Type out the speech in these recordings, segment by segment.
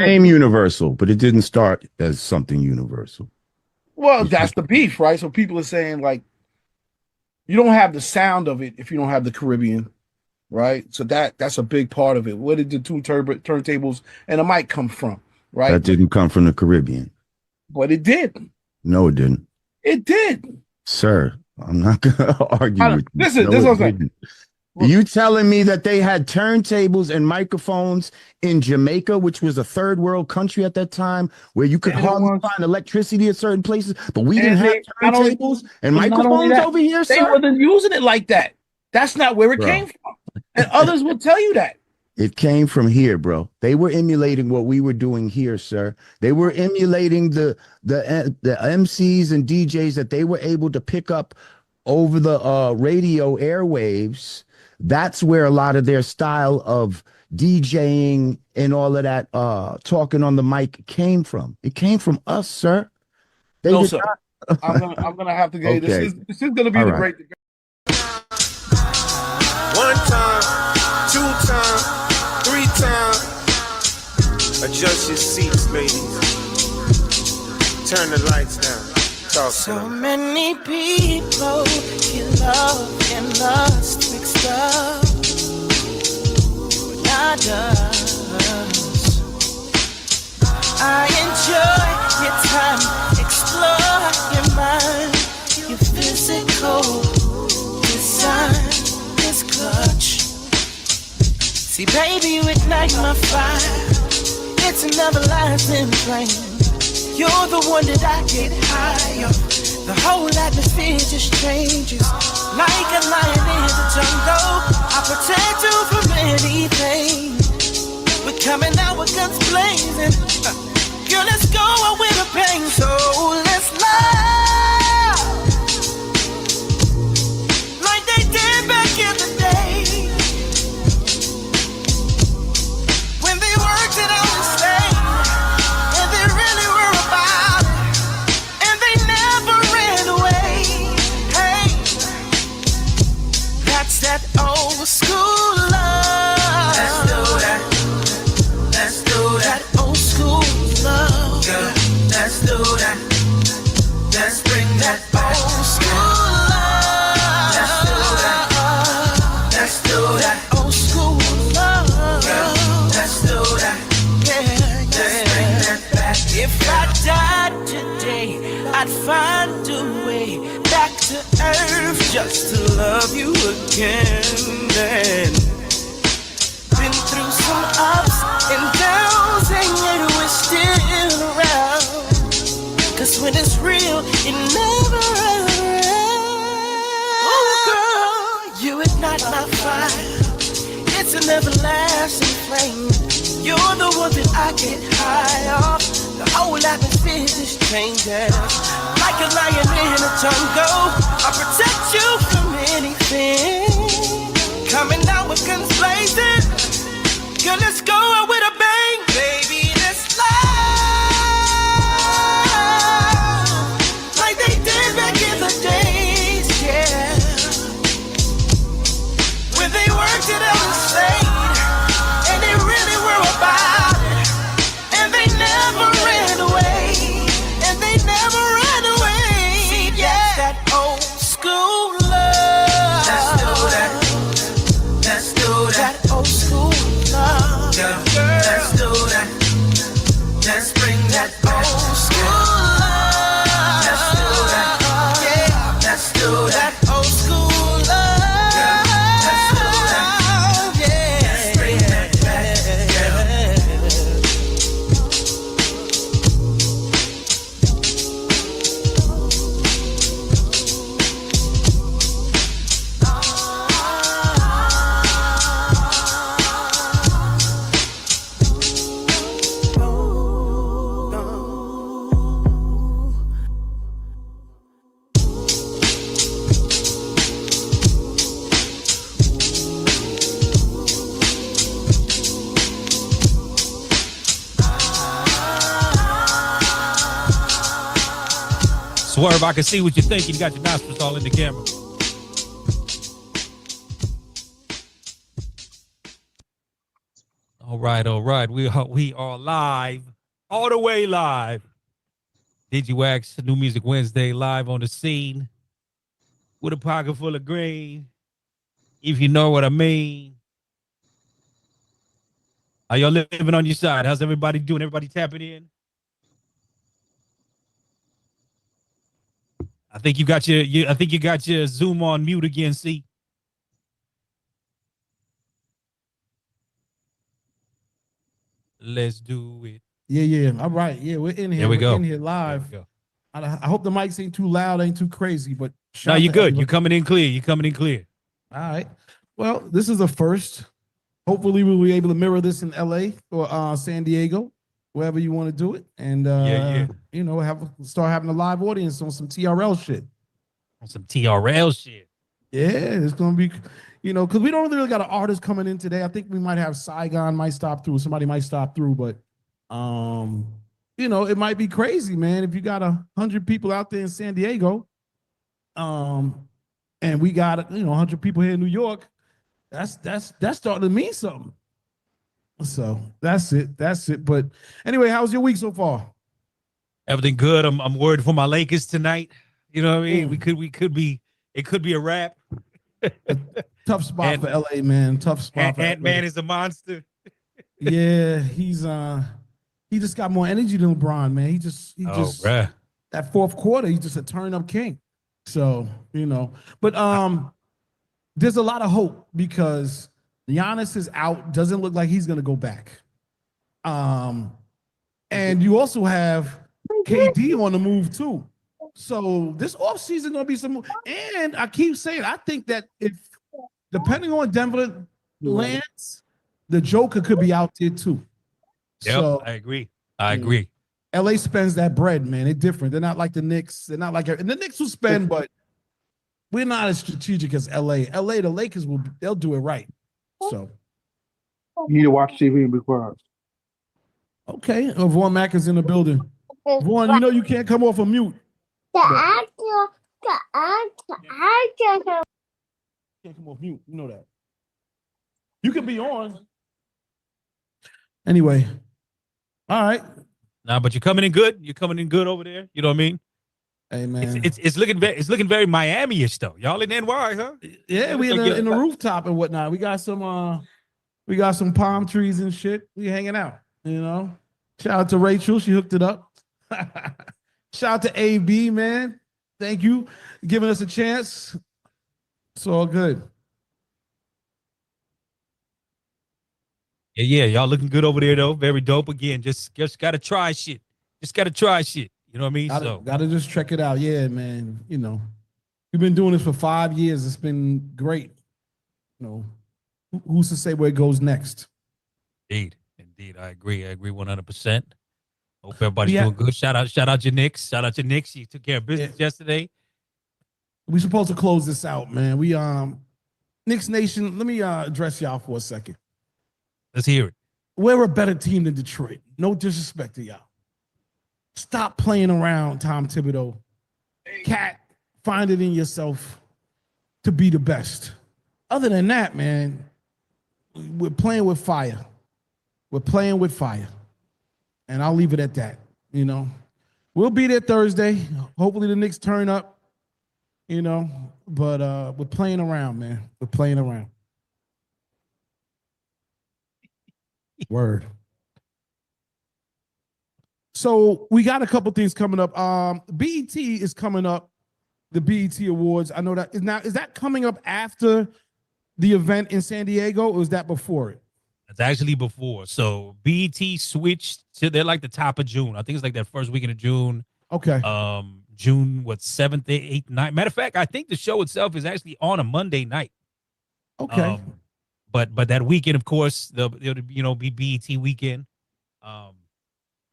became universal, but it didn't start as something universal. Well, that's the beef, right? So people are saying like you don't have the sound of it if you don't have the Caribbean, right? So that's a big part of it. Where did the two turntables and a mic come from, right? That didn't come from the Caribbean. But it did. No, it didn't. It did. Sir, I'm not going to argue with you. Listen, this is what I'm saying. Are you telling me that they had turntables and microphones in Jamaica, which was a third world country at that time, where you could hardly find electricity at certain places, but we didn't have turntables and microphones over here, sir? They wasn't using it like that. That's not where it came from. And others will tell you that. It came from here, bro. They were emulating what we were doing here, sir. They were emulating the MCs and DJs that they were able to pick up over the radio airwaves. That's where a lot of their style of DJing and all of that talking on the mic came from. It came from us, sir. No, sir. I'm gonna have to get this is gonna be the great debate. One time, two time, three time. Adjust your seats, ladies. Turn the lights down. Talk so many people get love and lust mixed up. Not us. I enjoy your time, explore your mind, your physical design is clutch. See, baby, you ignite my fire. It's an everlasting flame. You're the one that I get high of. The whole atmosphere just changes. Like a lion in the jungle, I protect you from anything. We're coming out with guns blazing. Girl, let's go out with a bang. So let's love like they did back in the day, when they worked it out and stayed, and they really were about it, and they never ran away. Hey, that's that old school love. Let's do that. Let's do that. That old school love. Girl, let's do that. Let's bring that back. Old school love. Let's do that. Let's do that. Old school love. Girl, let's do that. Yeah, Let's bring that back. If I died today, I'd find a way back to earth just to love you again. And been through some ups and downs, and yet we're still around. 'Cause when it's real, it never ends. Oh, girl, you ignite my fire. It's an everlasting flame. You're the one that I get high off. The whole atmosphere just changes. Like a lion in a jungle, I protect you from anything. Coming out with guns blazing. Girl, let's go out with a bang. Baby, let's love like they did back in the days, yeah, when they worked it out and stayed, and they really were about it, and they never ran away, and they never ran away. Yeah, that old school love. Let's do that. Let's do that. That old school love. Girl, let's do that. Let's bring that back. Old school love. Let's do that. Yeah, Let's do that. that old school love. Girl, let's do that. Yeah, Let's bring that back. Swerve, I can see what you're thinking. You got your nostrils all in the camera. All right. We are live, all the way live. Digiwaxx, New Music Wednesday, live on the scene with a pocket full of green. If you know what I mean. How y'all living on your side? How's everybody doing? Everybody tapping in? I think you got your Zoom on mute again, see? Let's do it. Yeah. All right. Yeah, we're in here. There we go. In here live. I hope the mics ain't too loud, ain't too crazy, but No, you're good. You're coming in clear. All right. Well, this is a first. Hopefully we'll be able to mirror this in LA or San Diego, wherever you want to do it. And you know, start having a live audience on some TRL shit. On some TRL shit. Yeah, it's gonna be, you know, because we don't really got an artist coming in today. I think we might have Saigon might stop through, somebody might stop through, but you know, it might be crazy, man. If you got 100 people out there in San Diego, and we got 100 people here in New York, that's starting to mean something. So that's it. But anyway, how's your week so far? Everything good. I'm worried for my Lakers tonight. You know what I mean? It could be a wrap. Tough spot for LA, man. Tough spot. Ant-Man is a monster. Yeah, he just got more energy than LeBron, man. He just bruh. That fourth quarter, he's just a turn-up king. So, you know, but there's a lot of hope because Giannis is out. Doesn't look like he's gonna go back. And you also have KD on the move too. So this offseason gonna be some. And I keep saying, I think that if depending on Denver lands, the Joker could be out there too. Yep, so, I agree. LA spends that bread, man. They're different. They're not like the Knicks. They're not like, and the Knicks will spend, but we're not as strategic as LA. LA, the Lakers they'll do it right. So You need to watch TV and be quiet. okay. Vaughn Mack is in the building. Vaughn, you know you can't come off a mute. Can't come off mute. You know that. You can be on. Anyway. All right. Nah, but you're coming in good. You're coming in good over there. You know what I mean? Hey man, it's looking very Miami-ish though. Y'all in NY, huh? Yeah, we in the rooftop and whatnot. We got some palm trees and shit. We hanging out, you know. Shout out to Rachel, she hooked it up. Shout out to AB, man. Thank you for giving us a chance. It's all good. Yeah, y'all looking good over there though. Very dope. Again, just gotta try shit. You know what I mean? Gotta just check it out. Yeah, man. You know, we've been doing this for 5 years. It's been great. You know, who's to say where it goes next? Indeed. I agree 100%. Hope everybody's doing good. Shout out your Knicks. You took care of business yesterday. We supposed to close this out, man. We Knicks Nation, let me address y'all for a second. Let's hear it. We're a better team than Detroit. No disrespect to y'all. Stop playing around, Tom Thibodeau. Cat, find it in yourself to be the best. Other than that, man, we're playing with fire. And I'll leave it at that, you know. We'll be there Thursday. Hopefully the Knicks turn up, you know. But we're playing around, man. We're playing around. Word. So we got a couple things coming up. BET is coming up, the BET Awards. I know that is that coming up after the event in San Diego, or is that before it? It's actually before. So BET switched to they're like the top of June. I think it's like that first weekend of June. Okay. June 7th, 8th, 9th. Matter of fact, I think the show itself is actually on a Monday night. Okay. But that weekend, of course, it'll be BET weekend. I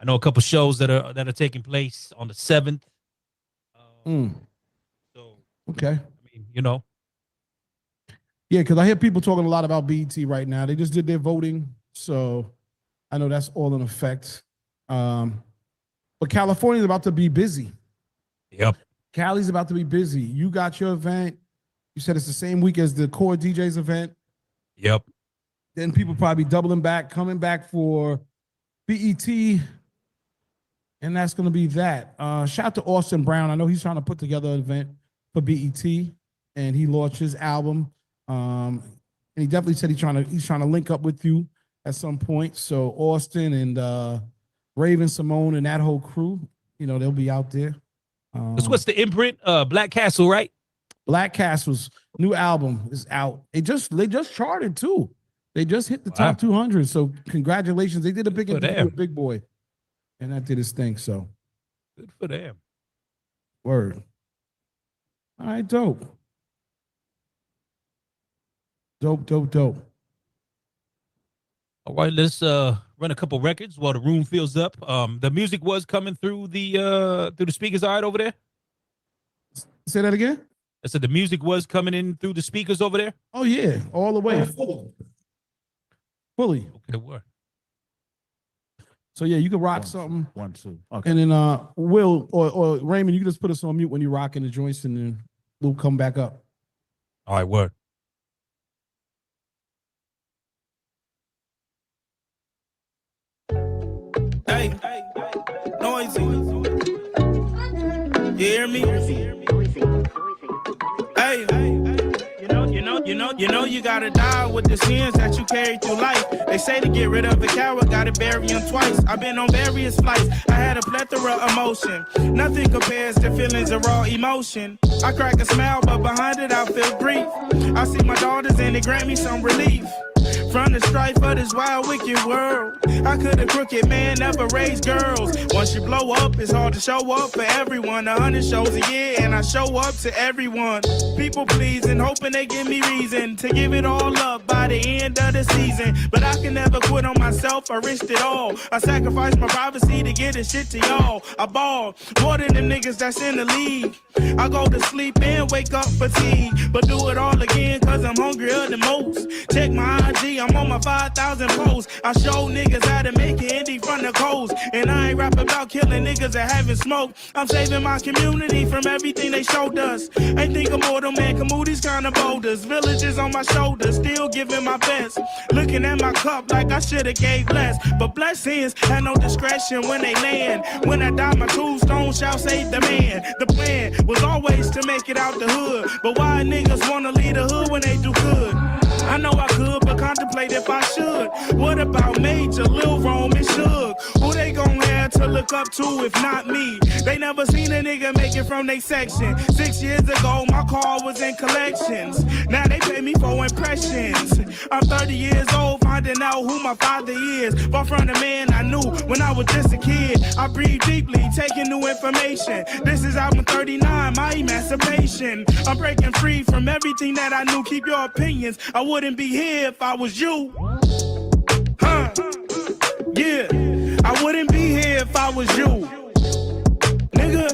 know a couple shows that are taking place on the 7th. So okay. I mean, you know. Yeah, because I hear people talking a lot about BET right now. They just did their voting, so I know that's all in effect. But California's about to be busy. Yep. Cali's about to be busy. You got your event. You said it's the same week as the Core DJs event. Yep. then people probably doubling back, coming back for BET, and that's going to be that. Shout out to Austin Brown. I know he's trying to put together an event for BET, and he launched his album. And he definitely said he's trying to link up with you at some point. So Austin and Raven Simone and that whole crew, you know, they'll be out there. What's the imprint? Black Castle, right? Black Castle's new album is out. They just charted too. They just hit the top 200. So congratulations. They did a big interview with Big Boy, and that did his thing. So good for them. Word. All right, dope. Dope. All right, let's run a couple records while the room fills up. The music was coming through the speakers. All right, over there. Say that again. I said the music was coming in through the speakers over there. Oh yeah, all the way, fully. Okay, what? So yeah, you can rock something. 1, 2. Okay. And then Will or Raymond, you can just put us on mute when you're rocking the joints, and then we'll come back up. All right, word. Hey, noisy. You hear me? Hey, you know you gotta die with the sins that you carry through life. They say to get rid of a coward, gotta bury him twice. I've been on various flights, I had a plethora of emotion. Nothing compares to feelings of raw emotion. I crack a smile, but behind it I feel grief. I see my daughters and they grant me some relief. From the strife of this wild, wicked world, how could a crooked man never raise girls? Once you blow up, it's hard to show up for everyone. 100 shows a year, and I show up to everyone. People pleasing, hoping they give me reason to give it all up by the end of the season. But I can never quit on myself, I risked it all. I sacrificed my privacy to get this shit to y'all. I ball more than the niggas that's in the league. I go to sleep and wake up fatigued, but do it all again cause I'm hungrier than most. Check my IG, I'm on my 5,000 posts. I show niggas how to make it indie from the coast. And I ain't rap about killing niggas that haven't smoked. I'm saving my community from everything they showed us. Ain't think immortal man can move these kind of boulders. Villages on my shoulders, still giving my best. Looking at my cup like I should've gave less. But blessings had no discretion when they land. When I die, my tombstone shall save the man. The plan was always to make it out the hood. But why niggas wanna leave the hood when they do good? I know I could, but contemplate if I should. What about Major, Lil Rome, and Suge? Who they gon' have to look up to if not me? They never seen a nigga make it from they section. 6 years ago, my car was in collections. Now they pay me for impressions. I'm 30 years old, finding out who my father is. Far from the man I knew when I was just a kid. I breathe deeply, taking new information. This is album 39, my emancipation. I'm breaking free from everything that I knew. Keep your opinions. I wouldn't be here if I was you. Yeah, I wouldn't be here if I was you. Nigga,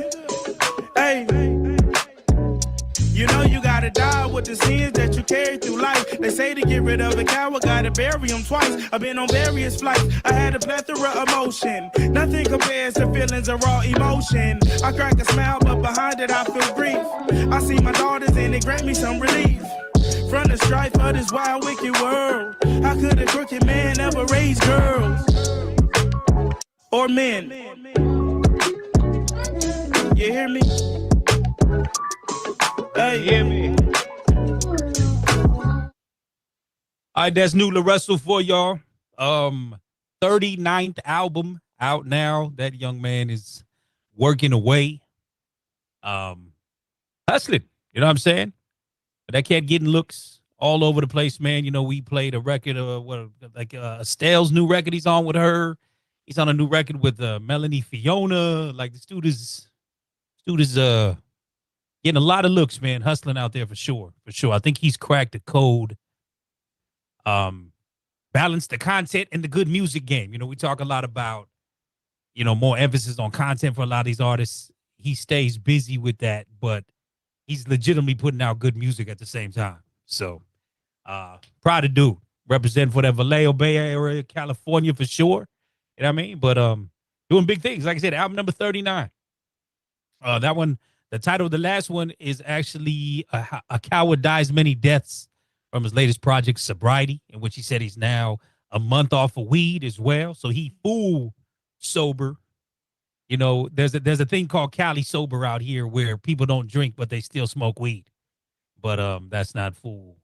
hey. You know you gotta die with the sins that you carry through life. They say to get rid of a coward, gotta bury him twice. I've been on various flights, I had a plethora of emotion. Nothing compares to feelings of raw emotion. I crack a smile, but behind it I feel grief. I see my daughters and they grant me some relief. From the strife of this wild, wicked world, how could a crooked man ever raise girls? Or men? You hear me? Hey, hear me? All right, that's new LaRussell for y'all. 39th album out now. That young man is working away. Hustling. You know what I'm saying? But that cat getting looks all over the place, man. You know, we played a record of Estelle's new record he's on with her. He's on a new record with Melanie Fiona. Like this dude is getting a lot of looks, man. Hustling out there for sure. For sure. I think he's cracked the code. Balance the content and the good music game. You know, we talk a lot about, you know, more emphasis on content for a lot of these artists. He stays busy with that, but he's legitimately putting out good music at the same time. So, proud of dude. Representing for that Vallejo Bay Area, California for sure. You know what I mean? But doing big things. Like I said, album number 39. That one, the title of the last one is actually A Coward Dies Many Deaths from his latest project, Sobriety, in which he said he's now a month off of weed as well. So he full sober. You know, there's a thing called Cali sober out here where people don't drink, but they still smoke weed. But that's not full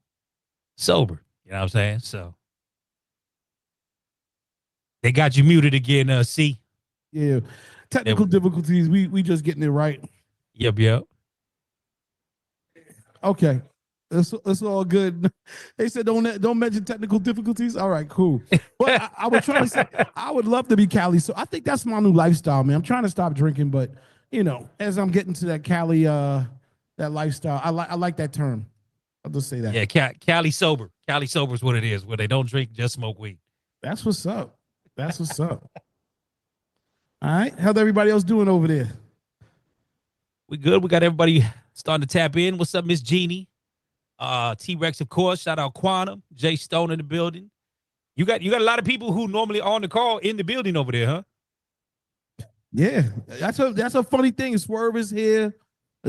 sober. You know what I'm saying? So they got you muted again, C. Yeah. Technical difficulties. We just getting it right. Yep. Okay. It's all good. They said don't mention technical difficulties. All right, cool. But I was trying to say I would love to be Cali. So I think that's my new lifestyle, man. I'm trying to stop drinking, but you know, as I'm getting to that Cali that lifestyle, I like that term. I'll just say that. Yeah, Cali sober. Cali sober is what it is, where they don't drink, just smoke weed. That's what's up. That's what's up. All right. How's everybody else doing over there? We good. We got everybody starting to tap in. What's up, Miss Jeannie? T-Rex, of course. Shout out Quantum. Jay Stone in the building. You got a lot of people who normally on the call in the building over there, huh? Yeah. That's a funny thing. Swerve is here.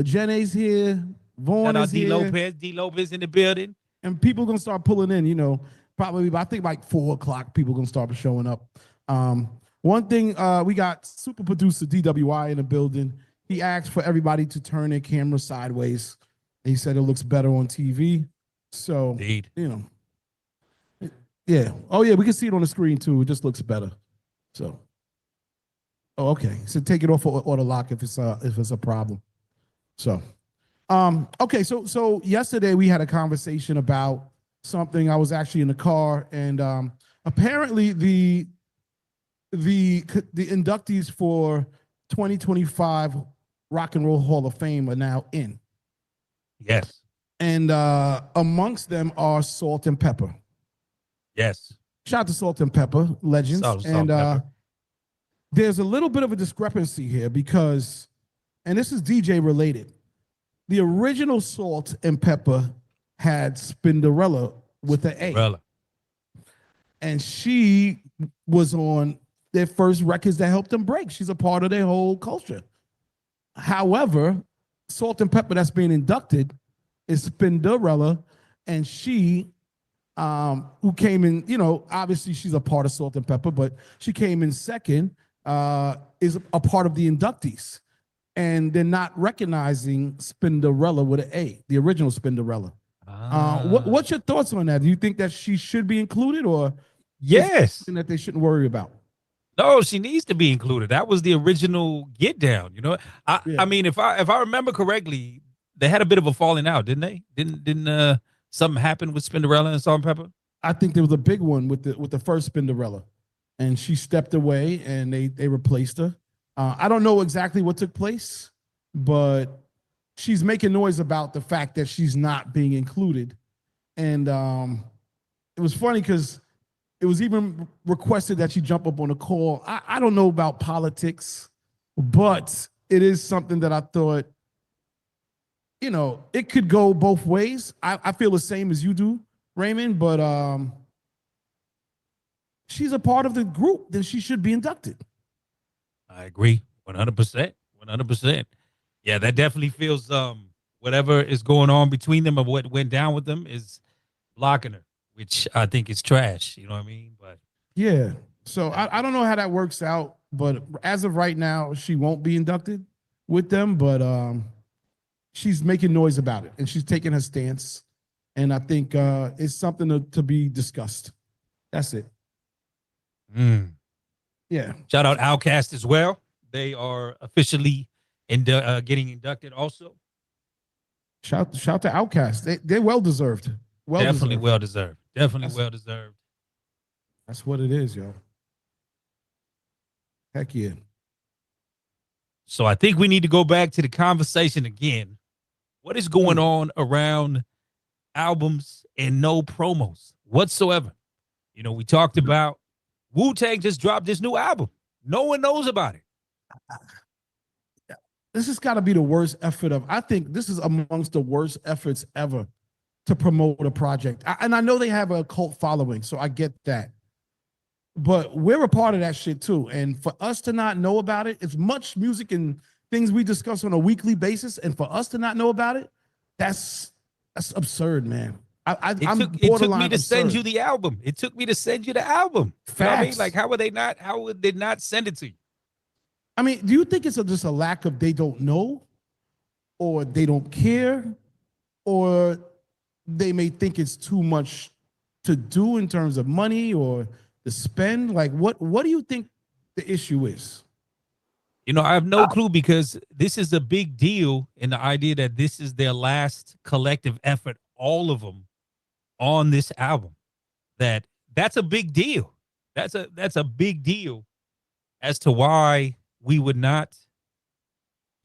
Jenny's here. Vaughn Shout out is D here. Lopez. D Lopez in the building. And people gonna start pulling in, you know, probably I think like 4:00 people gonna start showing up. One thing, we got super producer DWI in the building. He asked for everybody to turn their camera sideways. He said it looks better on TV. So, Indeed. you know, yeah. Oh yeah, we can see it on the screen too. It just looks better. So, oh okay. So take it off auto lock if it's a problem. So, okay. So yesterday we had a conversation about something. I was actually in the car, and apparently the inductees for 2025 Rock and Roll Hall of Fame are now in. Yes. And amongst them are Salt and Pepper. Yes. Shout out to Salt and Pepper, legends. Salt and Pepper. There's a little bit of a discrepancy here because, and this is DJ related, the original Salt and Pepper had Spinderella with an A. Spinderella. And she was on their first records that helped them break. She's a part of their whole culture. However, Salt and Pepper that's being inducted is Spinderella, and she, who came in, you know, obviously she's a part of Salt and Pepper, but she came in second, is a part of the inductees. And they're not recognizing Spinderella with an A, the original Spinderella. What's your thoughts on that? Do you think that she should be included, or yes, something that they shouldn't worry about? No, she needs to be included. That was the original Get Down. You know, I mean, if I remember correctly, they had a bit of a falling out, didn't they? Didn't something happen with Spinderella and Salt and Pepper? I think there was a big one with the first Spinderella, and she stepped away, and they replaced her. I don't know exactly what took place, but she's making noise about the fact that she's not being included, and it was funny because it was even requested that she jump up on a call. I don't know about politics, but it is something that I thought, you know, it could go both ways. I feel the same as you do, Raymond, but she's a part of the group, then she should be inducted. I agree 100%. 100%. Yeah, that definitely feels whatever is going on between them or what went down with them is blocking her, which I think is trash. You know what I mean? But yeah. So I don't know how that works out, but as of right now, she won't be inducted with them, but she's making noise about it and she's taking her stance. And I think it's something to be discussed. That's it. Yeah. Shout out Outkast as well. They are officially getting inducted also. Shout to Outkast. They're well deserved. Definitely well deserved. Definitely well deserved. That's what it is, yo. Heck yeah. So I think we need to go back to the conversation again. What is going on around albums and no promos whatsoever? You know, we talked about Wu-Tang just dropped this new album. No one knows about it. This has got to be the worst effort I think this is amongst the worst efforts ever to promote a project. And I know they have a cult following, so I get that. But we're a part of that shit too. And for us to not know about it, it's much music and things we discuss on a weekly basis. And for us to not know about it, that's absurd, man. I'm It took me borderline to send you absurd. the album. It took me to send you the album. You know what I mean? Facts. Like, how would they not send it to you? I mean, do you think it's just a lack of they don't know, or they don't care, or they may think it's too much to do in terms of money or to spend? Like, what do you think the issue is? You know, I have no clue, because this is a big deal in the idea that this is their last collective effort, all of them, on this album. That's a big deal. That's a big deal as to why we would not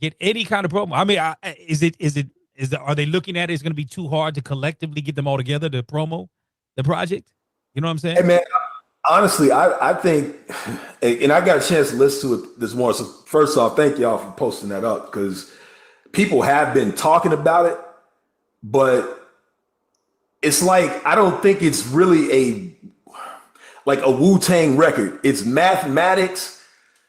get any kind of promo. I mean, are they looking at it? It's going to be too hard to collectively get them all together to promo the project? You know what I'm saying? Hey man, honestly, I think, and I got a chance to listen to it this morning. So first off, thank y'all for posting that up, because people have been talking about it, but it's like, I don't think it's really a Wu-Tang record. It's mathematics,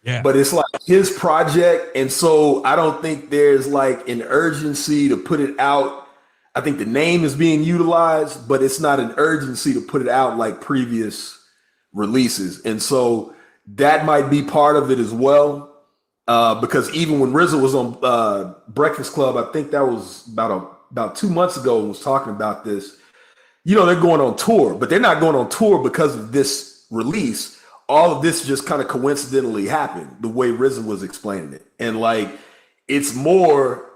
Yeah. but it's like his project. And so I don't think there's like an urgency to put it out. I think the name is being utilized, but it's not an urgency to put it out like previous releases. And so that might be part of it as well. Because even when RZA was on Breakfast Club, I think that was about 2 months ago, and was talking about this. You know, they're going on tour, but they're not going on tour because of this release. All of this just kind of coincidentally happened, the way RZA was explaining it. And like, it's more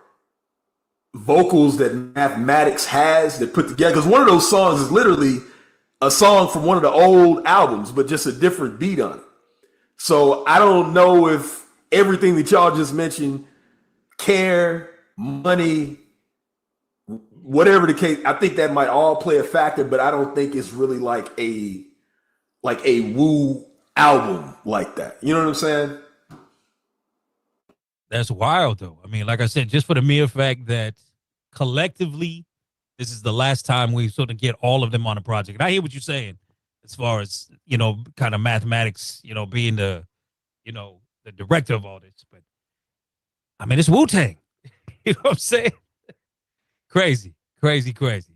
vocals that Mathematics has that put together. Because one of those songs is literally a song from one of the old albums, but just a different beat on it. So I don't know if everything that y'all just mentioned, care, money, whatever the case, I think that might all play a factor, but I don't think it's really like a Wu album like that. You know what I'm saying? That's wild, though. I mean, like I said, just for the mere fact that collectively, this is the last time we sort of get all of them on a project. And I hear what you're saying as far as, you know, kind of Mathematics, you know, being the director of all this. But I mean, it's Wu-Tang. You know what I'm saying? Crazy.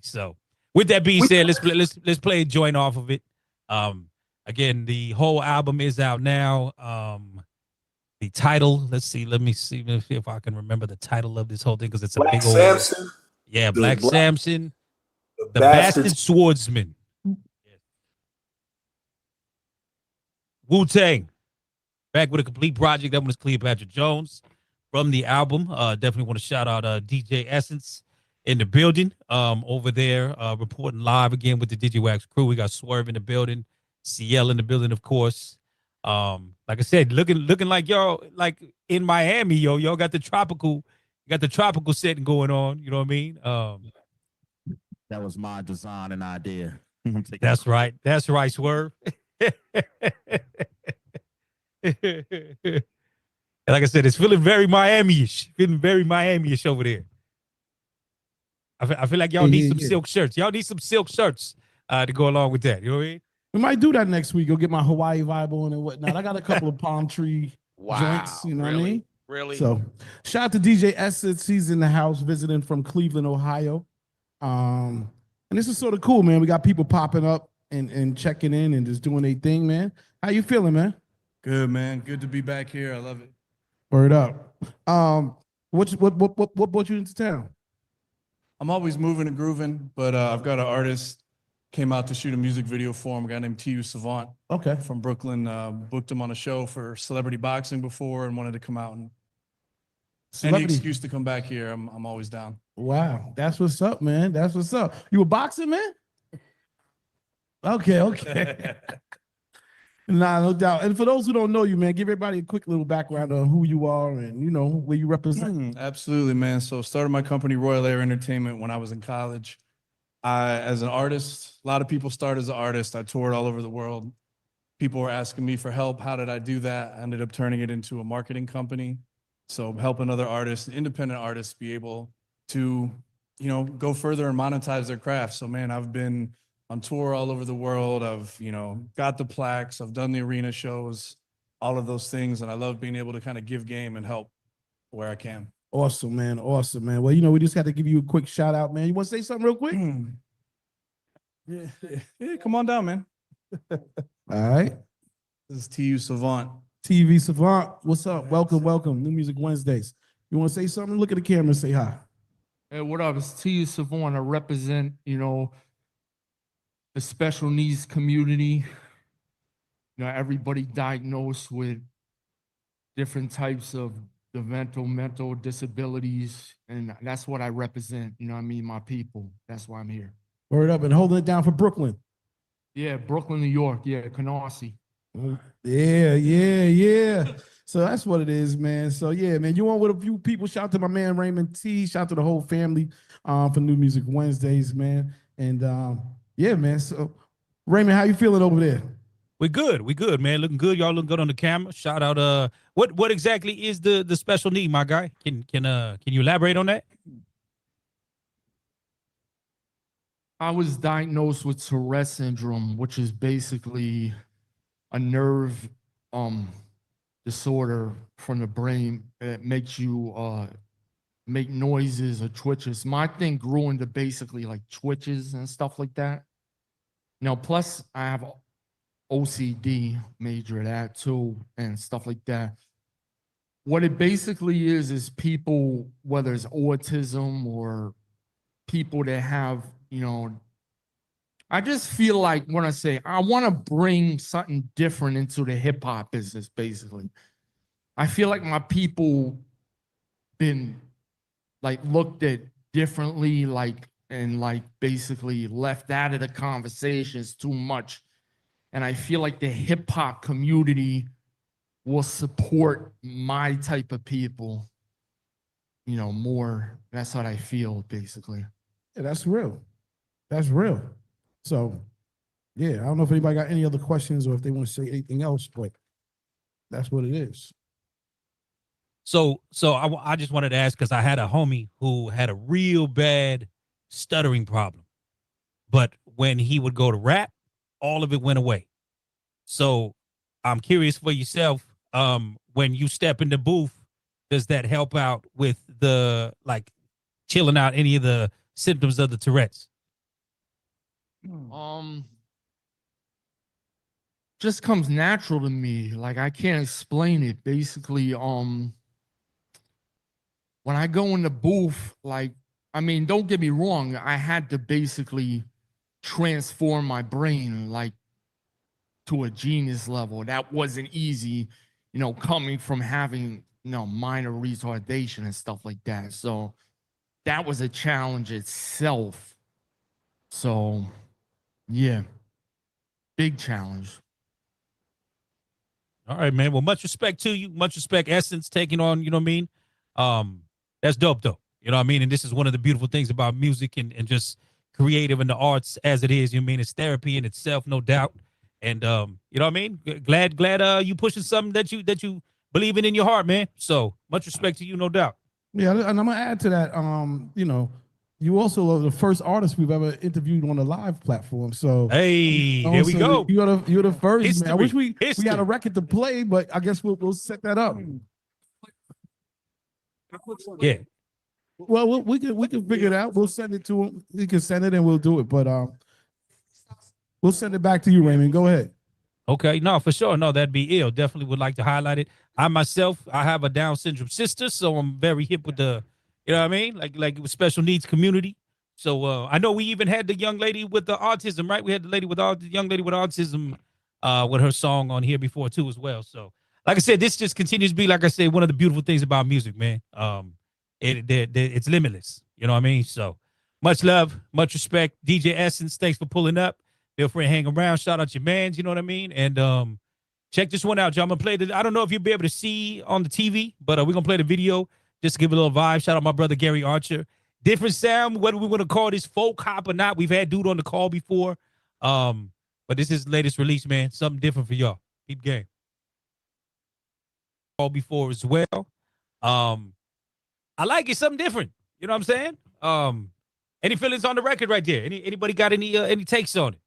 So with that being said, let's play a joint off of it. Again, the whole album is out now. The title, let me see if I can remember the title of this whole thing, because it's a big old Samson. Yeah, Black Samson, the Bastard Swordsman. Wu-Tang, back with a complete project. That one is Cleopatra Jones from the album. Definitely want to shout out DJ Essence in the building over there, reporting live again with the Digiwaxx crew. We got Swerve in the building, CL in the building, of course. Like I said, looking like y'all like in Miami, y'all got the tropical setting going on. You know what I mean? That was my design and idea. That's right, Swerve. And like I said, it's feeling very Miami-ish, over there. I feel like y'all need some silk shirts. Y'all need some silk shirts to go along with that. You know what I mean? We might do that next week. Go get my Hawaii vibe on and whatnot. I got a couple of palm tree joints. You know what I mean? Really? So shout out to DJ Essence. He's in the house visiting from Cleveland, Ohio. And this is sort of cool, man. We got people popping up and checking in and just doing their thing, man. How you feeling, man? Good, man. Good to be back here. I love it. Word up. What brought you into town? I'm always moving and grooving, but I've got an artist came out to shoot a music video for him, a guy named T.U. Savant. Okay. From Brooklyn. Booked him on a show for celebrity boxing before and wanted to come out, and any excuse to come back here, I'm always down. Wow. That's what's up, man. That's what's up. You a boxing, man? Okay. Nah, no doubt. And for those who don't know you, man, give everybody a quick little background on who you are and, you know, where you represent. Absolutely, man. So started my company, Royal Air Entertainment, when I was in college. As an artist, a lot of people start as an artist. I toured all over the world. People were asking me for help. How did I do that? I ended up turning it into a marketing company. So helping other artists, independent artists, be able to, you know, go further and monetize their craft. So, man, I've been on tour all over the world. I've, you know, got the plaques. I've done the arena shows, all of those things. And I love being able to kind of give game and help where I can. Awesome, man. Awesome, man. Well, you know, we just had to give you a quick shout out, man. You want to say something real quick? Yeah, come on down, man. All right. This is TU Savant. TV Savant, what's up? Welcome. New Music Wednesdays. You want to say something? Look at the camera and say hi. Hey, what up? It's TU Savant. I represent, the special needs community. Everybody diagnosed with different types of mental disabilities. And that's what I represent. My people. That's why I'm here. Word up and holding it down for Brooklyn. Yeah, Brooklyn, New York. Yeah, Canarsie. Yeah. So that's what it is, man. So yeah, man, you on with a few people. Shout out to my man Raymond T. Shout out to the whole family for New Music Wednesdays, man. And yeah, man. So Raymond, how you feeling over there? We good, man. Looking good. Y'all look good on the camera. Shout out. What exactly is the special need, my guy? Can you elaborate on that? I was diagnosed with Tourette syndrome, which is basically a nerve disorder from the brain that makes you make noises or twitches. My thing grew into basically like twitches and stuff like that. Plus I have OCD, major of that too, and stuff like that. What it basically is people, whether it's autism or people that have, I just feel like when I say I want to bring something different into the hip hop business, basically. I feel like my people been like looked at differently, and basically left out of the conversations too much. And I feel like the hip hop community will support my type of people, more. That's what I feel, basically. Yeah, that's real. That's real. So, yeah, I don't know if anybody got any other questions or if they want to say anything else, but that's what it is. So I just wanted to ask because I had a homie who had a real bad stuttering problem, but when he would go to rap, all of it went away. So I'm curious for yourself, when you step in the booth, does that help out with the chilling out any of the symptoms of the Tourette's? Just comes natural to me. I can't explain it. Basically, when I go in the booth, don't get me wrong, I had to basically transform my brain to a genius level. That wasn't easy, coming from having minor retardation and stuff like that. So that was a challenge itself. So yeah, big challenge. All right, man. Well, much respect to you. Much respect, Essence, taking on, you know what I mean? That's dope, though. You know what I mean? And this is one of the beautiful things about music and just creative and the arts as it is. You know what I mean? It's therapy in itself, no doubt. And you know what I mean? Glad you pushing something that you believe in your heart, man. So much respect to you, no doubt. Yeah, and I'm gonna add to that. You also are the first artist we've ever interviewed on a live platform. So hey, there we go. You're the first. History. Man. I wish we had a record to play, but I guess we'll set that up. Yeah. Well, we can figure it out. We'll send it to him. He can send it and we'll do it. But we'll send it back to you, Raymond. Go ahead. Okay, no, for sure. No, that'd be ill. Definitely would like to highlight it. I have a Down syndrome sister, so I'm very hip with the, you know what I mean? Like with special needs community. So I know we even had the young lady with the autism, right? We had the young lady with autism with her song on here before too as well. So like I said, this just continues to be, like I said, one of the beautiful things about music, man. It's limitless. You know what I mean? So much love, much respect. DJ Essence, thanks for pulling up. Feel free to hang around. Shout out your mans, you know what I mean? And check this one out, y'all. I'm gonna play I don't know if you'll be able to see on the TV, but we're gonna play the video just to give it a little vibe. Shout out my brother Gary Archer. Different sound, whether we want to call this folk hop or not. We've had dude on the call before. But this is the latest release, man. Something different for y'all. Keep game. Call before as well. I like it, something different. You know what I'm saying? Any feelings on the record right there? Anybody got any takes on it?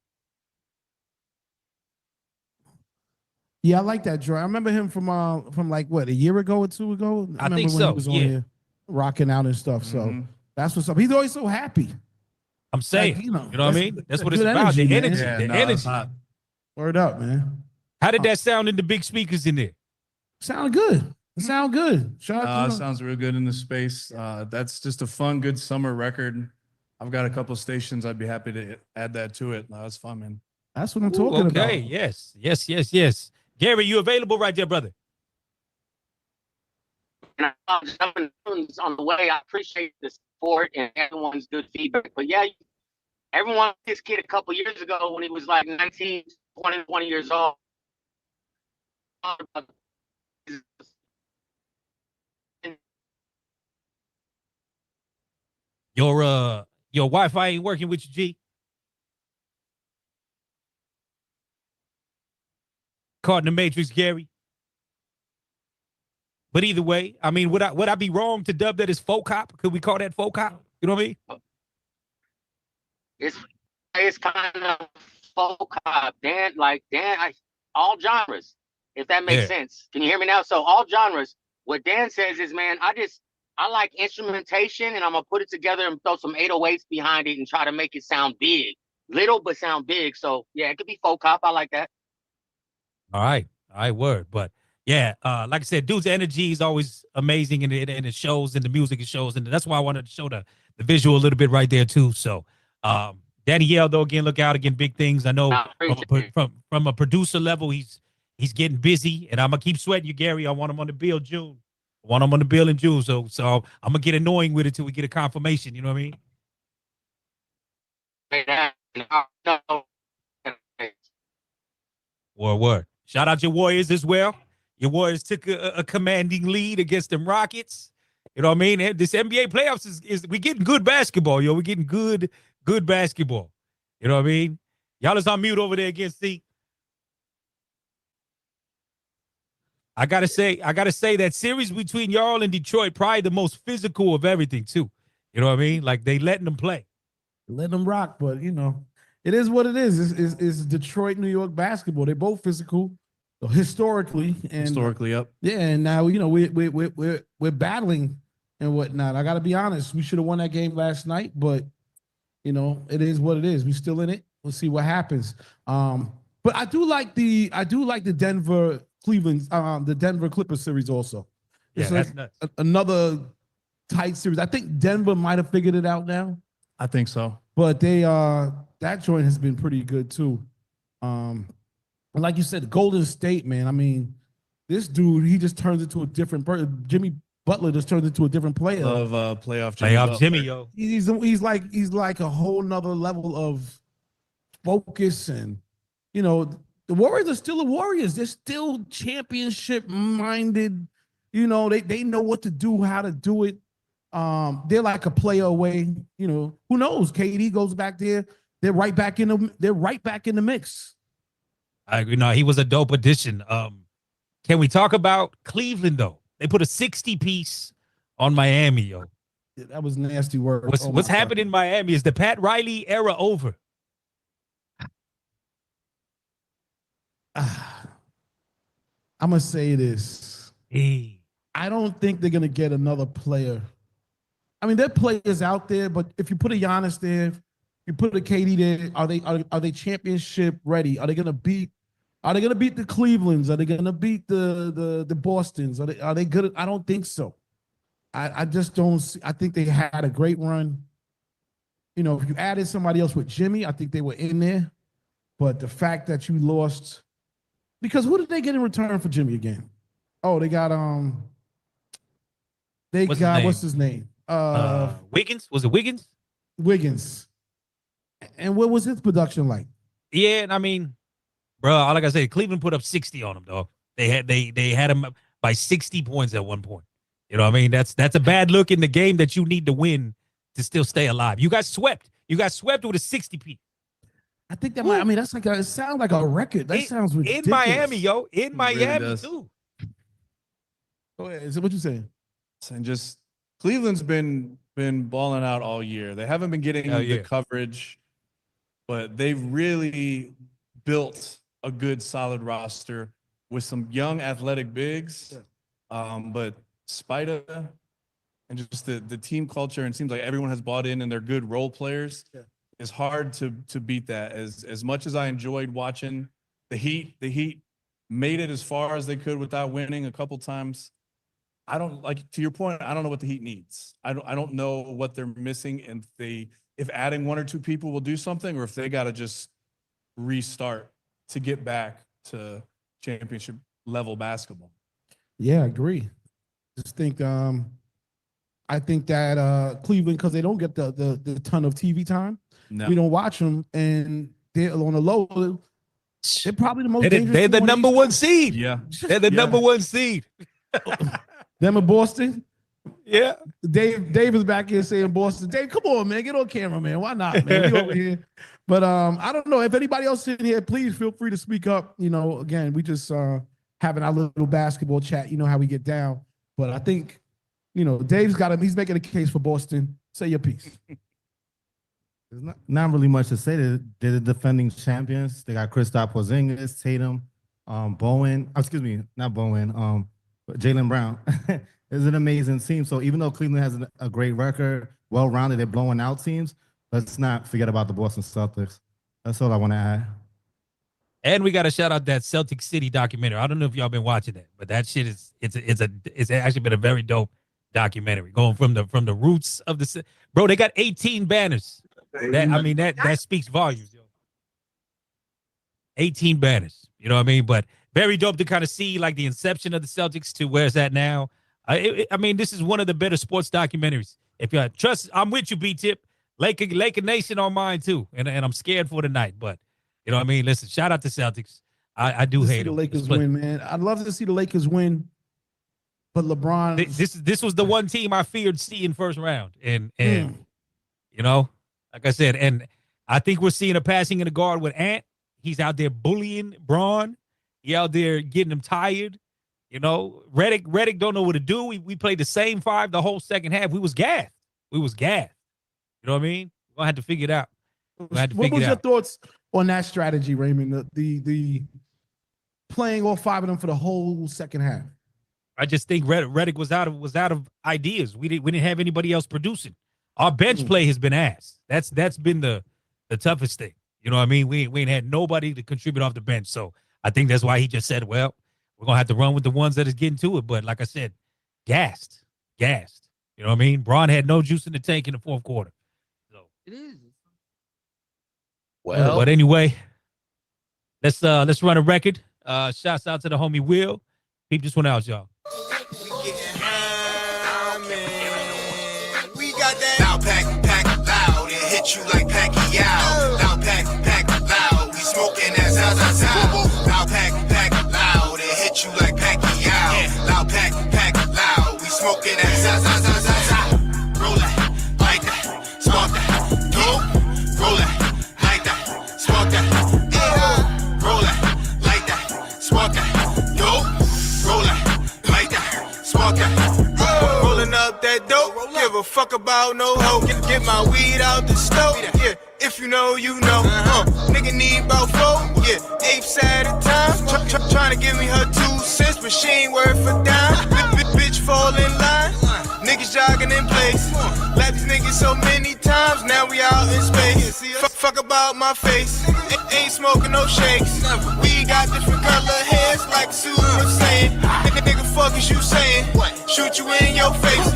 Yeah, I like that, Joy. I remember him from like what, a year ago or two ago. I remember think when so. He was on Yeah. here rocking out and stuff. So that's what's up. He's always so happy. I'm saying, Like, you know what I that's- mean? That's what it's good about. The man. energy, Yeah, the no, energy. it's hot. Word up, man. How did that sound in the big speakers in there? Sound good. It sound good. Shout out to Sounds real good in the space. That's just a fun, good summer record. I've got a couple stations. I'd be happy to add that to it. That's fun, man. That's what I'm Ooh, talking about. okay, yes. Gary, you available right there, brother? And I'm jumping on the way. I appreciate the support and everyone's good feedback. But yeah, everyone this kid a couple years ago when he was like 19, 20 years old. Your Wi-Fi ain't working with you, G. Caught in the matrix, Gary. But either way, I mean, would I be wrong to dub that as folk hop? Could we call that folk hop? You know what I mean? It's kind of folk hop, all genres, if that makes sense. Can you hear me now? So all genres. What Dan says is, man, I like instrumentation, and I'm gonna put it together and throw some 808s behind it and try to make it sound big, little but sound big. So yeah, it could be folk hop. I like that. All right, word. But yeah, like I said, dude's energy is always amazing, and it shows, and the music it shows, and that's why I wanted to show the visual a little bit right there too. So, Danielle, though, again, look out, again, big things. I know from a producer level, he's getting busy, and I'm gonna keep sweating you, Gary. I want him on the bill June. I want him on the bill in June. So I'm gonna get annoying with it till we get a confirmation. You know what I mean? Word. Shout out your Warriors as well. Your Warriors took a commanding lead against them Rockets. You know what I mean? And this NBA playoffs is we getting good basketball, yo. We're getting good basketball. You know what I mean? Y'all is on mute over there again, see. I gotta say that series between y'all and Detroit, probably the most physical of everything, too. You know what I mean? Like they letting them play. Letting them rock, but you know, it is what it is. It's Detroit, New York basketball. They're both physical, historically. Yep. Yeah, and now you know we're battling and whatnot. I got to be honest. We should have won that game last night, but you know it is what it is. We still in it. We'll see what happens. But I do like the Denver Cleveland, the Denver Clippers series also. It's Yeah, that's nuts. Another tight series. I think Denver might have figured it out now, I think so. but that joint has been pretty good too. And like you said, Golden State, man. I mean, this dude, he just turns into a different person. Jimmy Butler just turns into a different player. Love playoff Jimmy, yo. He's like a whole nother level of focus, and you know the Warriors are still the Warriors. They're still championship minded. You know they know what to do, how to do it. They're like a player away. You know who knows? KD goes back there. They're right back in the mix. I agree. No, he was a dope addition. Can we talk about Cleveland though? They put a 60 piece on Miami, yo. Yeah, that was nasty work. What's happened in Miami? Is the Pat Riley era over? I'm gonna say this. Hey. I don't think they're gonna get another player. I mean, there are players out there, but if you put a Giannis there, you put a KD there, are they championship ready? Are they gonna beat the Clevelands? Are they gonna beat the Bostons? Are they good? I don't think so. I just don't see. I think they had a great run. You know, if you added somebody else with Jimmy, I think they were in there. But the fact that you lost, because who did they get in return for Jimmy again? Oh, they got what's his name? Wiggins? Was it Wiggins? Wiggins. And what was his production like? Yeah, and I mean, bro, like I said, Cleveland put up 60 on him, dog. They had him by 60 points at one point. You know what I mean? That's a bad look in the game that you need to win to still stay alive. You got swept. You got swept with a 60 piece. I think that might, I mean, that's like it sounds like a record. That sounds ridiculous. In Miami, yo. In Miami, does. too. Go ahead. Is it what you saying? And just Cleveland's been balling out all year. They haven't been getting the coverage, but they've really built a good, solid roster with some young, athletic bigs. But Spida and just the team culture, and it seems like everyone has bought in and they're good role players. Yeah. it's hard to beat that. As much as I enjoyed watching the Heat made it as far as they could without winning a couple times. I don't, like, to your point, I don't know what the Heat needs. I don't know what they're missing, and if adding 1 or 2 people will do something, or if they got to just restart to get back to championship level basketball. Yeah, I agree. Just think I think that Cleveland, because they don't get the ton of TV time, we don't watch them, and they're on the low. They're probably the most dangerous. They're the number 1 seed. Yeah. They're the number 1 seed. Them in Boston. Yeah. Dave is back here saying Boston. Dave, come on, man. Get on camera, man. Why not, man? We over here. But I don't know. If anybody else in here, please feel free to speak up. You know, again, we just having our little basketball chat. You know how we get down. But I think, you know, Dave's got him. He's making a case for Boston. Say your piece. There's not really much to say. They're the defending champions. They got Kristaps Porzingis, Tatum, Bowen. Excuse me, not Bowen. But Jaylen Brown. It's an amazing team. So even though Cleveland has a great record, well-rounded, they're blowing out teams, let's not forget about the Boston Celtics. That's all I want to add. And we got to shout out that Celtic City documentary. I don't know if y'all been watching that, but that shit it's actually been a very dope documentary, going from the roots of the bro. They got 18 banners. That speaks volumes, yo. 18 banners. You know what I mean? But very dope to kind of see like the inception of the Celtics to where it's at now. I mean, this is one of the better sports documentaries. If you trust, I'm with you, B-Tip. Laker Nation on mine too, and I'm scared for tonight. But you know what I mean? Listen, shout out to Celtics. I do hate the Lakers win, man. I'd love to see the Lakers win, but LeBron. This was the one team I feared seeing first round, and you know, like I said, and I think we're seeing a passing in the guard with Ant. He's out there bullying Braun. He out there getting him tired. You know, Redick don't know what to do. We played the same 5 the whole second half. We was gassed. You know what I mean? We're gonna have to figure it out. What was your thoughts on that strategy, Raymond? The playing all 5 of them for the whole second half. I just think Redick was out of ideas. We didn't have anybody else producing. Our bench play has been ass. That's been the toughest thing. You know what I mean? We ain't had nobody to contribute off the bench. So I think that's why he just said, well, we're gonna have to run with the ones that is getting to it. But like I said, gassed. You know what I mean? Braun had no juice in the tank in the fourth quarter. So it is. Well, but anyway, let's run a record. Shouts out to the homie Will. Peep this one out, y'all. We got that loud pack loud. It hit you like Pacquiao. Loud pack loud. We smoking that za. Loud pack loud. It hit you like Pacquiao. Loud pack loud. We smoking that za. Roll it like that. Spark that. Go. Roll it like that. Spark that. Roll it like that. Spark that. Go. Roll it like that. Spark that. Rolling up that dope. Give a fuck about no hoe. Get my weed out the stove. Yeah, if you know, you know. Nigga need about 4. Yeah, 8 at a time. Trying to give me her 2 cents, but she ain't worth a dime. Bitch fall in line. Niggas jogging in place. Lap these niggas so many times. Now we out in space. Fuck about my face. Ain't smoking no shakes. We got different color hairs like Super Saiyan. Nigga, fuck is you saying? Shoot you in your face.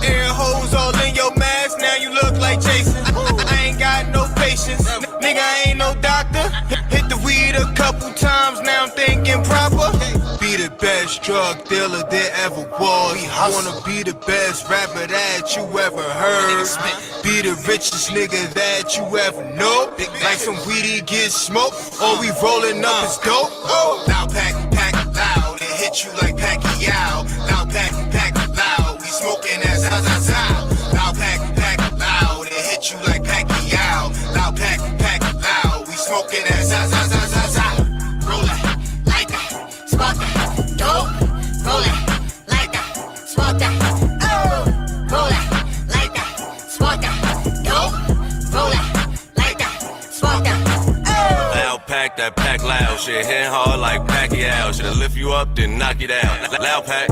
Air holes all in your mask. Now you look like Jason. I ain't got no patience. Nigga, I ain't no doctor. Hit the weed a couple times. Now I'm thinking proper. Be the best drug dealer there ever was. Wanna be the best rapper that you ever heard. Be the richest nigga that you ever know. Like some weedy get smoked, or we rolling up as dope. Loud pack loud. It hit you like Pacquiao. Loud pack loud. We smoking that za. Loud pack loud. It hit you like Pacquiao. Loud pack loud. We smoking that za. Roll it like that. Spark that. Dope. Roll it like that. Spark that. Roll it like that. Spark that. Dope. Roll it like that. Spark that. Loud pack, that pack loud. Shit hit hard like Pacquiao. Shit'll lift you up, then knock you down. Loud pack.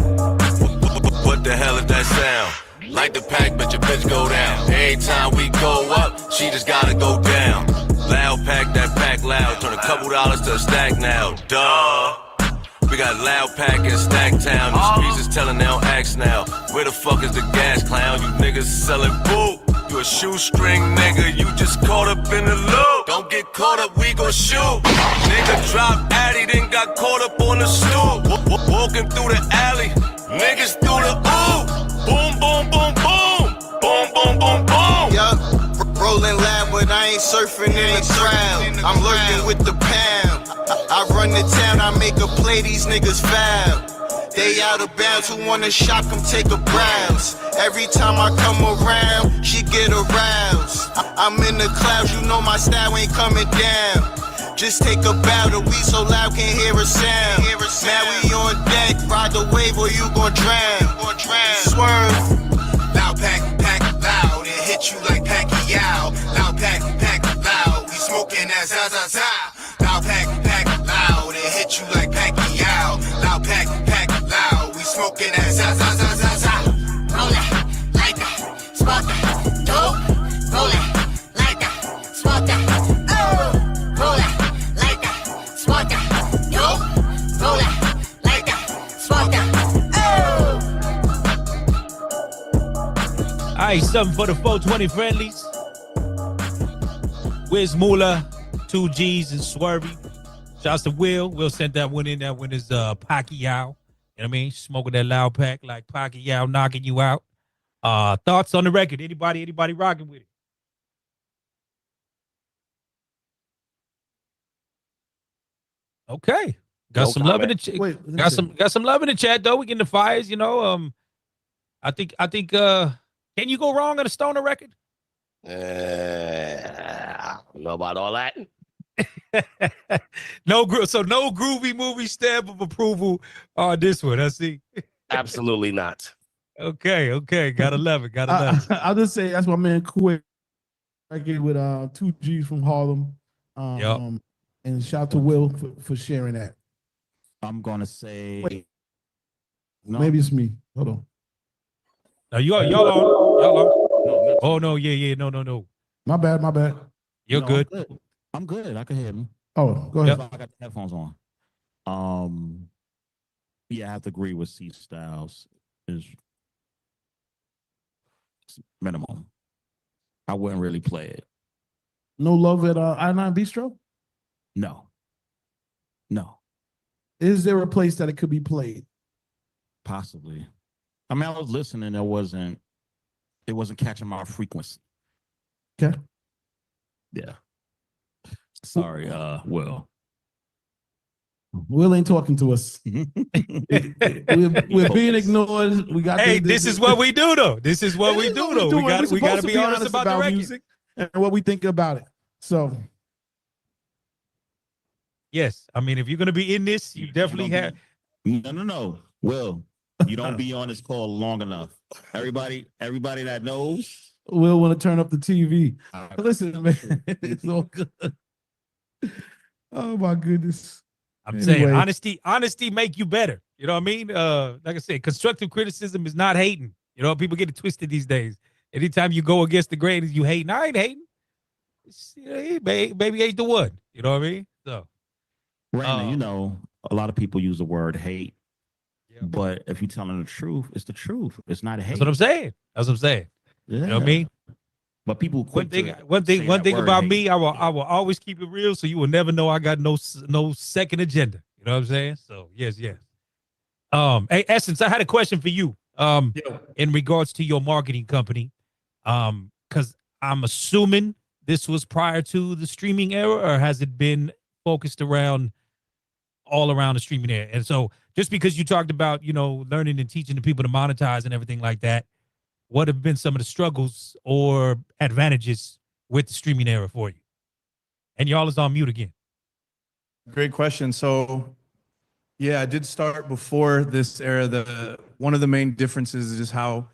What the hell is that sound? Like the pack, but your bitch go down. Every time we go up, she just gotta go down. Loud pack, that pack loud. Turn a couple dollars to a stack now. Duh. We got Loud Pack in Stack Town. The streets is telling they don't ask now. Where the fuck is the gas clown? You niggas selling boo. You a shoestring nigga, you just caught up in the loop. Don't get caught up, we gon' shoot. Nigga drop Addy, then got caught up on the stoop. Walking through the alley, niggas through the ooh. Boom, boom, boom, boom. Boom, boom, boom, boom. Yup, rolling loud, but I ain't surfing in the crowd. I'm lurking with the pound. I run the town, I make a play, these niggas foul. They out of bounds, who wanna shop, come take a browse. Every time I come around, she get aroused. I'm in the clouds, you know my style ain't coming down. Just take a bow, the weed so loud, can't hear a sound. Now we on deck, ride the wave or you gon' drown. Swerve. Loud pack, pack loud, it hit you like Pacquiao. Loud pack, pack loud, we smoking that za za za. Loud pack, pack loud, it hit you like Pacquiao. Loud pack, pack loud, we smoking that za za za za za. Roll it like that, spark that, dope. Roll it like that, spark that, oh. Roll it like that, spark that, dope. Roll it like that, spark that, oh. All right, something for the 420 friendlies. Wiz Moolah, 2 G's and Swervy. Shouts to Will. Will sent that one in. That one is Pacquiao. You know what I mean? Smoking that loud pack like Pacquiao knocking you out. Thoughts on the record? Anybody rocking with it? Okay. Got some love in the chat. Got some love in the chat though. We getting the fires, you know. I think can you go wrong on a Stoner record? I don't know about all that. No groovy movie stamp of approval on this one. I see. Absolutely not. Okay. Gotta love it. I'll just say that's my man Quick. I get with 2 G's from Harlem. And shout out to Will for sharing that. I'm gonna say no. Maybe it's me. Hold on. Now y'all on. Oh no, yeah, no. My bad. You're good. I'm good. I can hear me. Oh, go ahead. I got the headphones on. Yeah, I have to agree with C Styles. Is minimum. I wouldn't really play it. No love at I-9 Bistro? No. Is there a place that it could be played? Possibly. I mean, I was listening. It wasn't catching my frequency. Okay. Yeah. Sorry, Will. Will ain't talking to us. we're being ignored. We got. Hey, this is what we do, though. We got to be honest about the record. Music and what we think about it. So, yes, I mean, if you're gonna be in this, you definitely have. No. Will, you don't be on this call long enough. Everybody that knows. Will want to turn up the TV. Listen, man, it's all good. Oh my goodness. I'm saying honesty make you better. You know what I mean? Like I said, constructive criticism is not hating. You know, people get it twisted these days. Anytime you go against the grain, you hating. I ain't hating. Baby ain't the one. You know what I mean? So, Raymond, you know, a lot of people use the word hate, but if you're telling the truth, it's the truth. It's not hate. That's what I'm saying. Yeah. You know what I mean? But people, one thing about me, I will always keep it real, so you will never know I got no second agenda. You know what I'm saying? So yes. Hey, Essence, I had a question for you. In regards to your marketing company, because I'm assuming this was prior to the streaming era, or has it been focused all around the streaming era? And so, just because you talked about, you know, learning and teaching the people to monetize and everything like that, what have been some of the struggles or advantages with the streaming era for you? And y'all is on mute again. Great question. So, yeah, I did start before this era. One of the main differences is just how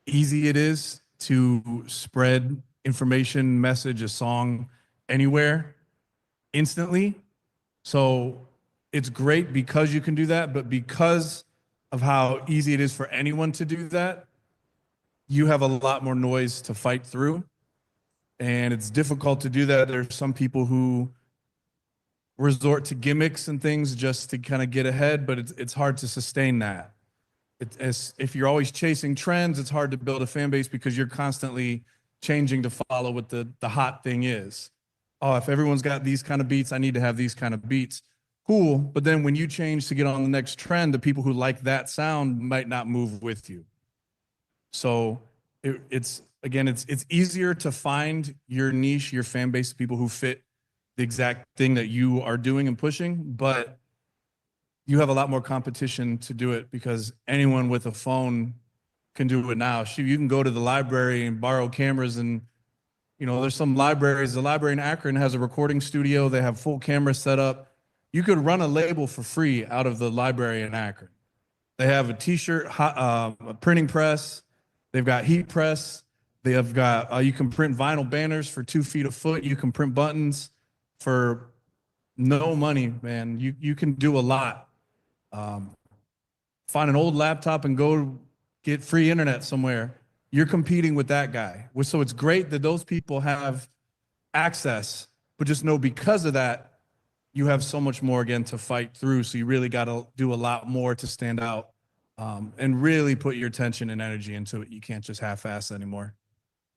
easy it is to spread information, message, a song anywhere instantly. So it's great because you can do that, but because of how easy it is for anyone to do that, you have a lot more noise to fight through. And it's difficult to do that. There's some people who resort to gimmicks and things just to kind of get ahead, but it's hard to sustain that. If you're always chasing trends, it's hard to build a fan base because you're constantly changing to follow what the hot thing is. Oh, if everyone's got these kind of beats, I need to have these kind of beats. Cool. But then when you change to get on the next trend, the people who like that sound might not move with you. So it's easier to find your niche, your fan base, people who fit the exact thing that you are doing and pushing, but you have a lot more competition to do it because anyone with a phone can do it now. You can go to the library and borrow cameras, and there's some libraries. The library in Akron has a recording studio. They have full camera set up. You could run a label for free out of the library in Akron. They have a t-shirt, a printing press. They've got heat press. They have got, you can print vinyl banners for 2 feet a foot. You can print buttons for no money, man. You can do a lot. Find an old laptop and go get free internet somewhere. You're competing with that guy. So it's great that those people have access, but just know because of that, you have so much more again to fight through. So you really got to do a lot more to stand out, and really put your attention and energy into it. You can't just half-ass anymore.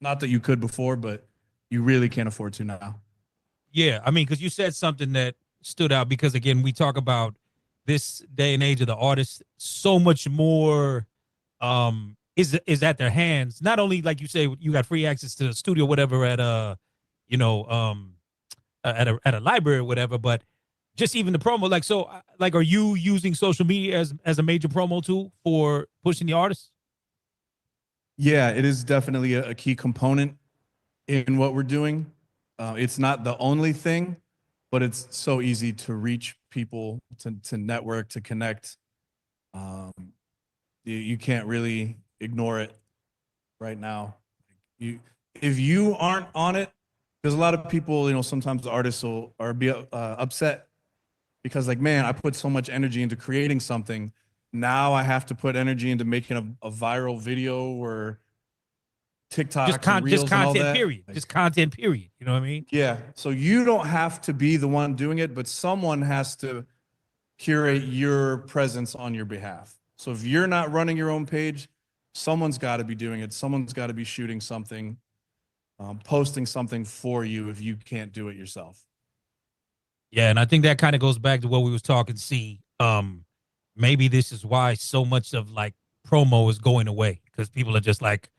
Not that you could before, but you really can't afford to now. Yeah, I mean, because you said something that stood out, because again, we talk about this day and age of the artists, so much more is at their hands. Not only, like you say, you got free access to the studio, whatever, at a library or whatever, but just even the promo. Like, are you using social media as a major promo tool for pushing the artists? Yeah, it is definitely a key component in what we're doing. It's not the only thing, but it's so easy to reach people, to network, to connect. You can't really ignore it right now. If you aren't on it, there's a lot of people, sometimes the artists will be upset because, like, man, I put so much energy into creating something. Now I have to put energy into making a viral video or TikTok, just content, period. Just content, period. You know what I mean? Yeah. So you don't have to be the one doing it, but someone has to curate your presence on your behalf. So if you're not running your own page, someone's got to be doing it. Someone's got to be shooting something, posting something for you if you can't do it yourself. Yeah, and I think that kind of goes back to what we was talking. Maybe this is why so much of like promo is going away, because people are just like,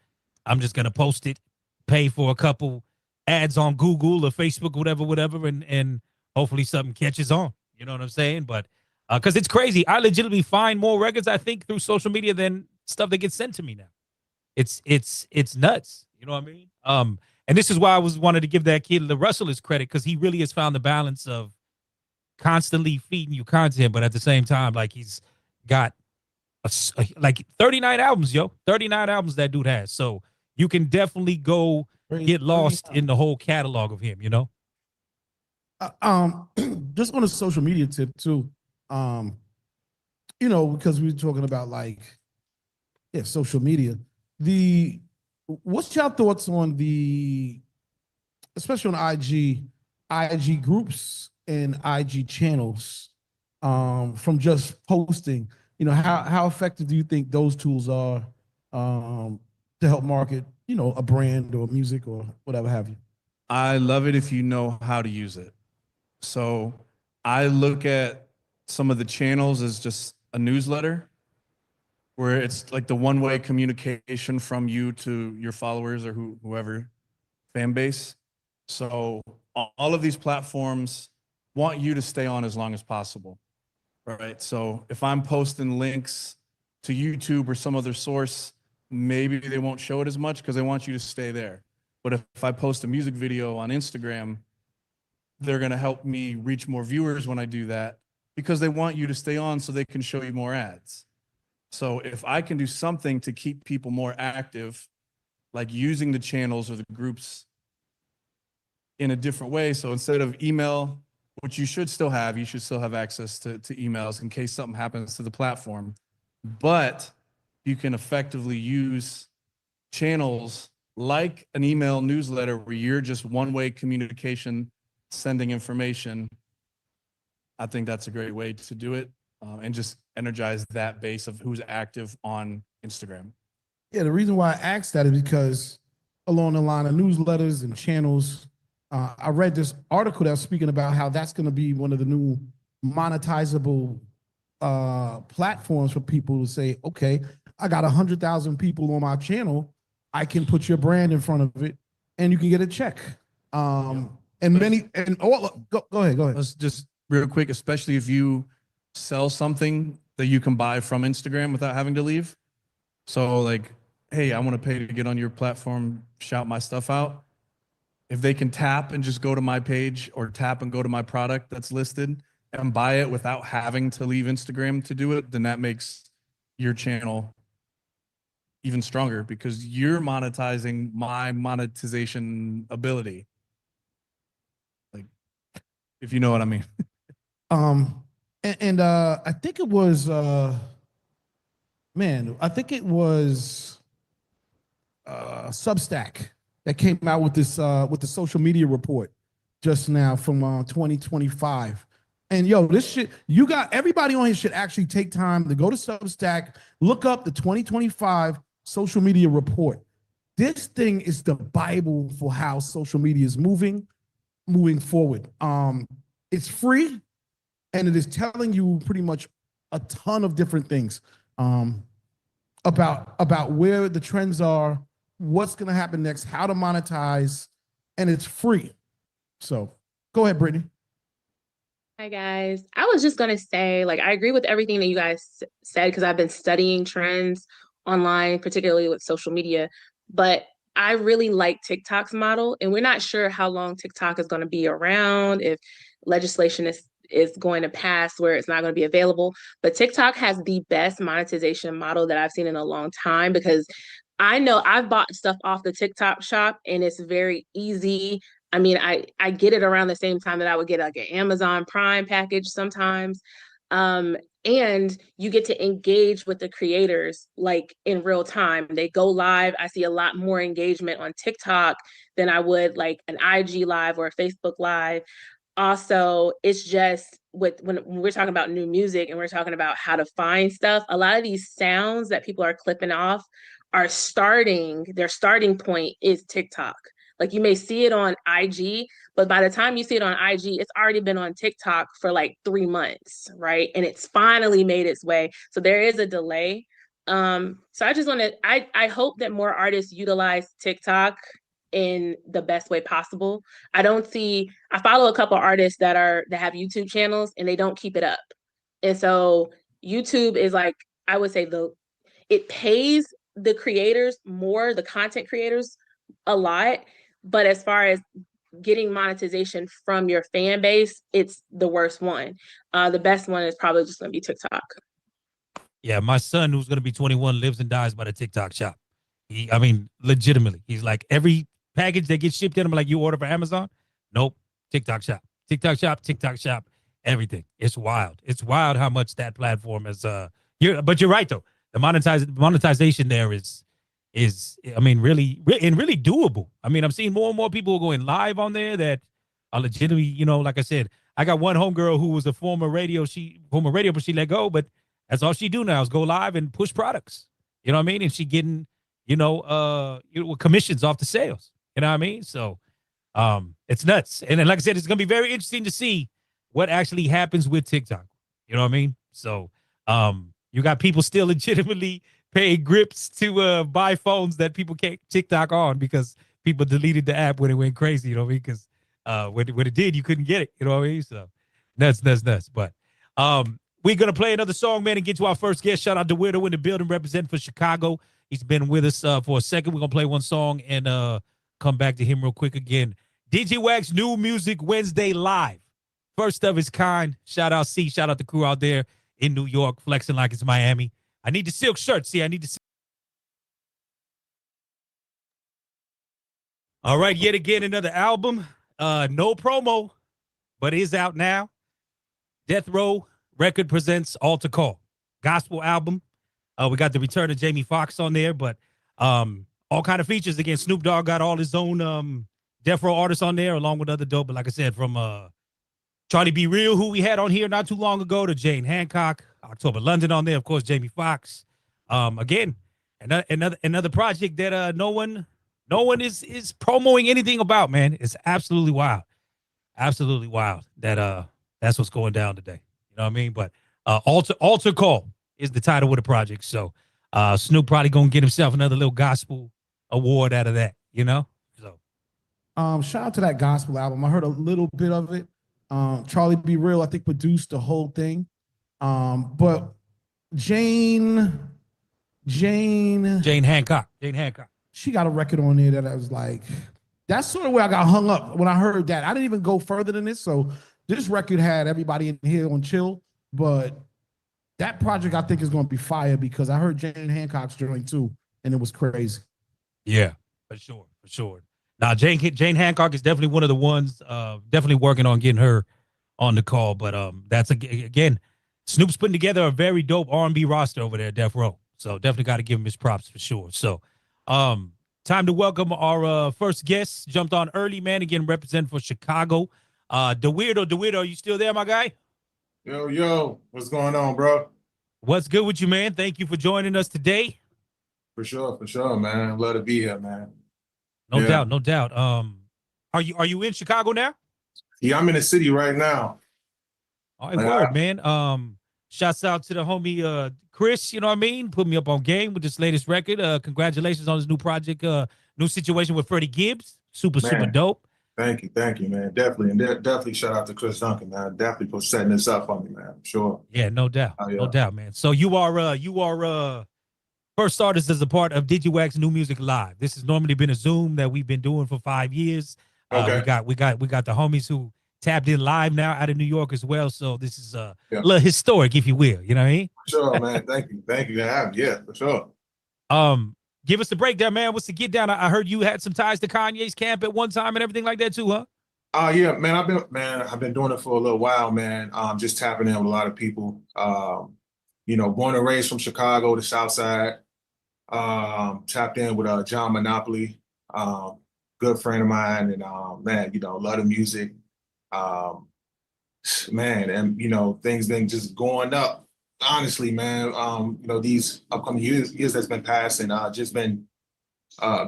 I'm just gonna post it, pay for a couple ads on Google or Facebook, whatever, and hopefully something catches on. You know what I'm saying? But because it's crazy, I legitimately find more records, I think, through social media than stuff that gets sent to me now. It's nuts. You know what I mean? And this is why I wanted to give that kid the Russell his credit, because he really has found the balance of constantly feeding you content, but at the same time, like, he's got like 39 albums, 39 albums that dude has. So you can definitely go get lost in the whole catalog of him, Just on a social media tip too, because we're talking about social media. What's your thoughts on especially on IG groups and IG channels, from just posting? How effective do you think those tools are to help market, a brand or music or whatever have you? I love it if you know how to use it. So I look at some of the channels as just a newsletter, where it's like the one-way communication from you to your followers or whoever fan base. So all of these platforms want you to stay on as long as possible. Right. So if I'm posting links to YouTube or some other source, maybe they won't show it as much because they want you to stay there. But if I post a music video on Instagram, they're going to help me reach more viewers when I do that, because they want you to stay on so they can show you more ads. So if I can do something to keep people more active, like using the channels or the groups in a different way. So instead of email, which you should still have access to emails in case something happens to the platform, but you can effectively use channels like an email newsletter where you're just one-way communication, sending information, I think that's a great way to do it, and just energize that base of who's active on Instagram. Yeah, the reason why I asked that is because along the line of newsletters and channels, I read this article that was speaking about how that's going to be one of the new monetizable platforms for people to say, okay, I got 100,000 people on my channel. I can put your brand in front of it and you can get a check. And many, and all, go ahead. Let's just real quick, especially if you sell something that you can buy from Instagram without having to leave. So like, hey, I want to pay to get on your platform, shout my stuff out. If they can tap and just go to my page or tap and go to my product that's listed and buy it without having to leave Instagram to do it, then that makes your channel even stronger because you're monetizing my monetization ability. Like, if you know what I mean. I think it was Substack that came out with this with the social media report just now from 2025. And yo, this shit, you got everybody on here should actually take time to go to Substack, look up the 2025 social media report. This thing is the Bible for how social media is moving forward. It's free and it is telling you pretty much a ton of different things about where the trends are, what's going to happen next, how to monetize, and it's free. So go ahead, Brittany. Hi, guys. I was just going to say, like, I agree with everything that you guys said because I've been studying trends online, particularly with social media, but I really like TikTok's model, and we're not sure how long TikTok is going to be around, if legislation is going to pass where it's not going to be available. But TikTok has the best monetization model that I've seen in a long time because I know I've bought stuff off the TikTok shop and it's very easy. I mean, I get it around the same time that I would get like an Amazon Prime package sometimes. And you get to engage with the creators like in real time. They go live. I see a lot more engagement on TikTok than I would like an IG live or a Facebook live. Also, it's just when we're talking about new music and we're talking about how to find stuff, a lot of these sounds that people are clipping off their starting point is TikTok. Like you may see it on IG, but by the time you see it on IG, it's already been on TikTok for like 3 months, right? And it's finally made its way. So there is a delay. So I just want to, I hope that more artists utilize TikTok in the best way possible. I follow a couple artists that have YouTube channels and they don't keep it up. And so YouTube is like, I would say it pays the creators more, the content creators a lot. But as far as getting monetization from your fan base, it's the worst one. The best one is probably just going to be TikTok. Yeah, my son, who's going to be 21, lives and dies by the TikTok shop. Legitimately. He's like, every package that gets shipped in him, like you order for Amazon, nope, TikTok shop, everything. It's wild. It's wild how much that platform is. But you're right though. The monetization there is really doable. I mean, I'm seeing more and more people going live on there that are legitimately, like I said, I got one homegirl who was a former radio, but she let go, but that's all she do now is go live and push products. You know what I mean? And she getting, commissions off the sales. You know what I mean? So it's nuts. And then, like I said, it's going to be very interesting to see what actually happens with TikTok. You know what I mean? So you got people still legitimately paying grips to buy phones that people can't TikTok on because people deleted the app when it went crazy, you know what I mean? Because when it did, you couldn't get it, you know what I mean? So nuts. But we're going to play another song, man, and get to our first guest. Shout out to Weirdo in the building, representing for Chicago. He's been with us for a second. We're going to play one song and come back to him real quick again. Digiwaxx New Music Wednesday live. First of its kind. Shout out C. Shout out the crew out there in New York, flexing like it's Miami. I need the silk shirt. See, I need the. All right, yet again, another album. No promo, but it is out now. Death Row Record presents Altar Call. Gospel album. We got the return of Jamie Foxx on there, but all kind of features. Again, Snoop Dogg got all his own Death Row artists on there, along with other dope. But like I said, from Charlie B. Real, who we had on here not too long ago, to Jane Hancock, October London on there, of course, Jamie Foxx. Again, another project that no one is promoting anything about, man. It's absolutely wild. Absolutely wild that that's what's going down today. You know what I mean? But Altar Call is the title of the project. So Snoop probably gonna get himself another little gospel award out of that, you know? So shout out to that gospel album. I heard a little bit of it. Charlie B. Real, I think, produced the whole thing. But Jane Hancock. She got a record on there that I was like, that's sort of where I got hung up when I heard that. I didn't even go further than this. So this record had everybody in here on chill, but that project I think is going to be fire because I heard Jane Hancock's joint too, and it was crazy. Yeah, for sure. Now Jane Hancock is definitely one of the ones definitely working on getting her on the call. But that's again, Snoop's putting together a very dope R&B roster over there at Death Row. So definitely got to give him his props for sure. So time to welcome our first guest. Jumped on early, man. Again, representing for Chicago. The Weirdo, are you still there, my guy? Yo, what's going on, bro? What's good with you, man? Thank you for joining us today. For sure, man. Love to be here, man. No doubt. Are you in Chicago now? Yeah, I'm in the city right now. All right, word, man. Shouts out to the homie Chris, you know what I mean? Put me up on game with this latest record. Congratulations on his new project, new situation with Freddie Gibbs. Super dope. Thank you, man. Definitely. And definitely shout out to Chris Duncan, man. Definitely for setting this up for me, man. Sure. Yeah, no doubt. No doubt, man. So you are first artist as a part of Digiwaxx New Music Live. This has normally been a Zoom that we've been doing for 5 years. Okay. We got the homies who tapped in live now out of New York as well. So this is a little historic, if you will. You know what I mean? Sure, man. Thank you. Yeah, for sure. Give us the breakdown, man. What's the get down? I heard you had some ties to Kanye's camp at one time and everything like that too, huh? Yeah, man. I've been doing it for a little while, man. Just tapping in with a lot of people. Born and raised from Chicago, the South Side. Tapped in with John Monopoly, good friend of mine, and man, love the music. Man, and things been just going up. Honestly, man, these upcoming years that's been passing, just been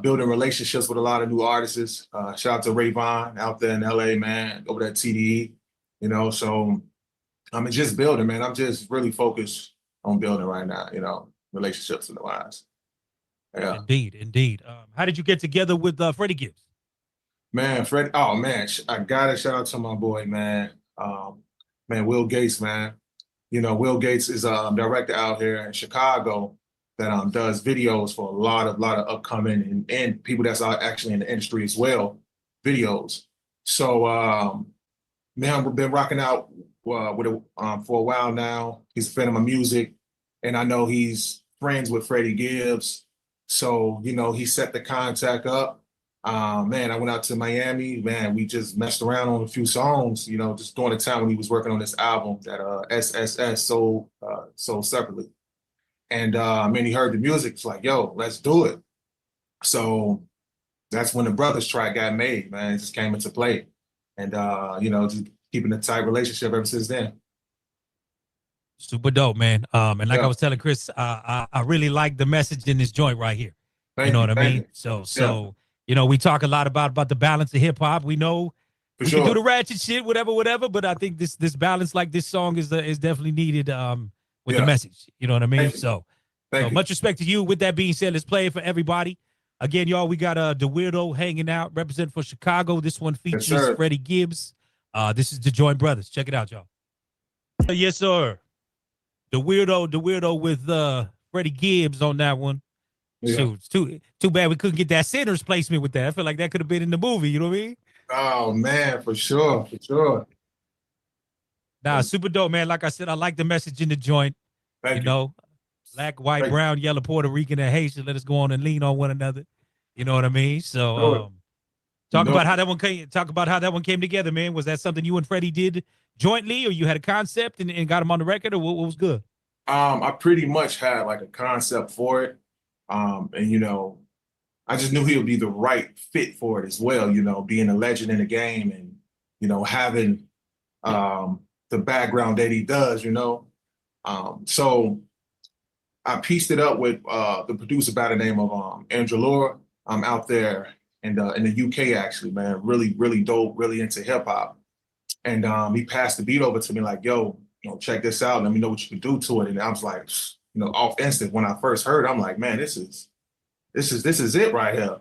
building relationships with a lot of new artists. Shout out to Ray Vaughn out there in LA, man, over at TDE, so I'm just building, man. I'm just really focused on building right now, relationships in the lives. Yeah. Indeed. How did you get together with Freddie Gibbs? Man, Freddie, oh man, I gotta shout out to my boy, man. Man, Will Gates, man. Will Gates is a director out here in Chicago that does videos for a lot of upcoming and people that's actually in the industry as well, videos. So man, we've been rocking out with him for a while now. He's a fan of my music, and I know he's friends with Freddie Gibbs. So, he set the contact up. Man, I went out to Miami. Man, we just messed around on a few songs, just during the time when he was working on this album that SSS sold separately. And man, he heard the music. It's like, yo, let's do it. So that's when the Brothers track got made, man. It just came into play. And, just keeping a tight relationship ever since then. Super dope, man. And like I was telling Chris, I really like the message in this joint right here. You know what I mean? So we talk a lot about the balance of hip hop. We know we can do the ratchet shit, whatever. But I think this balance, like this song, is definitely needed with the message. You know what I mean? So much respect to you. With that being said, let's play it for everybody. Again, y'all, we got the Weirdo hanging out, representing for Chicago. This one features Freddie Gibbs. This is the Joint Brothers. Check it out, y'all. Yes, sir. The Weirdo with Freddie Gibbs on that one. Yeah. Shoot, it's too bad we couldn't get that Sinners placement with that. I feel like that could have been in the movie. You know what I mean? Oh man, for sure. Nah, super dope, man. Like I said, I like the message in the joint. Thank you. Black, white, brown, yellow, Puerto Rican, and Haitian. Let us go on and lean on one another. You know what I mean? So, talk about how that one came together, man. Was that something you and Freddie did jointly, or you had a concept and got him on the record, or what was good? I pretty much had like a concept for it. And I just knew he would be the right fit for it as well, you know, being a legend in the game and, you know, having the background that he does, you know. So I pieced it up with the producer by the name of Andrew Laura. I'm out there in the UK actually, man. Really, really dope, really into hip hop. And he passed the beat over to me like, yo, you know, check this out. Let me know what you can do to it. And I was like, you know, off instant when I first heard, I'm like, man, this is it right here.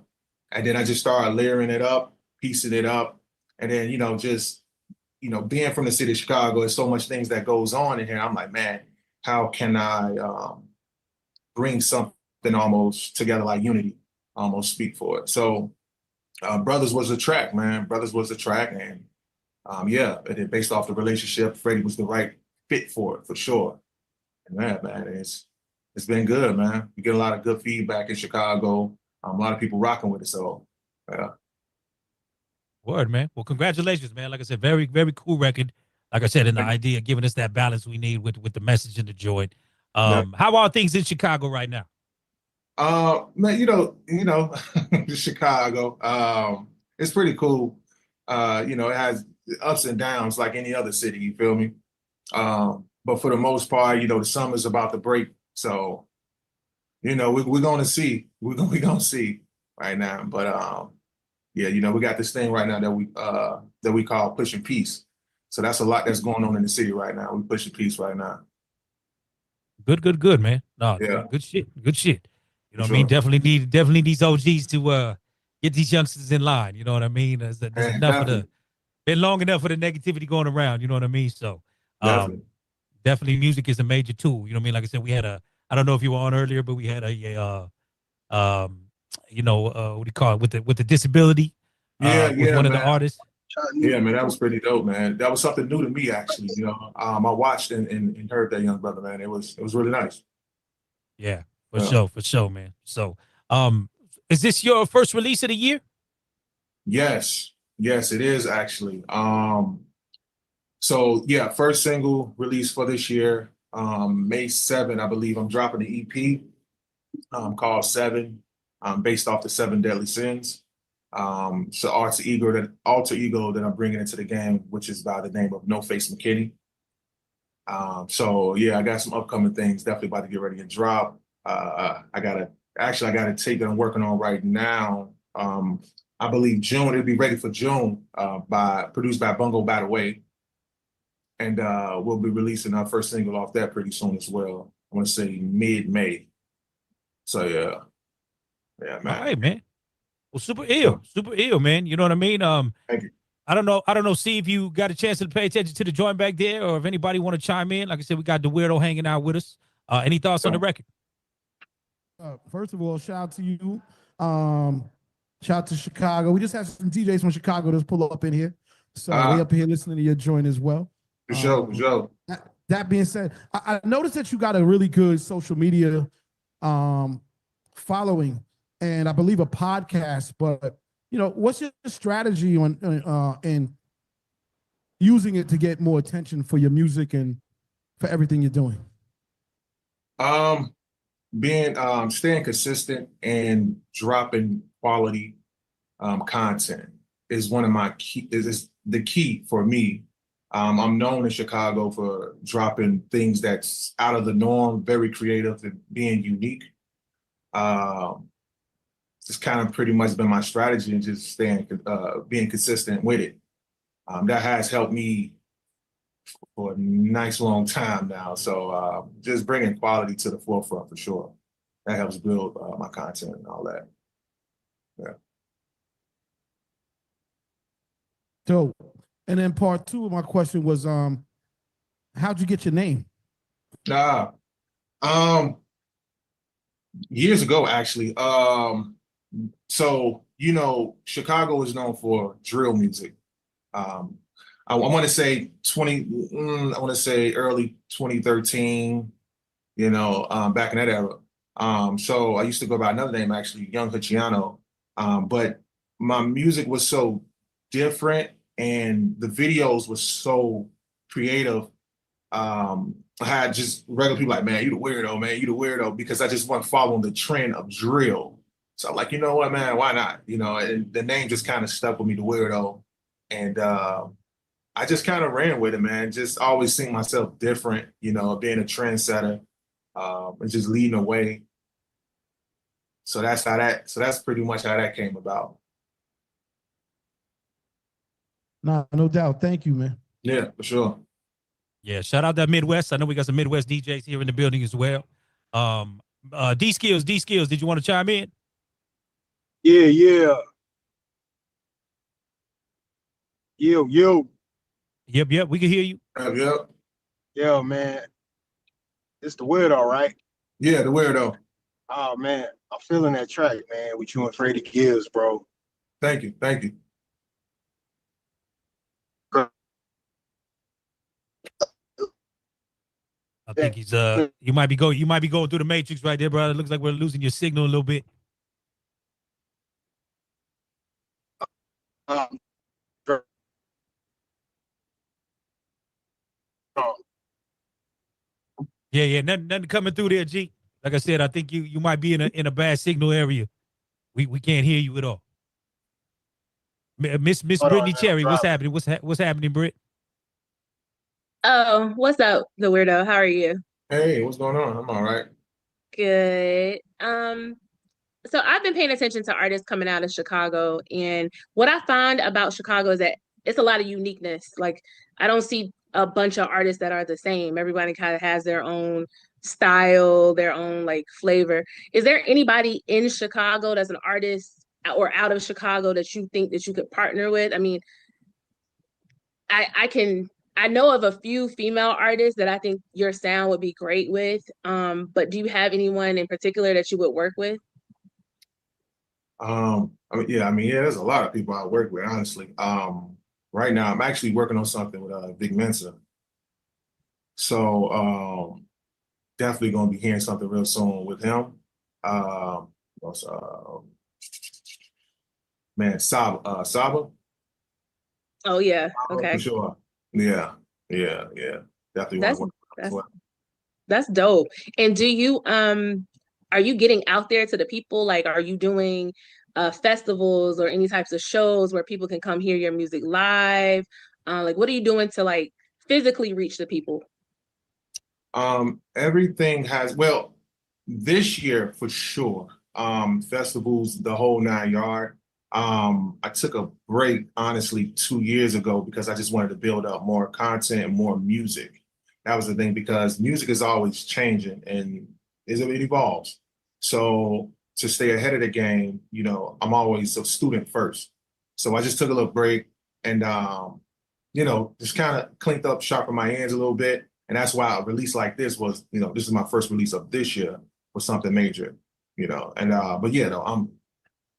And then I just started layering it up, piecing it up. And then, you know, just, you know, being from the city of Chicago, there's so much things that goes on in here. I'm like, man, how can I bring something almost together like unity, almost speak for it. So Brothers was the track, man. Brothers was the track. And yeah, and then based off the relationship, Freddie was the right fit for it, for sure. And man, it's been good, man. We get a lot of good feedback in Chicago. A lot of people rocking with it, so yeah. Word, man. Well, congratulations, man. Like I said, very, very cool record. Like I said, in the idea, giving us that balance we need with the message and the joy. How are things in Chicago right now? Man, you know, Chicago. It's pretty cool. You know, it has ups and downs like any other city, you feel me? But for the most part, you know, the summer's about to break. So, you know, we're gonna see. We're gonna see right now. But yeah, you know, we got this thing right now that we call pushing peace. So that's a lot that's going on in the city right now. We pushing peace right now. Good, man. No, yeah. Good shit. You know what Sure. I mean? Definitely these OGs to get these youngsters in line. You know what I mean? There's enough been long enough for the negativity going around. You know what I mean? So definitely music is a major tool. You know what I mean? Like I said, we had I don't know if you were on earlier, but we had you know, what do you call it, with the disability. With one of the artists. Yeah, man, that was pretty dope, man. That was something new to me, actually. You know, I watched and heard that young brother, man. It was really nice. Yeah, for sure, man. So, is this your first release of the year? Yes, it is actually. So yeah, first single release for this year, May 7, I believe. I'm dropping the EP called 7, based off the 7 Deadly Sins. So alter ego that I'm bringing into the game, which is by the name of No Face McKinney. So yeah, I got some upcoming things definitely about to get ready to drop. I got a tape that I'm working on right now. I believe June, it'll be ready for June, produced by Bungo By The Way. And we'll be releasing our first single off that pretty soon as well. I want to say mid-May. So yeah, man. All right, man. Well, super ill, man. You know what I mean? Thank you. I don't know. See if you got a chance to pay attention to the joint back there, or if anybody want to chime in. Like I said, we got the weirdo hanging out with us. Any thoughts on the record? First of all, shout out to you. Shout out to Chicago. We just had some DJs from Chicago that's pull up in here. So we up here listening to your joint as well. For sure. That being said, I noticed that you got a really good social media following, and I believe a podcast. But you know, what's your strategy on in using it to get more attention for your music and for everything you're doing? Staying consistent and dropping quality content is one of my key. Is the key for me. I'm known in Chicago for dropping things that's out of the norm, very creative, and being unique. It's kind of pretty much been my strategy, and just being consistent with it. That has helped me for a nice long time now. So just bringing quality to the forefront for sure. That helps build my content and all that. Yeah. Dope. And then part 2 of my question was, how'd you get your name? Years ago, actually. So, you know, Chicago is known for drill music. I want to say early 2013, you know, back in that era. So I used to go by another name, actually, Young Hachiano. But my music was so different and the videos were so creative. I had just regular people like, man, you the weirdo, because I just wasn't following the trend of drill. So I'm like, you know what, man, why not? You know, and the name just kind of stuck with me, the Weirdo. And I just kind of ran with it, man. Just always seeing myself different, you know, being a trendsetter, and just leading the way. So that's pretty much how that came about. No doubt. Thank you, man. Yeah, for sure. Yeah, shout out that Midwest. I know we got some Midwest DJs here in the building as well. D Skills, did you want to chime in? Yeah. Yo. Yep, we can hear you. Yep. Yo, man. It's the Weirdo, right? Yeah, the Weirdo. Oh, man. I'm feeling that track, man, with you and Freddie Gibbs, bro. Thank you. I think he's you might be going through the matrix right there, bro. It looks like we're losing your signal a little bit. Yeah, nothing coming through there, G. Like I said, I think you might be in a bad signal area. We can't hear you at all. Miss Brittany Cherry, what's happening? What's happening, Britt? Oh, what's up, the Weirdo? How are you? Hey, what's going on? I'm all right. Good. So I've been paying attention to artists coming out of Chicago, and what I find about Chicago is that it's a lot of uniqueness. Like, I don't see a bunch of artists that are the same. Everybody kind of has their own style, their own like flavor. Is there anybody in Chicago that's an artist or out of Chicago that you think that you could partner with? I mean, I know of a few female artists that I think your sound would be great with. But do you have anyone in particular that you would work with? There's a lot of people I work with, honestly. Right now I'm actually working on something with Big Mensa. So definitely gonna be hearing something real soon with him. Saba. Oh yeah, okay. For sure. Yeah. Definitely want to work with him as well. That's dope. And do you are you getting out there to the people? Like, are you doing festivals or any types of shows where people can come hear your music live? Like, what are you doing to like physically reach the people? Everything has, well, this year for sure. Festivals, the whole 9 yard. I took a break, honestly, 2 years ago because I just wanted to build up more content and more music. That was the thing, because music is always changing and it evolves. So to stay ahead of the game, you know, I'm always a student first. So I just took a little break and, just kind of cleaned up, sharpened my hands a little bit. And that's why a release like this was, this is my first release of this year for something major, but yeah, no,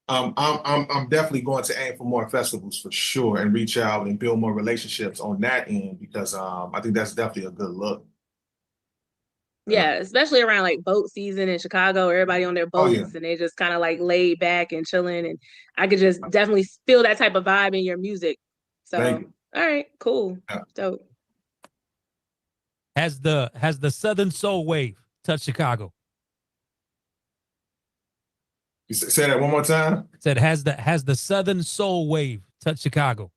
I'm definitely going to aim for more festivals for sure and reach out and build more relationships on that end, because I think that's definitely a good look. Yeah, especially around like boat season in Chicago, everybody on their boats and they just kind of like laid back and chilling. And I could just definitely feel that type of vibe in your music. So, all right, cool. Yeah. Dope. Has the Southern Soul Wave touched Chicago? You say that one more time? Said has the Southern Soul Wave touched Chicago?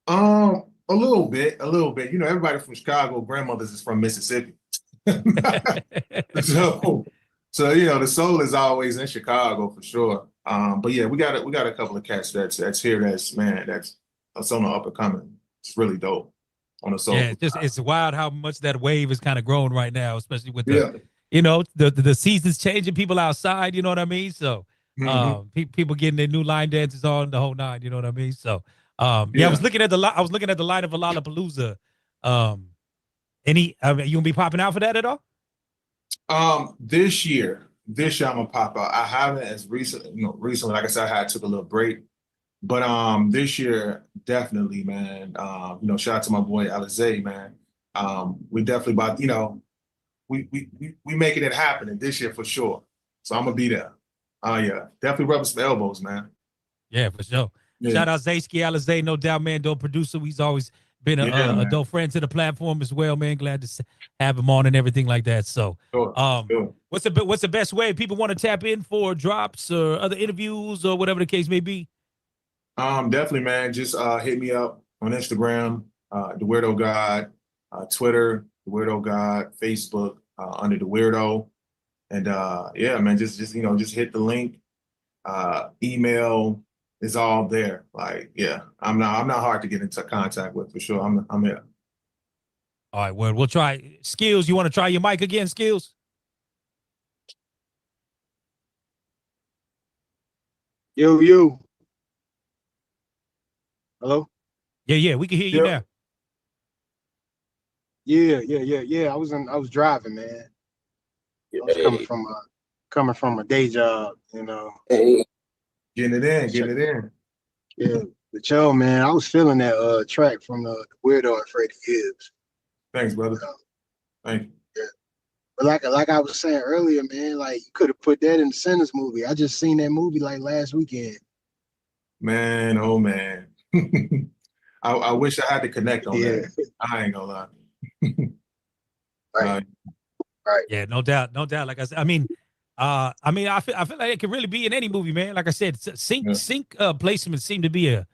A little bit. Everybody from Chicago, grandmothers is from Mississippi. so the soul is always in Chicago for sure. But yeah, we got a couple of cats that's here that's on the up and coming. It's really dope on the soul. Yeah, it's wild how much that wave is kind of growing right now, especially with the seasons changing, people outside, you know what I mean? So people getting their new line dances on, the whole nine, you know what I mean? So I was looking at the line of Lollapalooza. You gonna be popping out for that at all? This year I'm gonna pop out. I haven't as recently, like I said, I took a little break. But this year, definitely, man. Shout out to my boy Alizé, man. We definitely we making it happen this year for sure. So I'm gonna be there. Definitely rubbing some elbows, man. Yeah, for sure. Yeah. Shout out Zaysky Alizé, no doubt, man, dope producer. He's always been a, Yeah, a man. dope friend to the platform as well, man. Glad to have him on and everything like that. So, Sure. what's the best way people want to tap in for drops or other interviews or whatever the case may be? Definitely, man. Just hit me up on Instagram, the Weirdo God, Twitter, the Weirdo God, Facebook, under the Weirdo. And yeah, man, just just hit the link. Email is all there. Like, yeah, I'm not hard to get into contact with for sure. I'm here. All right, well, we'll try. Skills, you want to try your mic again, Skills? Yo. Hello? Yeah, we can hear you now. Yeah. I was driving, man. I was coming from a day job, you know. Hey. Getting it in. Yeah. But yo, man, I was feeling that track from the Weirdo and Freddie Gibbs. Thanks, brother. Thank you. Yeah. But like I was saying earlier, man, like you could have put that in the Sinners movie. I just seen that movie like last weekend. Man, oh man. I wish I had to connect on that. I ain't gonna lie. Right. Yeah, no doubt. Like I said, I feel like it could really be in any movie, man. Like I said, sync placements seem to be a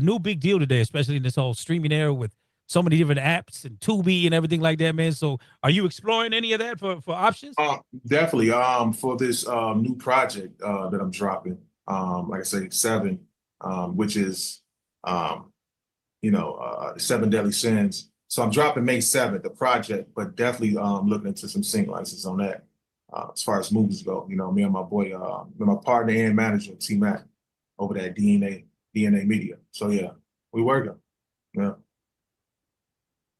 new big deal today, especially in this whole streaming era with so many different apps and Tubi and everything like that, man. So, are you exploring any of that for options? Definitely. For this new project that I'm dropping, like I say, 7, which is the 7 Deadly Sins. So I'm dropping May 7th, the project, but definitely looking into some sync licenses on that. As far as movies go, me and my boy, my partner and manager, T Mac, over there at DNA Media. So yeah, we working. Yeah.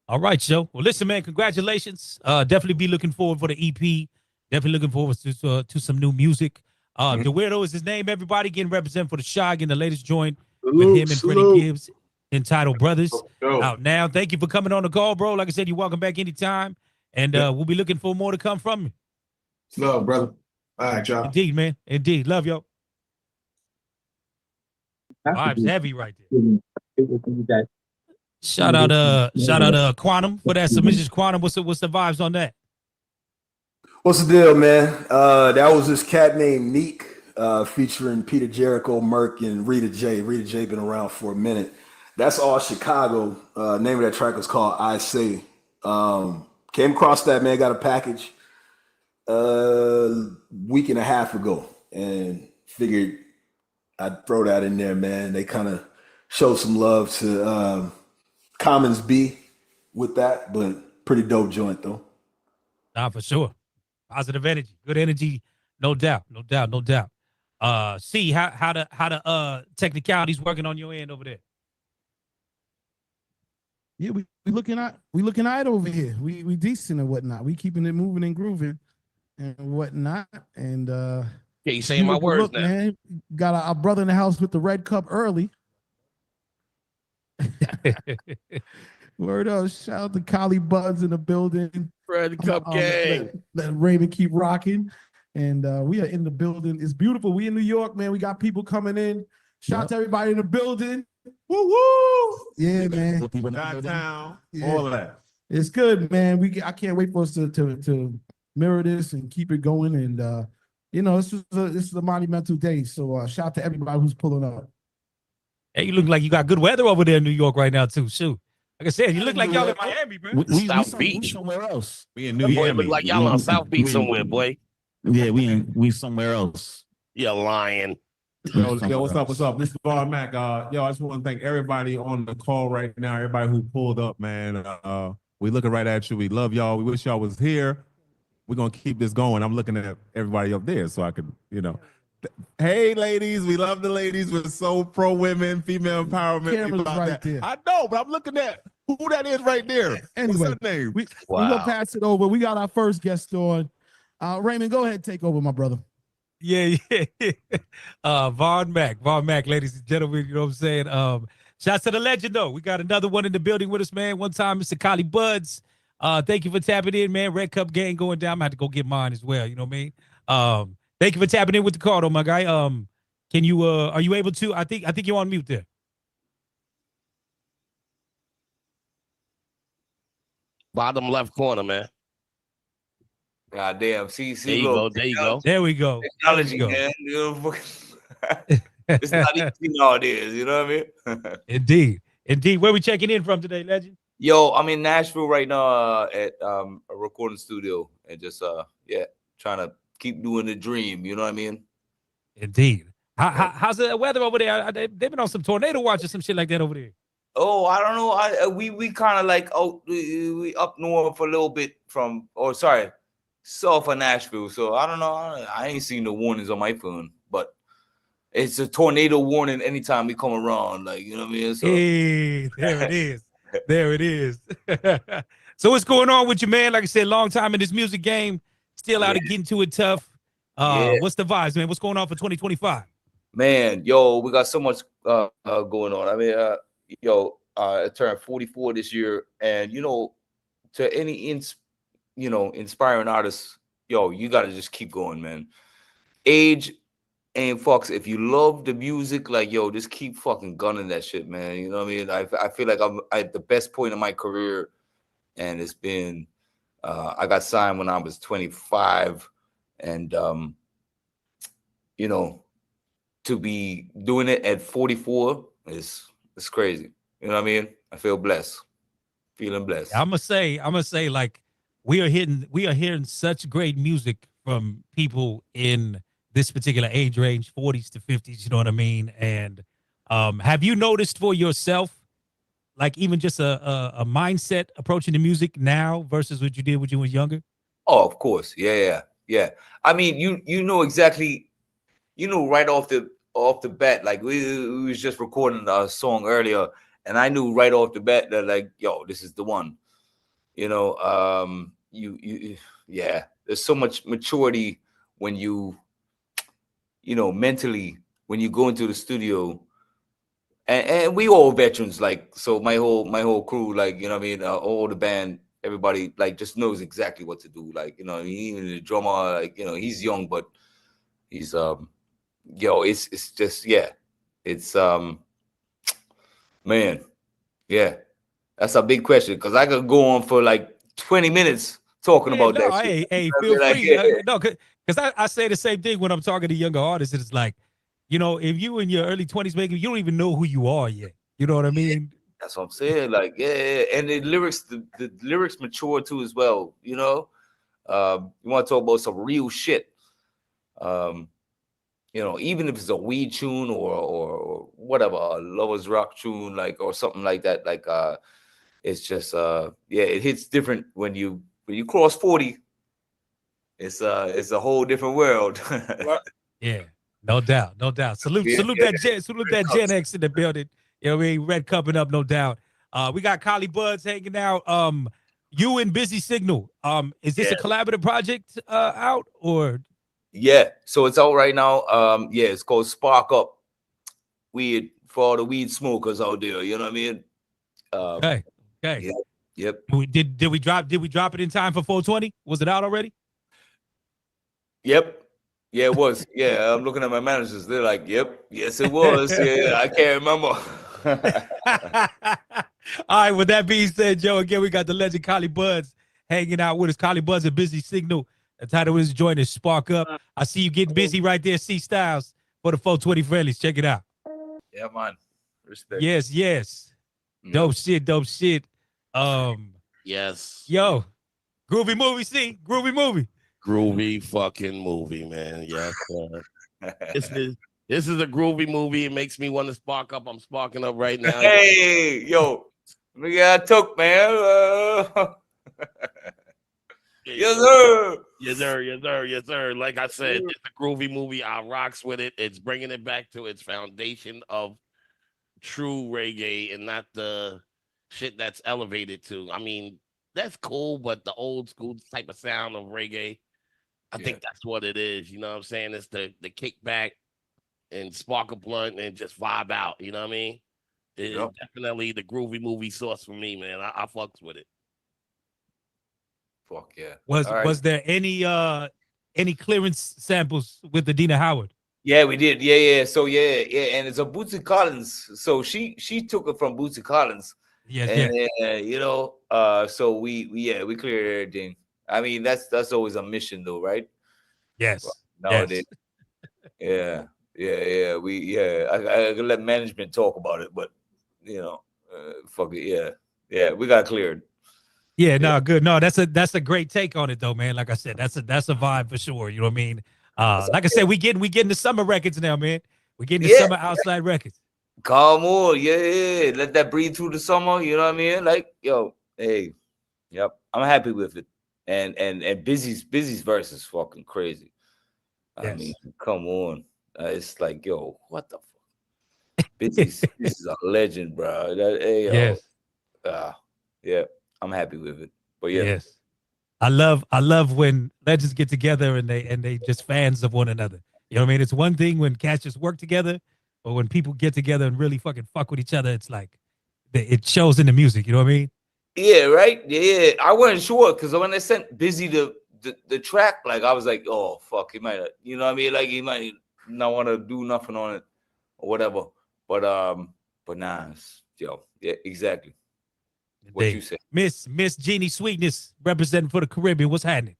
All right, Joe. Well, listen, man, congratulations. Definitely be looking forward for the EP. Definitely looking forward to some new music. The Weirdo is his name. Everybody getting represented for the Shy, getting the latest joint with him and Freddie Gibbs, entitled Brothers. Out now. Thank you for coming on the call, bro. Like I said, you're welcome back anytime. And we'll be looking for more to come from you. Love, brother. All right, y'all. Indeed, man. Indeed. Love y'all. Vibes heavy right there. Shout out Quantum for that submission. Quantum, what's the vibes on that? What's the deal, man? That was this cat named Neek, featuring Peter Jericho, Merck, and Rita J. Rita J been around for a minute. That's all Chicago. Name of that track was called I Say. Came across that, man, got a package week and a half ago and figured I'd throw that in there, man. They kind of showed some love to Commons B with that, but pretty dope joint though. Nah, for sure. Positive energy, good energy, no doubt. See how the technicalities working on your end over there. Yeah, we looking at it over here. We decent and whatnot. We keeping it moving and grooving and whatnot. And yeah, you saying my words now. Man, got our brother in the house with the red cup early. Word up! Shout out to Collie Buds in the building. Red Cup gang. Let Raymond keep rocking, and we are in the building. It's beautiful. We in New York, man. We got people coming in. Shout out to everybody in the building. Woo woo! Yeah, man. Downtown, Yeah. all of that. It's good, man. I can't wait for us to mirror this and keep it going. And this is a monumental day. So shout out to everybody who's pulling up. Hey, you look like you got good weather over there in New York right now too. Shoot, like I said, you look like y'all in Miami, bro. South Beach. Somewhere else. We in New Boy, York. look like y'all on South Beach somewhere, boy. Yeah, we somewhere else. You lying. Yo, what's up? This is Bob Mac. I just want to thank everybody on the call right now, everybody who pulled up, man. We looking right at you. We love y'all. We wish y'all was here. We're gonna keep this going. I'm looking at everybody up there so I could, Hey, ladies, we love the ladies. We're so pro women, female empowerment. Camera's right that. there. I know, but I'm looking at who that is right there. Anyway, what's her name? we gonna pass it over. We got our first guest on. Raymond, go ahead and take over, my brother. Yeah. Von Mac, ladies and gentlemen, you know what I'm saying? Shouts to the legend, though. We got another one in the building with us, man. One time, Mr. Collie Buds. Thank you for tapping in, man. Red Cup gang going down. I'm gonna have to go get mine as well. You know what I mean? Thank you for tapping in with the call, though, my guy. Can you are you able to? I think you're on mute there. Bottom left corner, man. God damn. See, There you look. go. There you go. There we go. Technology, There we go. man. You know, it's not easy nowadays. You know what I mean? Indeed. Indeed. Where we checking in from today, Legend? Yo, I'm in Nashville right now at a recording studio and just trying to keep doing the dream. You know what I mean? Indeed. How's the weather over there? They've been on some tornado watch or some shit like that over there. Oh, I don't know. We kind of like we up north a little bit from south of Nashville. So I don't know. I ain't seen the warnings on my phone, but it's a tornado warning anytime we come around. Like, you know what I mean? So hey, there it is. There it is. So what's going on with you, man? Like I said, long time in this music game, still out and getting to it tough. What's the vibes, man? What's going on for 2025? Man, yo, we got so much going on. I mean, I turned 44 this year, and to any inspiring artists, you got to just keep going, man. Age ain't fucks. If you love the music, like, just keep fucking gunning that shit, man. You know what I mean? I feel like I'm at the best point of my career, and it's been I got signed when I was 25, and to be doing it at 44 is crazy. You know what I mean? I feel blessed. Feeling blessed. I'm gonna say, like, we are hearing such great music from people in this particular age range, 40s to 50s, you know what I mean? And have you noticed for yourself, like, even just a mindset approaching the music now versus what you did when you were younger? Oh, of course. Yeah. I mean, you know exactly, right off the bat, like we was just recording a song earlier, and I knew right off the bat that, like, this is the one. There's so much maturity when you mentally, when you go into the studio, and we all veterans, like, so my whole crew, like, you know what I mean, all the band, everybody, like, just knows exactly what to do. Like, even the drummer, like, he's young, but he's it's just, it's man, that's a big question, because I could go on for like 20 minutes talking about that shit. Hey, feel free. No, because I say the same thing when I'm talking to younger artists. It's like, if you in your early 20s, maybe you don't even know who you are yet. You know what I mean? That's what I'm saying. Like, and the lyrics mature too as well. You want to talk about some real shit. Even if it's a weed tune or whatever, a lovers rock tune, like, or something like that. Like, it's just it hits different when you cross 40. It's a whole different world. Yeah, no doubt. Salute that Gen X in the building. You know what I mean? Red cupping up, no doubt. We got Collie Buds hanging out. You and Busy Signal. Is this a collaborative project out, or? Yeah, so it's out right now. It's called Spark Up. Weed for all the weed smokers out there. You know what I mean? Okay. Yep. Did we drop it in time for 420? Was it out already? Yep. Yeah, it was. Yeah, I'm looking at my managers. They're like, "Yep, yes, it was." Yeah, I can't remember. All right. With that being said, Joe, again, we got the legend Collie Buds hanging out with us. Collie Buds and Busy Signal. The title of this joint is Spark Up. I see you getting busy right there, C Styles, for the 420 friendlies. Check it out. Yeah, man. Respect. Yes. Yeah. Dope shit. Yes. Yo, groovy movie. See, groovy movie. Groovy fucking movie, man. Yes, sir. This is a groovy movie. It makes me want to spark up. I'm sparking up right now. Hey, yo, we got took, man. Yes, sir. Yes, sir. Like I said, it's a groovy movie. I rocks with it. It's bringing it back to its foundation of true reggae and not the shit that's elevated to. I mean, that's cool, but the old school type of sound of reggae, I think that's what it is. You know what I'm saying? It's the kickback and spark a blunt and just vibe out. You know what I mean? It's definitely the groovy movie source for me, man. I fucks with it. Fuck yeah. Was there any clearance samples with Adina Howard? Yeah, we did. Yeah. So yeah, and it's a Bootsy Collins. So she took it from Bootsy Collins, Yes, And yes. you know, so we cleared everything. I mean, that's always a mission, though, right? Yes. Nowadays, Yes. yeah. I can let management talk about it, but you know, fuck it, yeah. We got cleared. Yeah, Yeah. no, good. No, that's a great take on it though, man. Like I said, that's a vibe for sure. You know what I mean? Like I said, we getting the summer records now, man. We getting the Yeah. summer outside records. Come on, yeah. Let that breathe through the summer. You know what I mean? Like, yo, hey, yep. I'm happy with it. And Busy's verse is fucking crazy. I mean, Yes. come on. It's like, yo, what the fuck? Busy's this is a legend, bro. Hey, yo. Yes. Yeah, I'm happy with it. But yeah. Yes. I love when legends get together and they just fans of one another. You know what I mean? It's one thing when cats just work together, but when people get together and really fucking fuck with each other, it's like it shows in the music. You know what I mean? Yeah, right. Yeah. I wasn't sure because when they sent Busy the track, like I was like, oh fuck, he might, you know what I mean? Like he might not want to do nothing on it or whatever. But nah, yo, yeah, exactly. What They you said. Miss Jeannie Sweetness representing for the Caribbean. What's happening?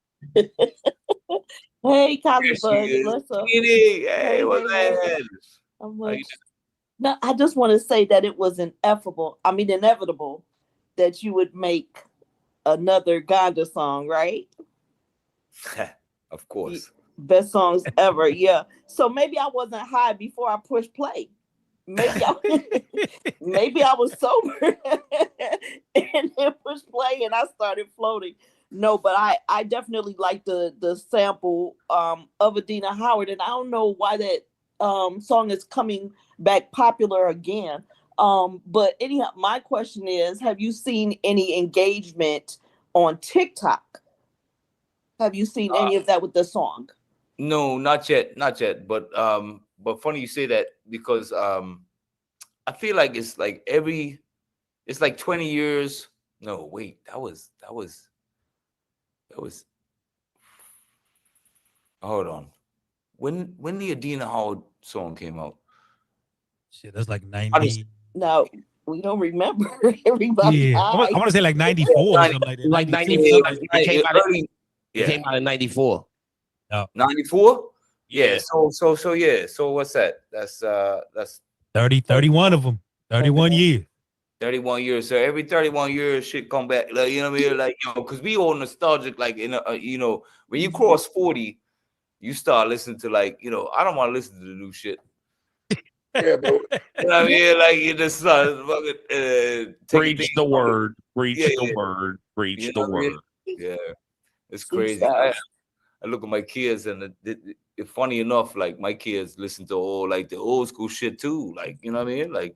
Hey, Collie There she Bud, is. what's up? Jeannie, hey, what's Hey. that? How How you much? No, I just want to say that it was inevitable that you would make another Ganda song, right? doing? Of course. Best songs ever, yeah. So maybe I wasn't high before I pushed play. Maybe I was sober and then pushed play and I started floating. No, but I definitely like the sample of Adina Howard, and I don't know why that song is coming back popular again. But anyhow, my question is, have you seen any engagement on TikTok? Have you seen any of that with the song? No, not yet, not yet. But funny you say that because I feel like it's like it's like 20 years. No, wait, that was hold on. When the Adina Howard song came out? Shit, that's like 90. No, we don't remember. Everybody Yeah, I want to say like 94 or something like that. Like 92, 94. something like that. It came out. Early, It came out in 94. No. 94? Yeah. So yeah. So what's that? That's 31 of them. 31 years. 31 years. So every 31 years, shit come back. Like, you know what I mean? Like, you know, because we all nostalgic. Like, you know, when you cross 40, you start listening to like, you know, I don't want to listen to the new shit. Yeah, bro. You know what I mean? Like, you just start fucking Preach the word. Preach Yeah, the yeah. word. Preach You the know what I mean? word. Yeah, it's crazy. I look at my kids, and it's funny enough, like my kids listen to all like the old school shit too. Like, you know what I mean? Like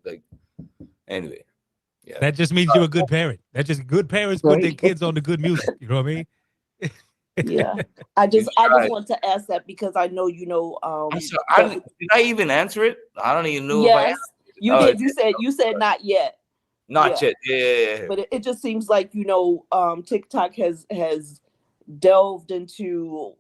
anyway. Yeah. That just means you're a good parent. That just good parents put their kids on the good music. You know what I mean? Yeah. I just want to ask that because I know you know I'm sorry, did I even answer it? I don't even know if I yes, answered it. you Oh, did. You said not yet. not Yeah. yet. Yeah. But it just seems like, you know, TikTok has delved into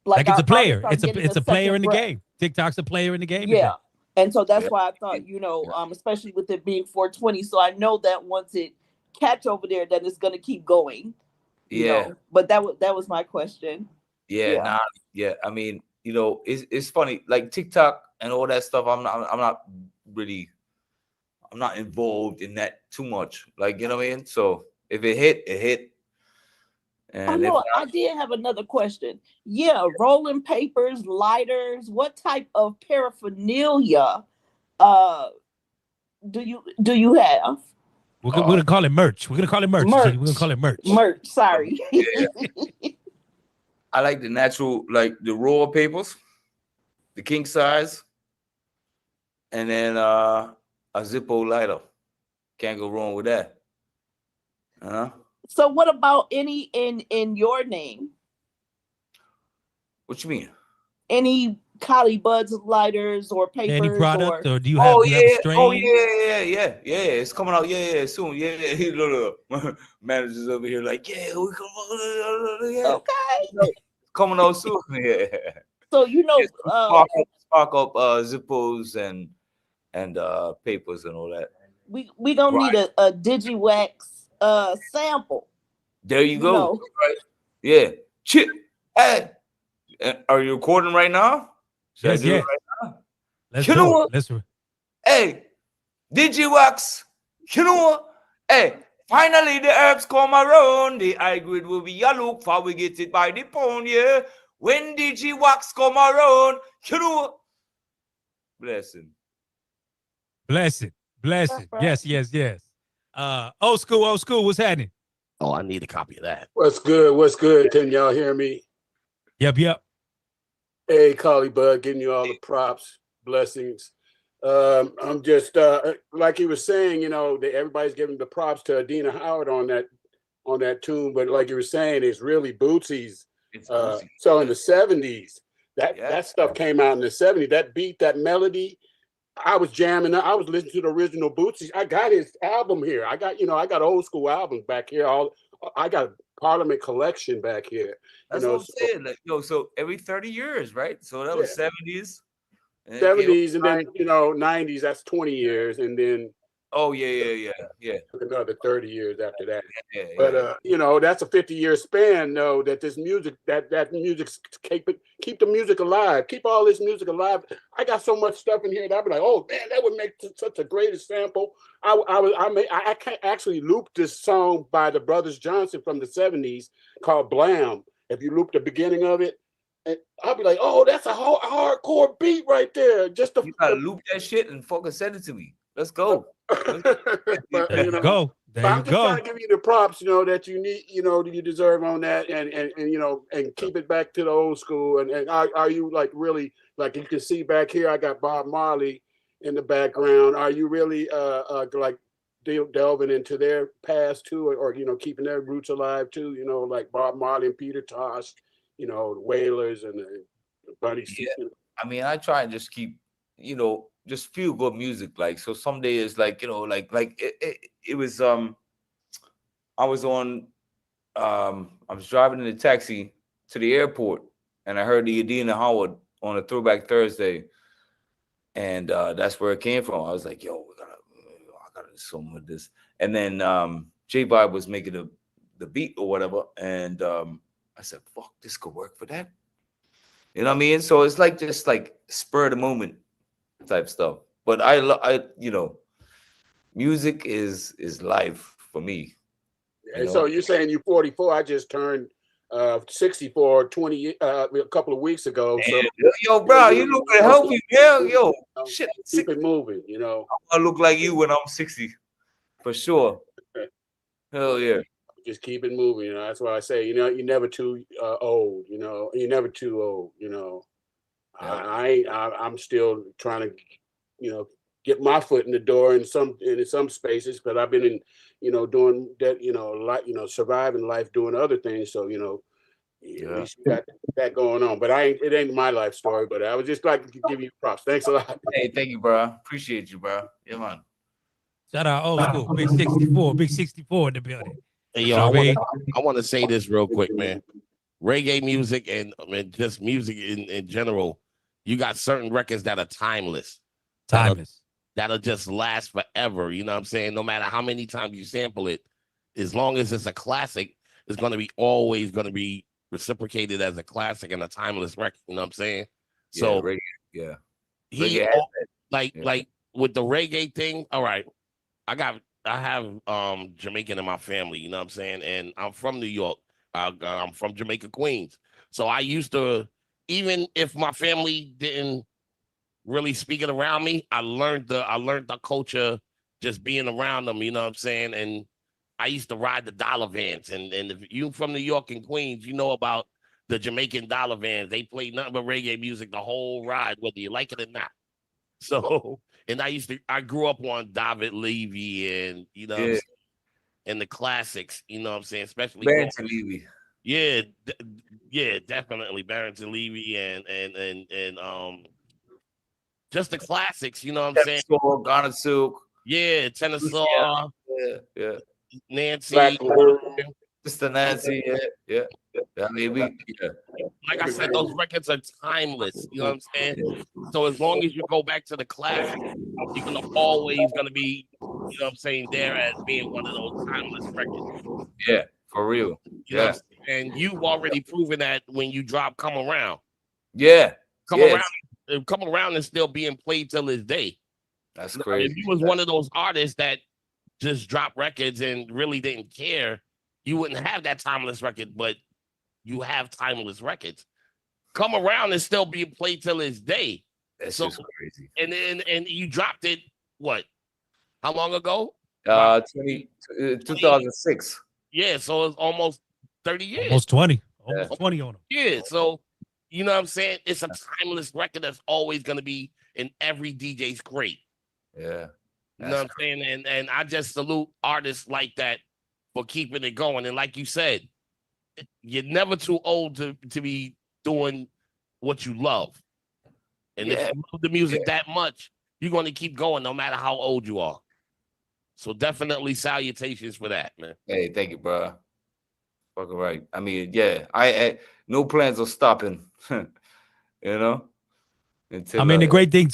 Like it's a our player. artists are It's getting a player second in the breath. game. TikTok's a player in the game. Yeah. And so that's Yeah. why I thought, you know, especially with it being 420. So I know that once it catch over there, then it's gonna keep going. You Yeah. know, but that was my question. Yeah, Yeah. nah, yeah. I mean, you know, it's funny, like TikTok and all that stuff. I'm not involved in that too much. Like, you know what I mean? So if it hit, it hit. Oh And if no, I not, did have another question. Yeah, rolling papers, lighters, what type of paraphernalia do you have? We're gonna call it merch. We're gonna call it merch. We're gonna call it merch. Merch, sorry. I like the natural, like the raw papers, the king size, and then a Zippo lighter. Can't go wrong with that. So what about any in your name? What you mean? Any Collie Buds lighters or papers Any product, or do you Oh have a yeah, strain? yeah. It's coming out, soon. Yeah. Look, managers over here like, yeah, we come. Yeah. Okay. Coming out soon. Yeah. So you know, Spark up Zippos and and papers and all that. We gonna need a Digiwaxx sample. There you go. know. Right. Yeah. Chip. Hey, are you recording right now? Should Yes, I do yes. it right now? Let's You know do it. what? Let's Hey, Digiwaxx. You know what? Hey, finally the herbs come around. The high grade will be a look for we get it by the pound, yeah. When Digiwaxx come around, you know what? Blessing. blessing. Yes, yes, yes. Old school, what's happening? Oh, I need a copy of that. What's good? What's good? Can y'all hear me? Yep. Hey, Collie Bud, giving you all the props, blessings. I'm just like he was saying, you know, everybody's giving the props to Adina Howard on that tune, but like you were saying, it's really Bootsy's. So in the 70s, that stuff came out in the 70s. That beat, that melody, I was jamming. I was listening to the original Bootsy. I got his album here. I got old school albums back here. I got a Parliament collection back here. That's what I'm saying. Like, so every 30 years, right? So that was 70s. 70s and then 90s. That's 20 years, and then another 30 years after that. But that's a 50-year span, though. That this music, that music keep the music alive, keep all this music alive. I got so much stuff in here that I'd be like, oh man, that would make such a great sample. I can't actually loop this song by the Brothers Johnson from the 70s called Blam. If you loop the beginning of it, and I'll be like, oh, that's a hardcore beat right there. You gotta loop that shit and fucking send it to me. Let's go. There you go. I'm just trying to give you the props, that you need, you deserve on that, and keep it back to the old school. And are you like really, like you can see back here, I got Bob Marley in the background. Are you really like delving into their past too, or keeping their roots alive too? Like Bob Marley and Peter Tosh, the Wailers and the Bunny. Yeah. I mean, I try and just keep, just feel good music. Like, so some days, like, it was, I was driving in a taxi to the airport and I heard the Adina Howard on a Throwback Thursday. And that's where it came from. I was like, yo, I gotta do something with this. And then J Vibe was making the beat or whatever. And I said, fuck, this could work for that. You know what I mean? So it's like just like spur of the moment type stuff. But I music is life for me. And so you're saying you're 44. I just turned 64 a couple of weeks ago. So yo, bro, you look healthy, yo. Shit, keep it moving, I look like you when I'm 60, for sure. Hell yeah. Just keep it moving, That's why I say, you're never too old, You're never too old, I'm still trying to, get my foot in the door in some spaces, but I've been in, doing that, a lot, surviving life, doing other things. So, at least you got that going on. But it ain't my life story. But I was just like to give you props. Thanks a lot. Hey, thank you, bro. Appreciate you, bro. Yeah, man. Shout out old school, big 64 in the building. Hey, yo, I want to say this real quick, man. Reggae music and just music in general, you got certain records that are timeless. That'll just last forever. You know what I'm saying? No matter how many times you sample it, as long as it's a classic, it's going to be always going to be reciprocated as a classic and a timeless record. You know what I'm saying? So, like with the reggae thing, all right, I have Jamaican in my family, you know what I'm saying? And I'm from New York. I'm from Jamaica, Queens. So I used to, even if my family didn't really speak it around me, I learned the culture just being around them, you know what I'm saying? And I used to ride the dollar vans. And if you from New York and Queens, you know about the Jamaican dollar vans. They played nothing but reggae music the whole ride, whether you like it or not. So, and I grew up on David Levy and, and the classics, you know what I'm saying? Especially Barrington Levy. Yeah, definitely Barrington Levy and just the classics, you know what I'm saying? Garnet Silk. Yeah, Tennyson. Yeah. Nancy. Sister Nancy. Yeah. I mean, like I said, those records are timeless. You know what I'm saying? So as long as you go back to the classics, you're always gonna be, you know what I'm saying, there as being one of those timeless records. Yeah, for real. You know Yeah. what I'm saying? And you've already proven that when you drop Come Around. Yeah. Come Around, Come Around is still being played till this day. That's Now, crazy. if you was one of those artists that just dropped records and really didn't care, you wouldn't have that timeless record, but you have timeless records. Come Around is still being played till this day. That's so just crazy. And you dropped it what? How long ago? 2006. Yeah, so it's almost 30 years. Almost 20. Almost 20 on them. Yeah, so you know what I'm saying? It's a timeless record that's always gonna be in every DJ's crate. Yeah. You know what I'm saying? And I just salute artists like that for keeping it going. And like you said, you're never too old to be doing what you love. And if you love the music that much, you're going to keep going no matter how old you are. So definitely salutations for that, man. Hey, thank you, bro. Fucking right. I mean, yeah, I no plans of stopping. You know. Until, I mean, the great thing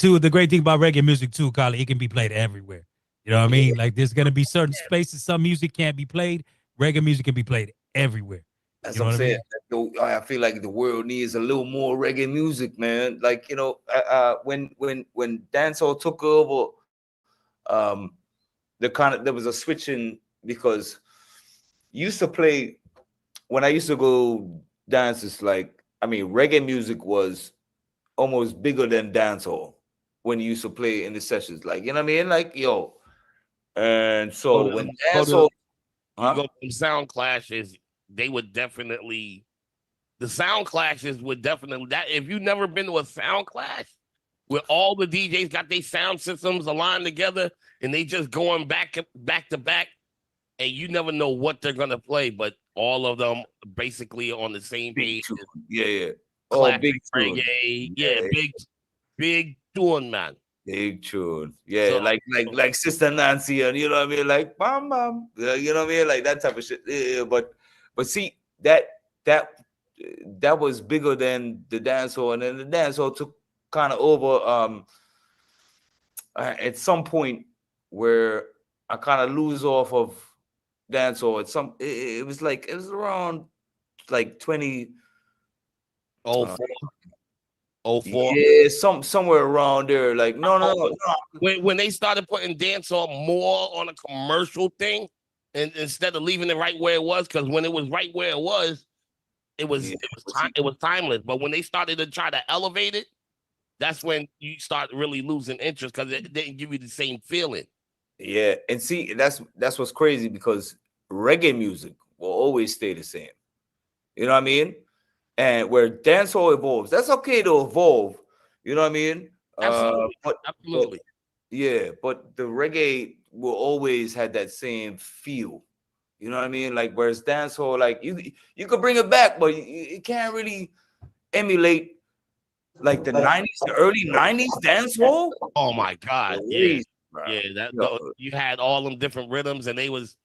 about reggae music too, Kali, it can be played everywhere. You know what I mean? Like there's gonna be certain spaces some music can't be played. Reggae music can be played everywhere. That's You know what I'm I mean? saying. I feel like the world needs a little more reggae music, man. Like, you know, when dancehall took over, there was a switching because used to play when I used to go dances. Like, I mean, reggae music was almost bigger than dancehall when you used to play in the sessions. Like, you know what I mean? Like, yo, and so when dancehall, you go to sound clashes, they would definitely. The sound clashes would definitely that. If you've never been to a sound clash where all the DJs got their sound systems aligned together and they just going back to back, and you never know what they're gonna play, but all of them basically on the same page. Yeah. Classic big tune. reggae, big tune, man. Big tune, yeah, like Sister Nancy, and you know what I mean, like bam bam, you know what I mean, like that type of shit. Yeah, but see that was bigger than the dancehall, and then the dancehall took kind of over. At some point where I kind of lose off of dancehall. It was around like 20. 04. Yeah, somewhere around there. Like no. When they started putting dancehall more on a commercial thing, and instead of leaving it right where it was, because when it was right where it was timeless. But when they started to try to elevate it, that's when you start really losing interest because it didn't give you the same feeling. Yeah, and see, that's what's crazy because reggae music will always stay the same. You know what I mean? And where dancehall evolves, that's okay to evolve. You know what I mean? Absolutely. Absolutely. But the reggae will always have that same feel. You know what I mean? Like whereas dancehall, like you could bring it back, but you can't really emulate like the 90s, the early 90s dancehall. Oh my God. Yeah. Crazy, Yeah. You had all them different rhythms and they was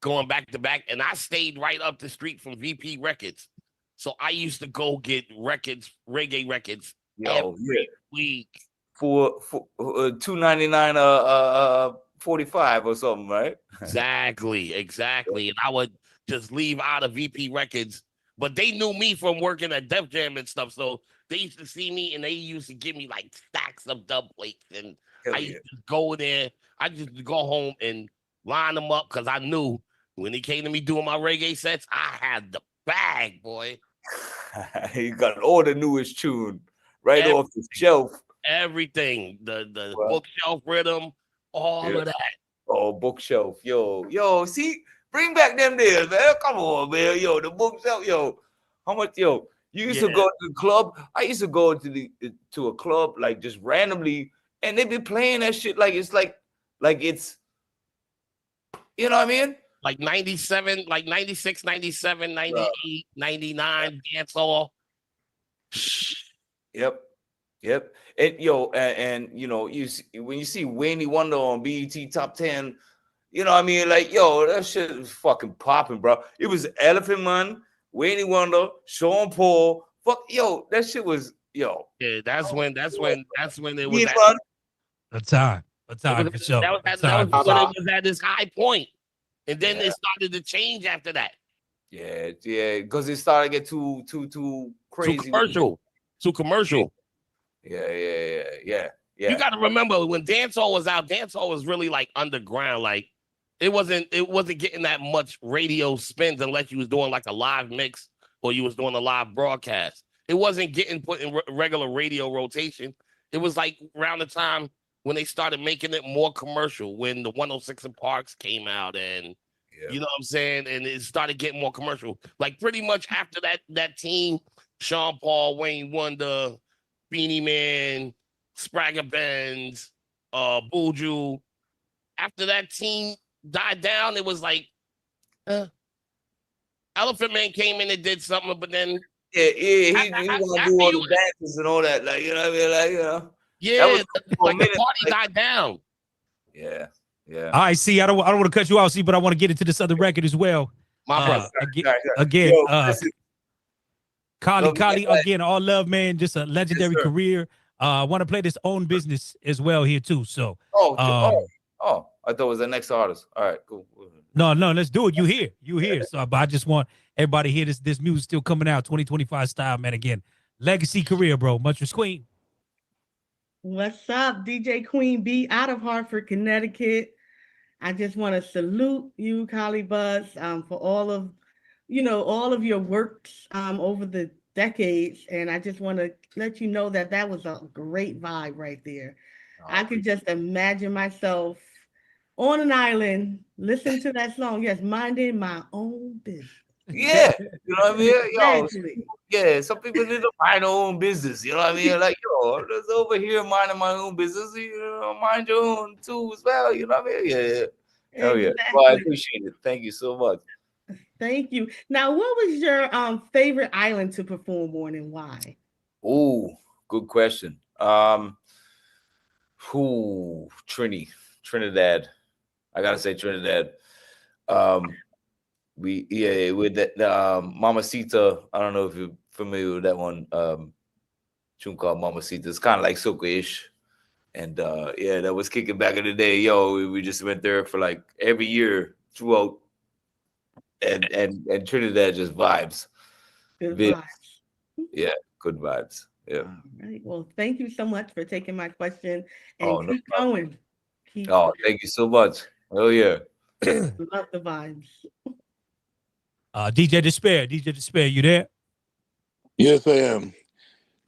going back to back. And I stayed right up the street from VP Records. So I used to go get reggae records every week for $2.99 45 or something, right? Exactly. And I would just leave out of VP Records, but they knew me from working at Def Jam and stuff. So they used to see me and they used to give me like stacks of dub plates. And I used to go there. I just go home and line them up because I knew when it came to me doing my reggae sets, I had the bag, boy. You got all the newest tune off the shelf. Everything, the bookshelf rhythm, all of that. Oh, bookshelf, yo, see, bring back them days, man. Come on, man, yo, the bookshelf, yo. How much, yo? You used to go to the club. I used to go to a club like just randomly, and they be playing that shit like it's you know what I mean? Like 97, like 96, 97, 98, 99, dancehall. Yep. And and you know, when you see Wayne Wonder on BET Top 10, you know what I mean? Like, yo, that shit was fucking popping, bro. It was Elephant Man, Wayne Wonder, Sean Paul, Fuck, yo, that shit was yo. Yeah, that's when it was Yeah, at, bud. A time for sure. that was when it was at its high point. And then it started to change after that. Yeah, because it started to get too crazy. Too commercial. Yeah. You got to remember when dancehall was out, dancehall was really like underground. Like it wasn't getting that much radio spins unless you was doing like a live mix or you was doing a live broadcast. It wasn't getting put in regular radio rotation. It was like around the time when they started making it more commercial, when the 106 in Parks came out, and you know what I'm saying, and it started getting more commercial. Like pretty much after that team, Sean Paul, Wayne Wonder, Beanie Man, Spragga Benz, Buju. After that team died down, it was like Elephant Man came in and did something, but then he gonna do all the dances and all that, like, you know what I mean, like, you know. Yeah, like the party died down. Yeah. All right, see, I don't want to cut you off, see, but I want to get into this other record as well. My brother. Again, Yo, Kali, again, all love, man. Just a legendary career. I want to play this own business as well here too. So, I thought it was the next artist. All right, cool. No, let's do it. You here. So, but I just want everybody to hear this music still coming out, 2025 style, man. Again, legacy career, bro. Much respect, Queen. What's up, DJ Queen B out of Hartford, Connecticut. I just want to salute you, Kali Buzz, for all of your works over the decades, and I just want to let you know that was a great vibe right there. I could just imagine myself on an island listening to that song. Yes, minding my own business. Yeah, you know what I mean? Yo, Exactly. yeah, some people need to mind their own business. You know what I mean? Like, yo, I'm just over here minding my own business. You know, mind your own too as well. You know what I mean? Yeah. Hell yeah. Well, I appreciate it. Thank you so much. Thank you. Now, what was your favorite island to perform on, and why? Oh, good question. Trinidad. I gotta say Trinidad. With that Mamacita. I don't know if you're familiar with that one. Tune called Mamacita. It's kind of like soca-ish. And that was kicking back in the day. Yo, we just went there for like every year throughout. And Trinidad just vibes. Good vibes. Yeah, good vibes. Yeah. All right. Well, thank you so much for taking my question, and Oh, no keep going. Keep thank you so much. Oh yeah. love the vibes. DJ Despair, you there? Yes, I am.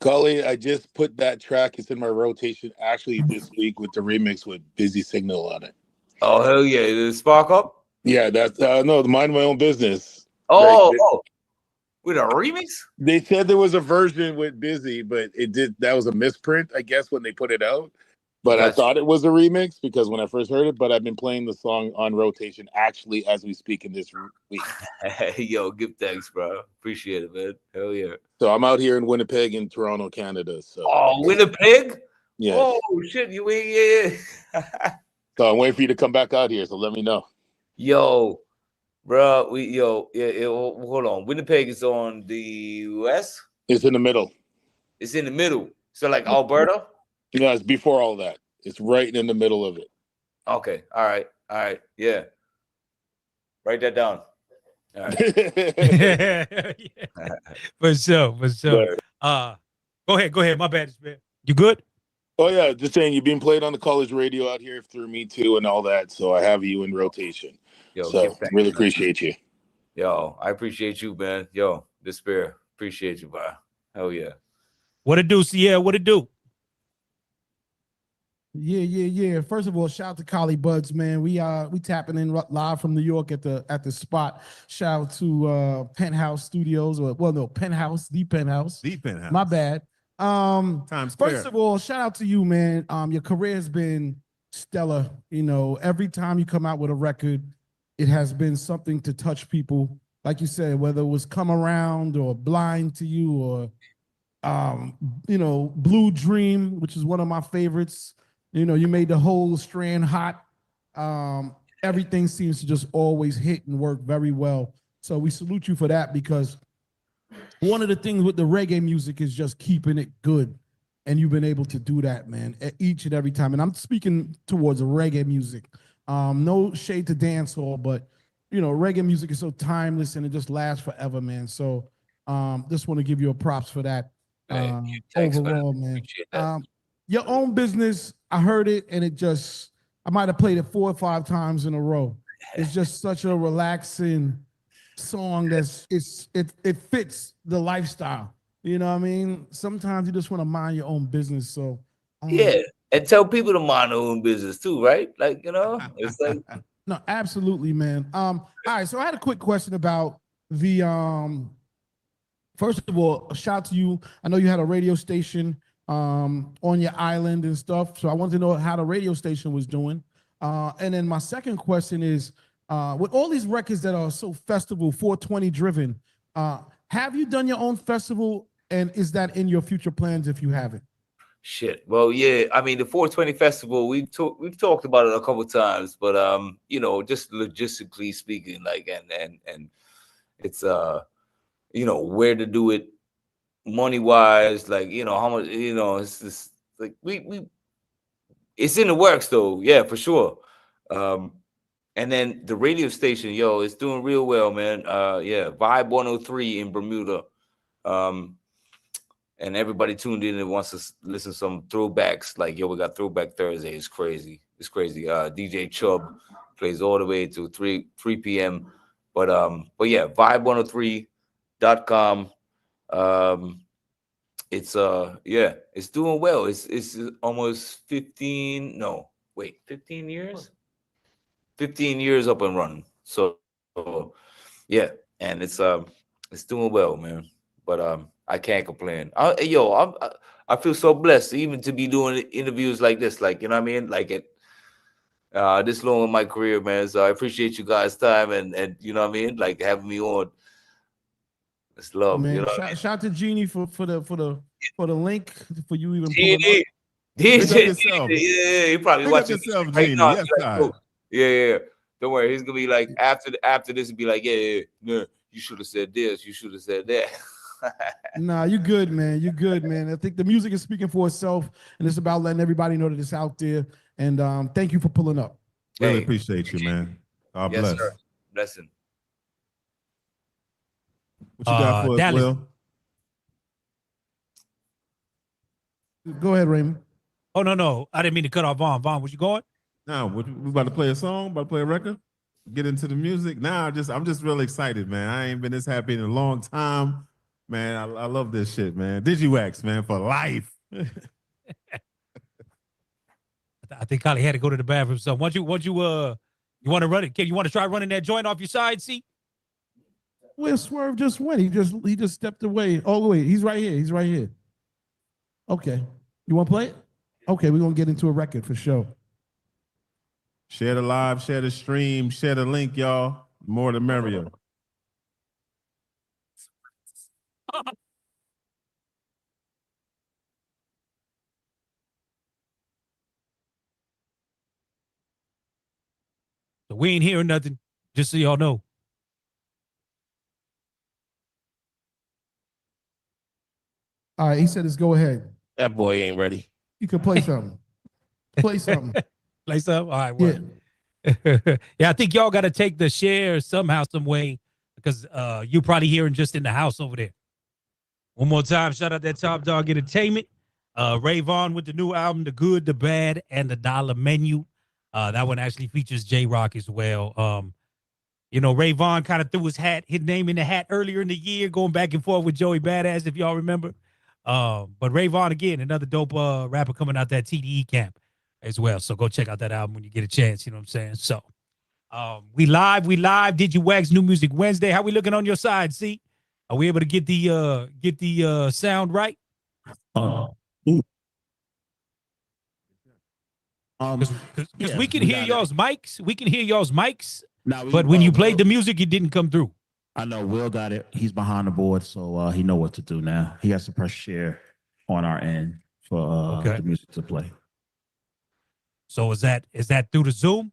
Kali, I just put that track. It's in my rotation actually this week with the remix with Busy Signal on it. Oh, hell yeah. Did it spark up? Yeah, that's no, the Mind My Own Business. With a remix? They said there was a version with Busy, but that was a misprint, I guess, when they put it out. But I thought it was a remix because when I first heard it, but I've been playing the song on rotation actually as we speak in this week. Yo, give thanks, bro. Appreciate it, man. Hell yeah. So I'm out here in Winnipeg in Toronto, Canada. So Winnipeg? Yeah. Oh shit, yeah. So I'm waiting for you to come back out here. So let me know. Yo, bro, hold on. Winnipeg is on the west? It's in the middle. It's in the middle. So like Alberta? No, it's before all that. It's right in the middle of it. Okay. All right. Yeah. Write that down. All right. For sure. Go ahead. My bad, man. You good? Oh yeah, just saying you've been played on the college radio out here through Me Too and all that. So I have you in rotation. Yo, so give thanks, really man. appreciate you. Yo, I appreciate you, man. Yo, Despair. Appreciate you, bro. Hell yeah. What it do, Sierra? What it do? Yeah. First of all, shout out to Kali Buds, man. We tapping in live from New York at the spot. Shout out to Penthouse Studios, the Penthouse. The Penthouse. My bad. Times Square. First of all, shout out to you, man. Your career has been stellar. You know, every time you come out with a record, it has been something to touch people. Like you said, whether it was Come Around or Blind to You or Blue Dream, which is one of my favorites. You know, you made the whole strand hot. Everything seems to just always hit and work very well. So we salute you for that because one of the things with the reggae music is just keeping it good. And you've been able to do that, man, each and every time. And I'm speaking towards reggae music. No shade to dancehall, but you know, reggae music is so timeless and it just lasts forever, man. So just want to give you a props for that. Thanks, Overall, man. man. Appreciate that. Your own business, I heard it and it just, I might have played it 4 or 5 times in a row. It's just such a relaxing song it fits the lifestyle. You know what I mean? Sometimes you just want to mind your own business. So Yeah, and tell people to mind their own business too, right? Like, you know, it's like no, absolutely, man. All right, so I had a quick question about the first of all, a shout to you. I know you had a radio station on your island and stuff. So I wanted to know how the radio station was doing. And then my second question is, with all these records that are so festival 420 driven, have you done your own festival? And is that in your future plans if you haven't? shit. Well, yeah, I mean the 420 festival, we've talked about it a couple times, but you know, just logistically speaking, like and it's you know, where to do it money wise, like, you know, how much, you know, it's just like we it's in the works though, yeah, for sure. And then the radio station, yo, it's doing real well, man. Yeah, Vibe 103 in Bermuda. And everybody tuned in and wants to listen to some throwbacks. Like, yo, we got Throwback Thursday. It's crazy. It's crazy. DJ Chubb plays all the way to 3 p.m. But yeah, vibe103.com. It's yeah, it's doing well. It's almost 15 years? 15 years up and running. So yeah, and it's doing well, man. But I can't complain. I feel so blessed even to be doing interviews like this. Like, you know what I mean? Like it this long in my career, man. So I appreciate you guys' time and you know what I mean? Like having me on. It's love, Man, you know. What I mean? shout to Jeannie for the link for you even pulling Genie. up. Big up yourself. Yeah, he probably Big up watching yourself, right Genie. now. Yes, He's like, sir. "Oh, yeah. Don't worry. He's gonna be like after this and be like, yeah, you should have said this, you should have said that. Nah, you good, man. You good, man. I think the music is speaking for itself, and it's about letting everybody know that it's out there. And thank you for pulling up. Really appreciate you, man. God Yes, bless. sir. Blessing. What you got for us, Dallas. Will? Go ahead, Raymond. Oh, no. I didn't mean to cut off Vaughn. Vaughn, was you going? Now, we about to play a song, about to play a record, get into the music. Now, I'm just really excited, man. I ain't been this happy in a long time, man. I love this shit, man. Digiwaxx, man, for life. I think Kylie had to go to the bathroom. So once you want to run it, you want to try running that joint off your side seat? Where Swerve just went? He just stepped away. Oh wait, he's right here. He's right here. Okay, you want to play it? Okay, we're gonna get into a record for sure. Share the live, share the stream, share the link, y'all. More the merrier. So we ain't hearing nothing, just so y'all know. All right, he said, "Let's go ahead." That boy ain't ready. You can play something. Play something. Play something? All right. Well. Yeah. Yeah, I think y'all got to take the share somehow, some way, because you're probably hearing just in the house over there. One more time, shout out that Top Dog Entertainment. Ray Vaughn with the new album, The Good, the Bad, and the Dollar Menu. That one actually features J-Rock as well. You know, Ray Vaughn kind of threw his name in the hat earlier in the year, going back and forth with Joey Badass, if y'all remember. But Ray Vaughn, again, another dope rapper coming out that TDE camp as well. So go check out that album when you get a chance. You know what I'm saying? So we live. Digiwaxx New Music Wednesday. How we looking on your side? See, are we able to get the sound right? Because we can hear y'all's mics. We can hear y'all's mics. But when you played the music, it didn't come through. I know Will got it. He's behind the board, so he know what to do now. He has to press share on our end for the music to play. So is that through the Zoom?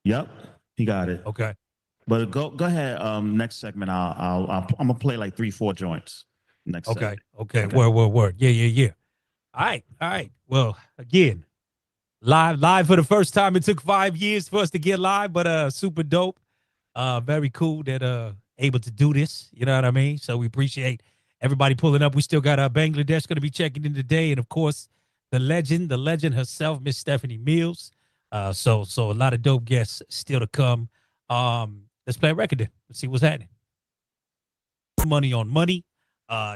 Yep, he got it. Okay. But go ahead. Next segment, I'm gonna play like 3-4 joints. Next. Okay. segment. Okay. Word. Yeah. All right. Well, again, live for the first time. It took 5 years for us to get live, but super dope. Very cool that able to do this. You know what I mean? So we appreciate everybody pulling up. We still got Bangladesh going to be checking in today, and of course, the legend herself, Miss Stephanie Mills. So a lot of dope guests still to come. Let's play a record then. Let's see what's happening. Money on Money.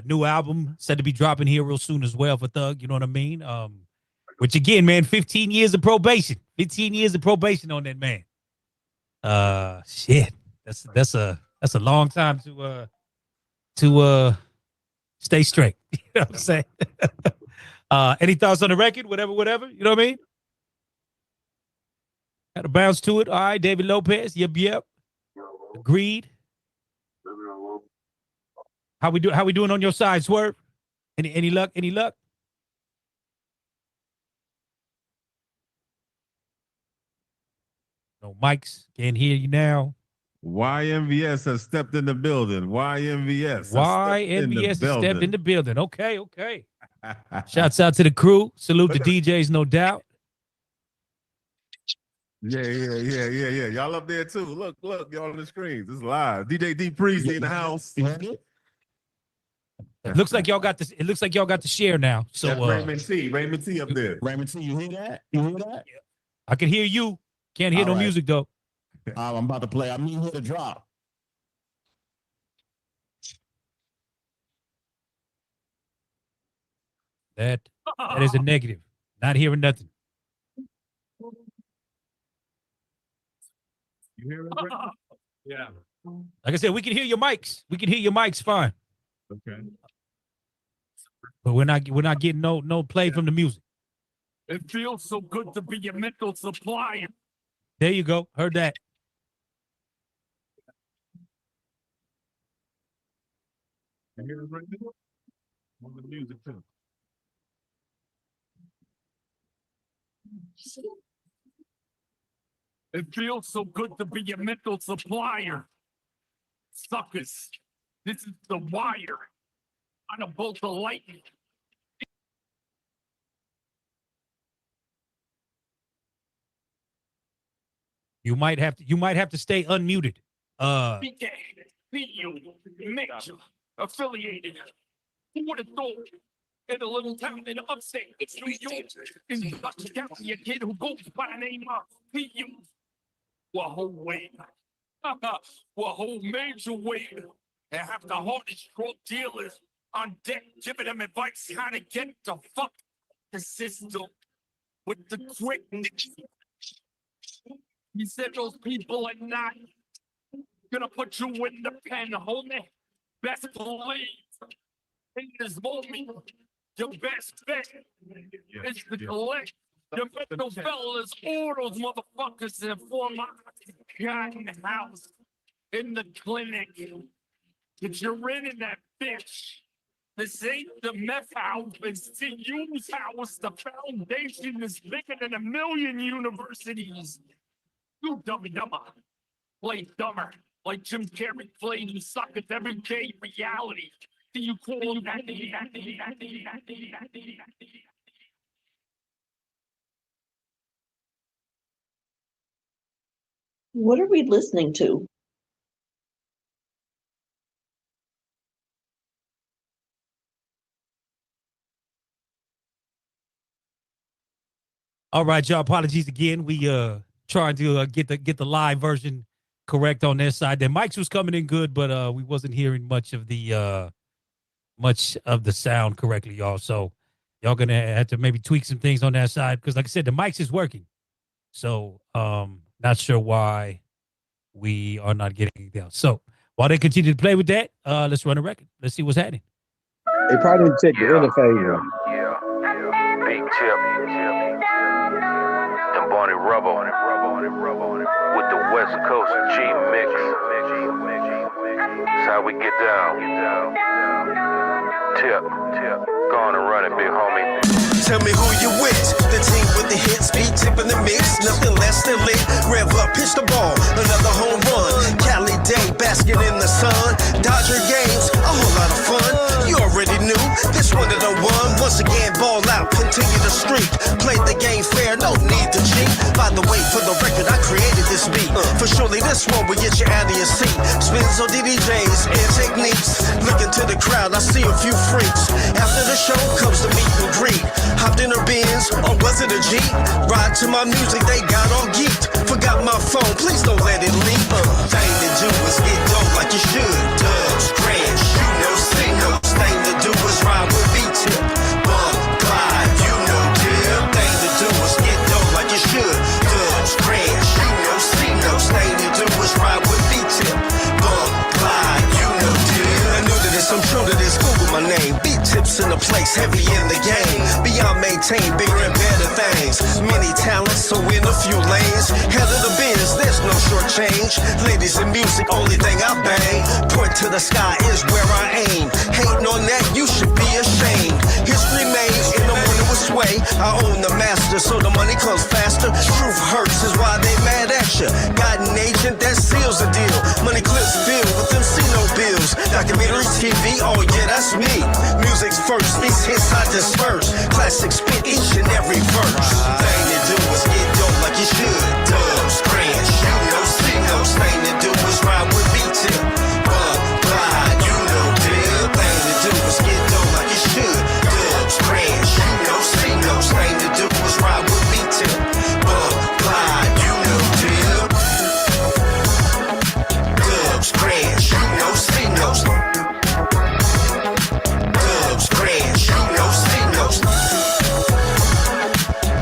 New album said to be dropping here real soon as well for Thug. You know what I mean? Which again, man, 15 years of probation. 15 years of probation on that man. Shit. That's a long time to stay straight. You know what I'm saying? Any thoughts on the record? Whatever. You know what I mean? Got to bounce to it. All right, David Lopez. Yep. Agreed. How we doing on your side, Swerve? Any luck? No mics. Can't hear you now. YMVS has stepped in the building. YMVS has stepped in the building. Okay. Shouts out to the crew. Salute the DJs, no doubt. Yeah. Y'all up there too. Look, y'all on the screens. This is live. DJ D Breezy in the house. It looks like y'all got this. It looks like y'all got the share now. So that's Raymond T up there. Raymond T, you hear that? I can hear you. Can't hear no music though. I'm about to play. I'm here to drop. That is a negative. Not hearing nothing. You hear it? Yeah. Like I said, we can hear your mics. Fine. Okay. But we're not getting no play from the music. It feels so good to be your mental supplier. There you go. Heard that. You hear it right now? On the music too. It feels so good to be your mental supplier. Suckers, this is the wire. On a bolt of lightning. You might have to stay unmuted. BK, PU, major, affiliated. Who would have thought? In a little town in upstate, it's New York. In Dutch County, a kid who goes by the name of PU. Whoa, wait. Whoa, major weight. And have the hardest drug dealers on deck giving them advice how to get the fuck the system with the quickness. He said those people are not gonna put you in the pen, homie. Best believe in this moment, your best bet is to collect your mental fellas, all those motherfuckers in former cotton house in the clinic. If you're in that bitch, this ain't the meth house, it's the use house. The foundation is bigger than 1,000,000 universities. You dummy dumber. Play dumber. Like Jim Carrey played you suck at everyday reality. Do you call that? What are we listening to? All right, y'all. Apologies again. We trying to get the live version correct on their side. Their mics was coming in good, but we wasn't hearing much of the sound correctly, y'all. So y'all gonna have to maybe tweak some things on that side because, like I said, the mics is working. So not sure why we are not getting anything else. So while they continue to play with that, let's run a record. Let's see what's happening. They probably didn't check the interface. Big Tip and Barney Rubble with the West Coast G Mix. That's how we get down. Tip, go on and run it, big homie. Tell me who you with. The team with the hits, beat tip in the mix. Nothing less than lit. Rev up, pitch the ball. Another home run. Cali basking in the sun. Dodger games, a whole lot of fun. You already knew this one that I won. Once again, ball out, continue to streak. Played the game fair, no need to cheat. By the way, for the record, I created this beat. For surely this one will get you out of your seat. Spins on DJs and techniques. Looking to the crowd, I see a few freaks. After the show comes the meet and greet. Hopped in her Benz, or was it a Jeep? Ride to my music, they got all geeked. Forgot my phone, please don't let it leak. Thing to do is get dope like you should. Dubs, crash, you know, say no. Thing to do is ride with B-tip. Bump, glide, you know, dip. Thing to do is get dope like you should. Dubs, crash, you know, see no. Thing to do is ride with B-tip. Bump, glide, you know, dip. I knew to this, I'm true to this. Google my name. B-tips in the place, heavy in the game. Beyond maintain, bigger and better things. Many talents, so in a few lanes. Head of the biz, there's no short change. Ladies and music, only thing I bang. Point to the sky is where I aim. Hating on that, you should be ashamed. History made in the morning with sway. I own the master, so the money comes faster. Truth hurts is why they mad at you. Got an agent that seals the deal. Money clips filled with them see no bills. Documentaries, TV, oh yeah, that's me. Music's first, these hits I disperse. Classic spit each and every verse. Thing to do is get dope like you should. Dubs, crash, you know, see no. Thing to do is ride with B-tip. Bump, glide, you know, deal. Thing to do is get dope like you should. Dubs, crash, you know, see no. Thing to do is ride with B-tip. Bump, glide, you know, deal. Dubs, crash, you know, see no. Dubs, crash, you know, see no.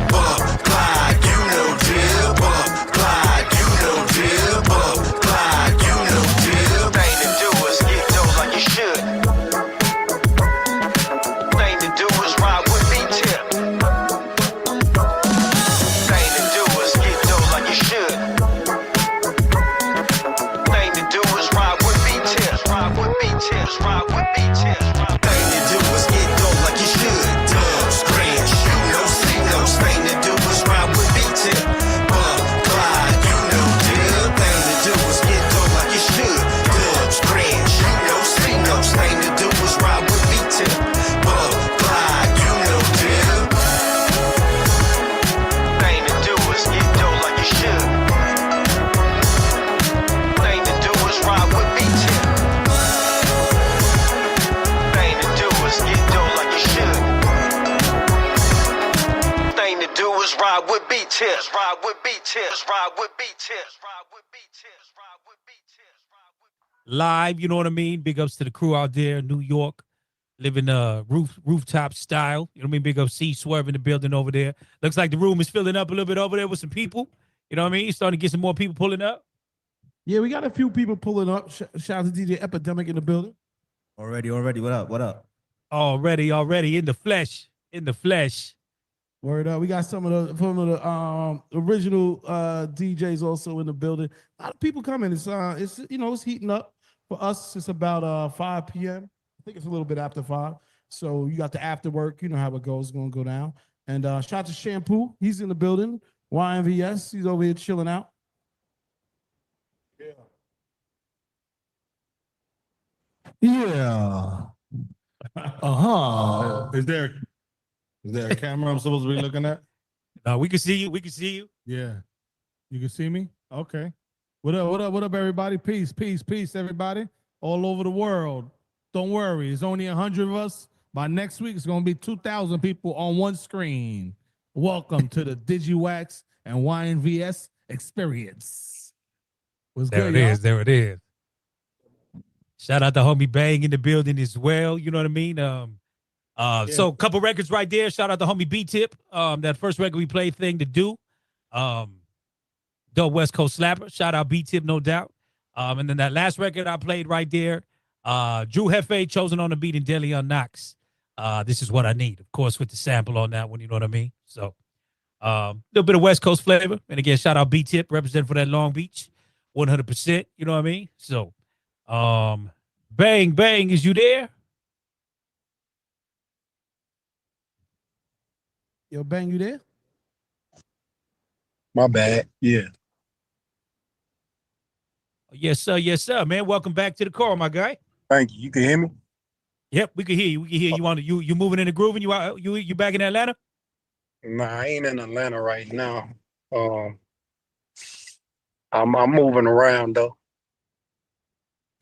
Bump, glide, you know, deal. Bump, glide, you know, deal. Bump, glide, you know, deal. Thing to do is get dope like you should. Thing to do is ride with B-tip. Thing to do is get dope like you should. Thing to do is ride with B-tip. Ride with B-tip. Ride with B-tip. Thing to do is get dope like you should. Dubs, crash, you know, see no. Thing to do is ride with B-tip. Bump, glide, you know, deal. Thing to do is get dope like you should. Dubs, crash, you know, see no. Thing to do is ride with B-tip. Bump, glide, you know, deal. Thing to do is get dope like you should. Thing to do is ride with B-tip. Thing to do is get dope like you should. Thing to do is ride with B-tips. Ride with B-tips. Ride with B-tips. Ride with B-tips. Ride with B-tips. Live, you know what I mean? Big ups to the crew out there in New York, living rooftop style. You know what I mean? Big up C Swerve in the building over there. Looks like the room is filling up a little bit over there with some people. You know what I mean? Starting to get some more people pulling up. Yeah, we got a few people pulling up. Shout out to DJ Epidemic in the building. Already. What up? What up? Already in the flesh. In the flesh. Word up. We got some of the original DJs also in the building. A lot of people coming. It's you know, it's heating up. For us, it's about 5 p.m. I think it's a little bit after 5. So you got the after work. You know how it goes. It's gonna go down. And shout out to Shampoo. He's in the building. YNVS. He's over here chilling out. Yeah. Is there a camera I'm supposed to be looking at? We can see you. We can see you. Yeah. You can see me? Okay. What up, everybody? Peace, everybody. All over the world. Don't worry. It's only 100 of us. By next week, it's going to be 2,000 people on one screen. Welcome to the Digiwaxx and YNVS experience. What's There good, it y'all? is. There it is. Shout out to homie Bang in the building as well. You know what I mean? So a couple records right there. Shout out to homie B-Tip. That first record we played, Thing to Do. Dope West Coast slapper. Shout out B-Tip, no doubt. And then that last record I played right there, Drew Hefe, Chosen on the Beat, and Deleon Knox. This Is What I Need, of course, with the sample on that one, you know what I mean? So a little bit of West Coast flavor. And again, shout out B-Tip, representing for that Long Beach, 100%, you know what I mean? So Bang, is you there? Yo, Bang, you there? My bad. Yeah. Yes, sir, man. Welcome back to the call, my guy. Thank you. You can hear me? Yep, we can hear you. We can hear you on you moving in the groove and you back in Atlanta? Nah, I ain't in Atlanta right now. Um, I'm moving around though.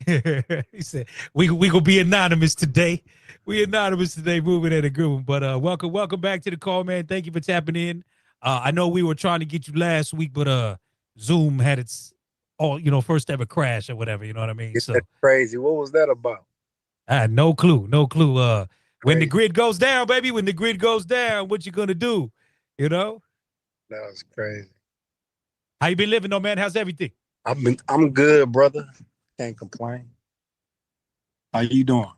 He said we gonna be anonymous today. We anonymous today, moving in the groove. But welcome back to the call, man. Thank you for tapping in. I know we were trying to get you last week, but Zoom had its first ever crash or whatever. You know what I mean? So That's crazy. What was that about? I had no clue. When the grid goes down, baby, when the grid goes down, what you gonna do? You know? That was crazy. How you been living though, man? How's everything? I'm good, brother. Can't complain. How you doing?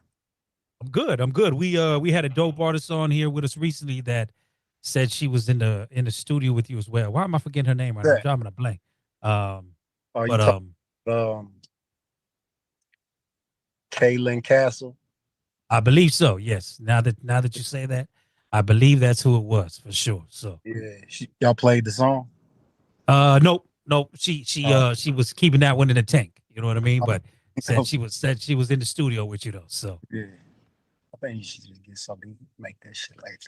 I'm good. I'm good. We had a dope artist on here with us recently that said she was in the studio with you as well. Why am I forgetting her name right now? I'm dropping a blank. Are you talking Kaylin Castle? I believe so. Yes. Now that you say that, I believe that's who it was for sure. So yeah, y'all played the song. Nope. She was keeping that one in the tank. You know what I mean? But said she was in the studio with you though. So yeah, I think you should just get something make that shit like.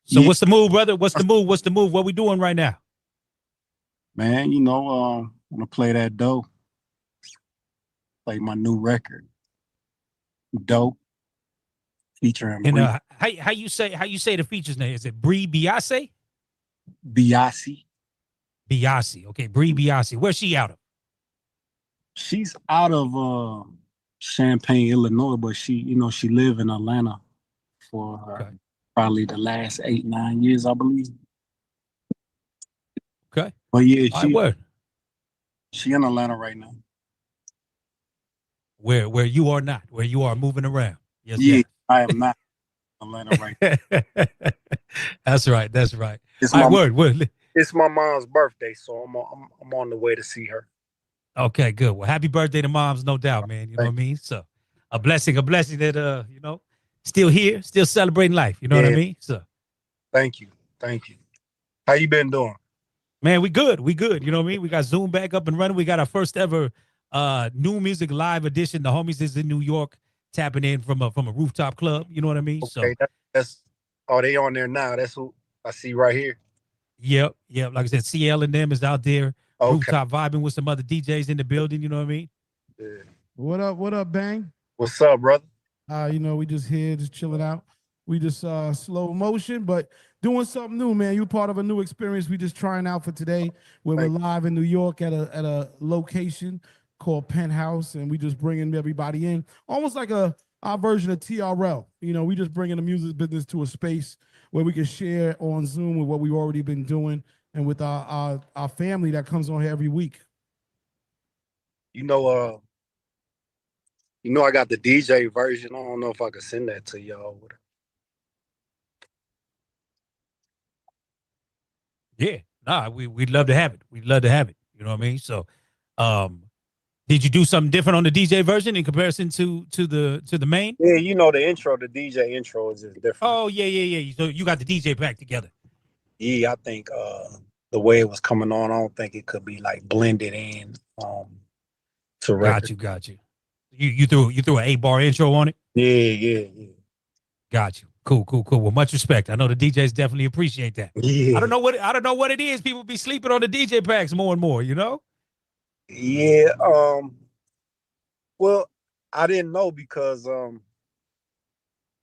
So what's the move, brother? What's the move? What's the move? What we doing right now? Man, I'm gonna play that dope. Play my new record, dope, featuring And Bree how you say the features name? Is it Bree Biase? Biasi. Biasi. Okay, Bree Biasi. Where's she out of? She's out of Champaign, Illinois, but she lived in Atlanta for probably the last 8-9 years, I believe. Okay. But yeah, she in Atlanta right now. Where you are not, where you are moving around. Yes, yeah, yes. I am not in Atlanta right now. That's right. That's right. It's All my right, word. It's my mom's birthday, so I'm on the way to see her. Okay, good. Well, happy birthday to moms, no doubt, man. You know what I mean? So a blessing that still here, still celebrating life. You know what I mean? So thank you. How you been doing? Man, we good. You know what I mean? We got Zoom back up and running. We got our first ever new music live edition. The homies is in New York tapping in from a rooftop club. You know what I mean? Okay, that's they on there now. That's who I see right here. Yep. Like I said, CL and them is out there rooftop vibing with some other DJs in the building. You know what I mean? Yeah. What up, Bang? What's up, brother? We just here, just chilling out. We just slow motion, but doing something new, man. You part of a new experience we just trying out for today. Where we're live in New York at a location called Penthouse, and we just bringing everybody in, almost like our version of TRL. We just bringing the music business to a space where we can share on Zoom with what we've already been doing and with our family that comes on here every week. I got the DJ version. I don't know if I could send that to y'all. Yeah, we'd love to have it. We'd love to have it. You know what I mean? So, did you do something different on the DJ version in comparison to the main? Yeah, the DJ intro is just different. Oh yeah. So you got the DJ pack together. Yeah, I think the way it was coming on, I don't think it could be like blended in to record. Got you. You threw an 8-bar intro on it? Yeah. Got you. Cool. Well, much respect. I know the DJs definitely appreciate that. Yeah. I don't know what it is. People be sleeping on the DJ packs more and more, Yeah. Well, I didn't know because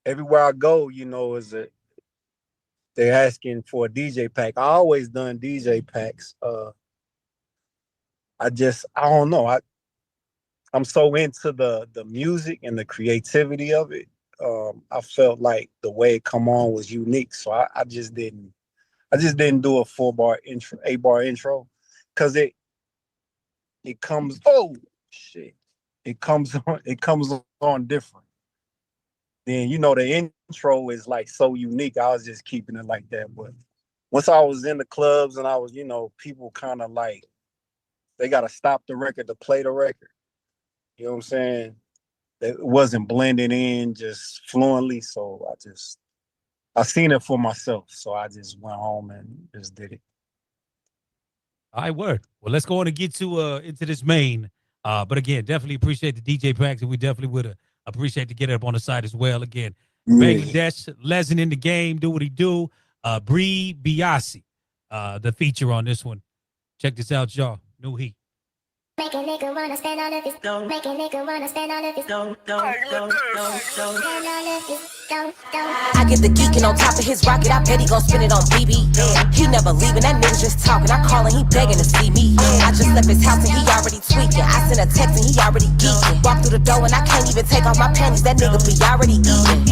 everywhere I go, they're asking for a DJ pack. I always done DJ packs. I don't know. I'm so into the music and the creativity of it. I felt like the way it come on was unique, so I just didn't do a 4-bar intro, 8-bar intro, because it comes it comes on different. Then the intro is like so unique. I was just keeping it like that, but once I was in the clubs and I was, people kind of like they got to stop the record to play the record. You know what I'm saying? It wasn't blending in just fluently, so I seen it for myself, so I just went home and just did it. All right, word. Well, let's go on and get to into this main. But again, definitely appreciate the DJ packs, and we definitely would appreciate to get it up on the side as well. Again, Bangladesh, Lezen in the game, do what he do. Bree Biasi, the feature on this one. Check this out, y'all. New Heat. Make a nigga wanna spend all of his dough. Make a nigga wanna spend all of his dough. Spend all of his dough. I get the geeking on top of his rocket. I bet he gon' spend it on BB. He never leaving. That nigga just talking. I call and he begging to see me. I just left his house and he already tweaking. I sent a text and he already geeking. Walk through the door and I can't even take off my panties. That nigga be already eating.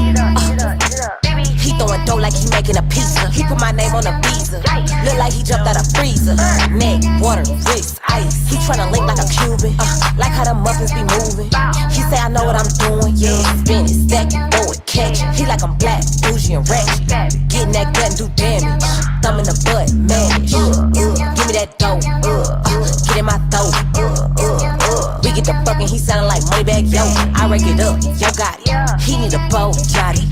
He throwing dough like he making a pizza. He put my name on a visa. Look like he jumped out a freezer. Neck, water, wrist, ice. He tryna link like a Cuban. Like how the muffins be moving. He say I know what I'm doing. Yeah, spin it, stack it, throw it, catch it. He like I'm black, bougie and ratchet. Getting that gun, do damage. Thumb in the butt, manage. Give me that dough. Get in my throat. We get the fucking, he sounding like money bag, yo. I rake it up, yo got it. He need a bow, Johnny.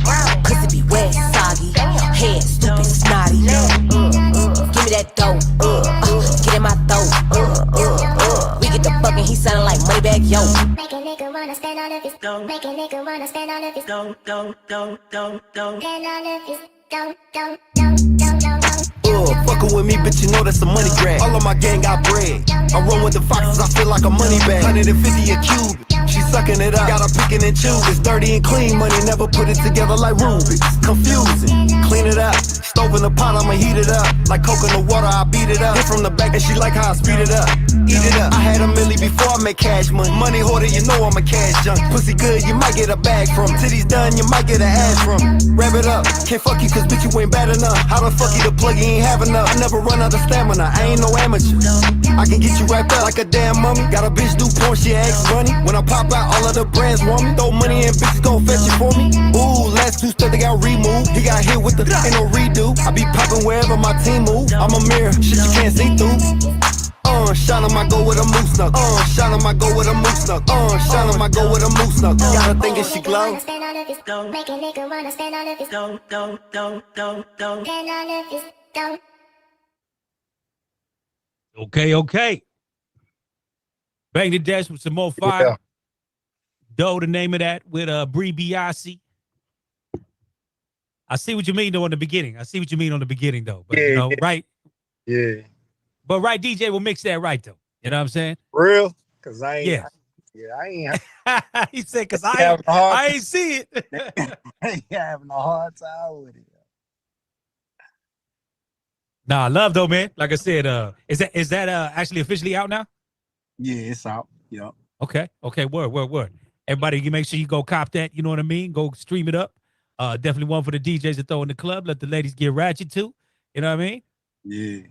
Pussy be wet, soggy. Head stupid, snotty. Give me that dough. Get in my throat. We get the fucking, he sounding like money bag, yo. Make a nigga wanna spend all of his dough. Make a nigga wanna spend all of his dough. Spend all of his dough. Fuckin' with me, bitch, you know that's a money grab. All of my gang got bread. I run with the foxes, I feel like a money bag. 150 a cube, she sucking it up. Got her picking and choosing. It's dirty and clean money, never put it together like Rubik's. Confusing, clean it up. Stove in the pot, I'ma heat it up. Like coke in the water, I beat it up. Hit from the back and she like how I speed it up. Eat it up. I had a milli before I make cash money. Money hoarder, you know I'm a cash junk. Pussy good, you might get a bag from. Titties done, you might get an ass from. Wrap it up, can't fuck you cause bitch you ain't bad enough. How the fuck you the plug, you ain't have enough. I never run out of stamina, I ain't no amateur. I can get you wrapped up like a damn mummy. Got a bitch do porn, she asks money. When I pop out, all of the brands want me. Throw money in, bitches gon' fetch it for me. Ooh, last two steps, they got removed. He got hit with the, ain't no redo. I be popping wherever my team move. I'm a mirror, shit you can't see through. Shine on my go with a moose knuck. Shine on my go with a moose knuck. Shine on my go with a moose knuck. Got her thinking she glow. Make a nigga wanna spend all of his dough. Spend all of his dough. Okay. Bang the Dash with some more fire. Yeah. Doe, the name of that, with Bree Biasi. I see what you mean though in the beginning. Though. But you know, right? Yeah. But right, DJ will mix that right though. You know what I'm saying? Real? Cause I ain't. Yeah. I ain't. He said, cause I ain't see it. I ain't having a hard time with it. Nah, love though, man. Like I said, is that actually officially out now? Yeah, it's out. Yep. Okay. Word. Everybody, you make sure you go cop that. You know what I mean? Go stream it up. Definitely one for the DJs to throw in the club. Let the ladies get ratchet too. You know what I mean? Yeah.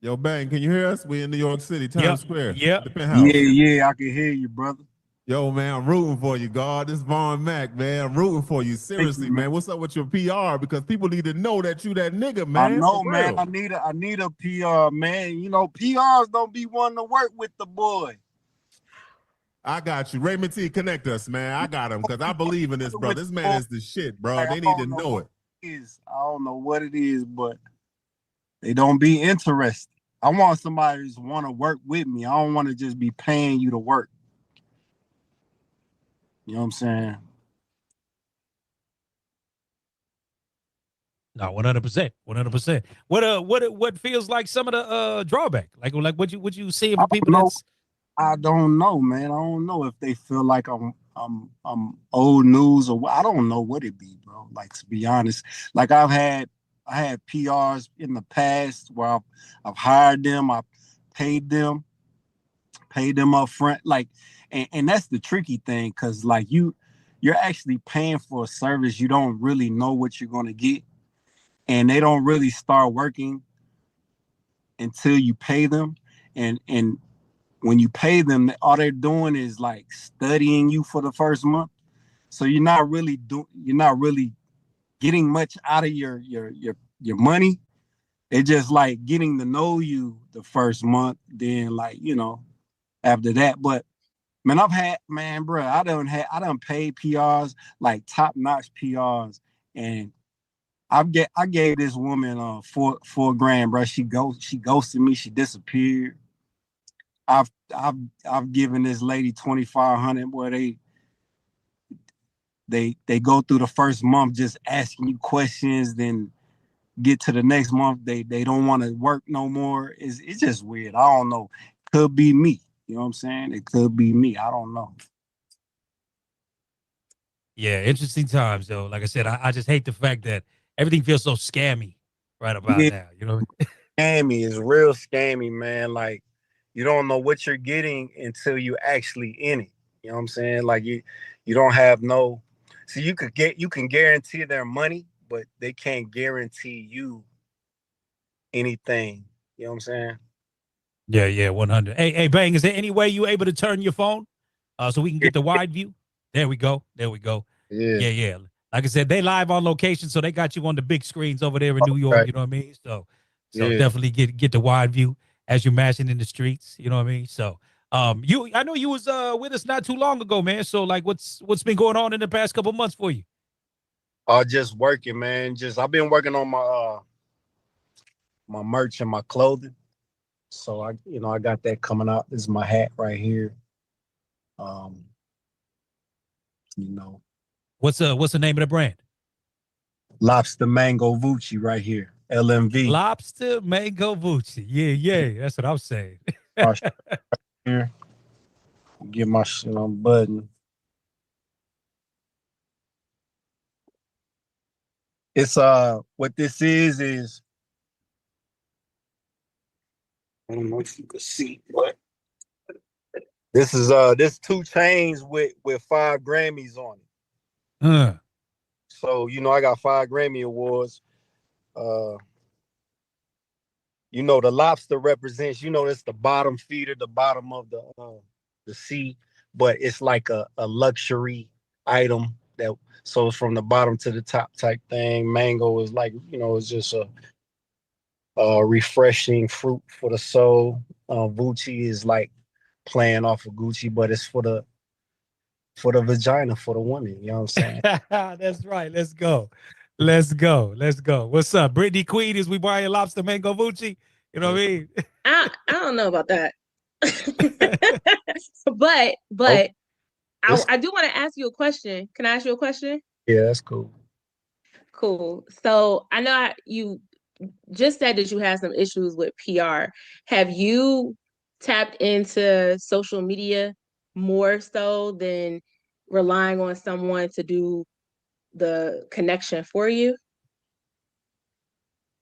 Yo, Bang, can you hear us? We in New York City, Times Square. Yep. The penthouse. Yeah, I can hear you, brother. Yo, man, I'm rooting for you, God. This is Von Mac, man. I'm rooting for you. Seriously, man. What's up with your PR? Because people need to know that you that nigga, man. I know, For man. real. I need a PR, man. You know, PRs don't be wanting to work with the boy. I got you. Raymond T, connect us, man. I got him because I believe in this, bro. This man is the shit, bro. They need to know it. I don't know what it is, but they don't be interested. I want somebody to want to work with me. I don't want to just be paying you to work. You know what I'm saying? No, 100%. What feels like some of the drawback? Like what you see for people that's I don't know, man. I don't know if they feel like I'm old news or what. I don't know what it be, bro. Like, to be honest, like I had PRs in the past where I've hired them, I paid them up front, like, and that's the tricky thing, because like you're actually paying for a service you don't really know what you're gonna get, and they don't really start working until you pay them, and when you pay them, all they're doing is like studying you for the first month, so you're not really getting much out of your money. They're just like getting to know you the first month, then like, you know, after that. But man, I done paid PRs, like top-notch PRs, and I gave this woman four grand, bro. She ghosted me. She disappeared. I've I've given this lady 2,500. Boy, they go through the first month just asking you questions, then get to the next month they don't want to work no more. It's just weird. I don't know. Could be me. You know what I'm saying? It could be me. I don't know. Yeah, interesting times though. Like I said, I just hate the fact that everything feels so scammy right about Yeah, now. You know, scammy is real scammy, man. Like you don't know what you're getting until you actually in it. You know what I'm saying? Like you don't have no. See, you can guarantee their money, but they can't guarantee you anything. You know what I'm saying? yeah, 100. Hey, Bang, is there any way you able to turn your phone so we can get the wide view? There we go. Yeah. Yeah. Like I said, they live on location, so they got you on the big screens over there in New York. Right. You know what I mean? So Yeah. definitely get the wide view as you're mashing in the streets. You know what I mean? So I know you was with us not too long ago, man. So like, what's been going on in the past couple months for you? Just working, man. I've been working on my merch and my clothing. So I got that coming out. This is my hat right here. Um, you know, What's the name of the brand? Lobster Mango Vucci right here. LMV. Lobster Mango Vucci. Yeah. That's what I'm saying. Here. Get my shit on button. It's what this is I don't know if you can see, but this is this 2 Chainz with 5 Grammys on it. So I got 5 Grammy awards. The lobster represents, it's the bottom feeder, the bottom of the sea, but it's like a luxury item so it's from the bottom to the top type thing. Mango is like, it's just a refreshing fruit for the soul. Gucci is like playing off of Gucci, but it's for the vagina, for the woman. You know what I'm saying? That's right. Let's go. What's up, Brittany Queen? Is we buying Lobster Mango Vucci? You know what I mean? I don't know about that. but I do want to ask you a question. Can I ask you a question? Yeah, that's cool. Cool. So I know you just said that you had some issues with PR. Have you tapped into social media more so than relying on someone to do the connection for you?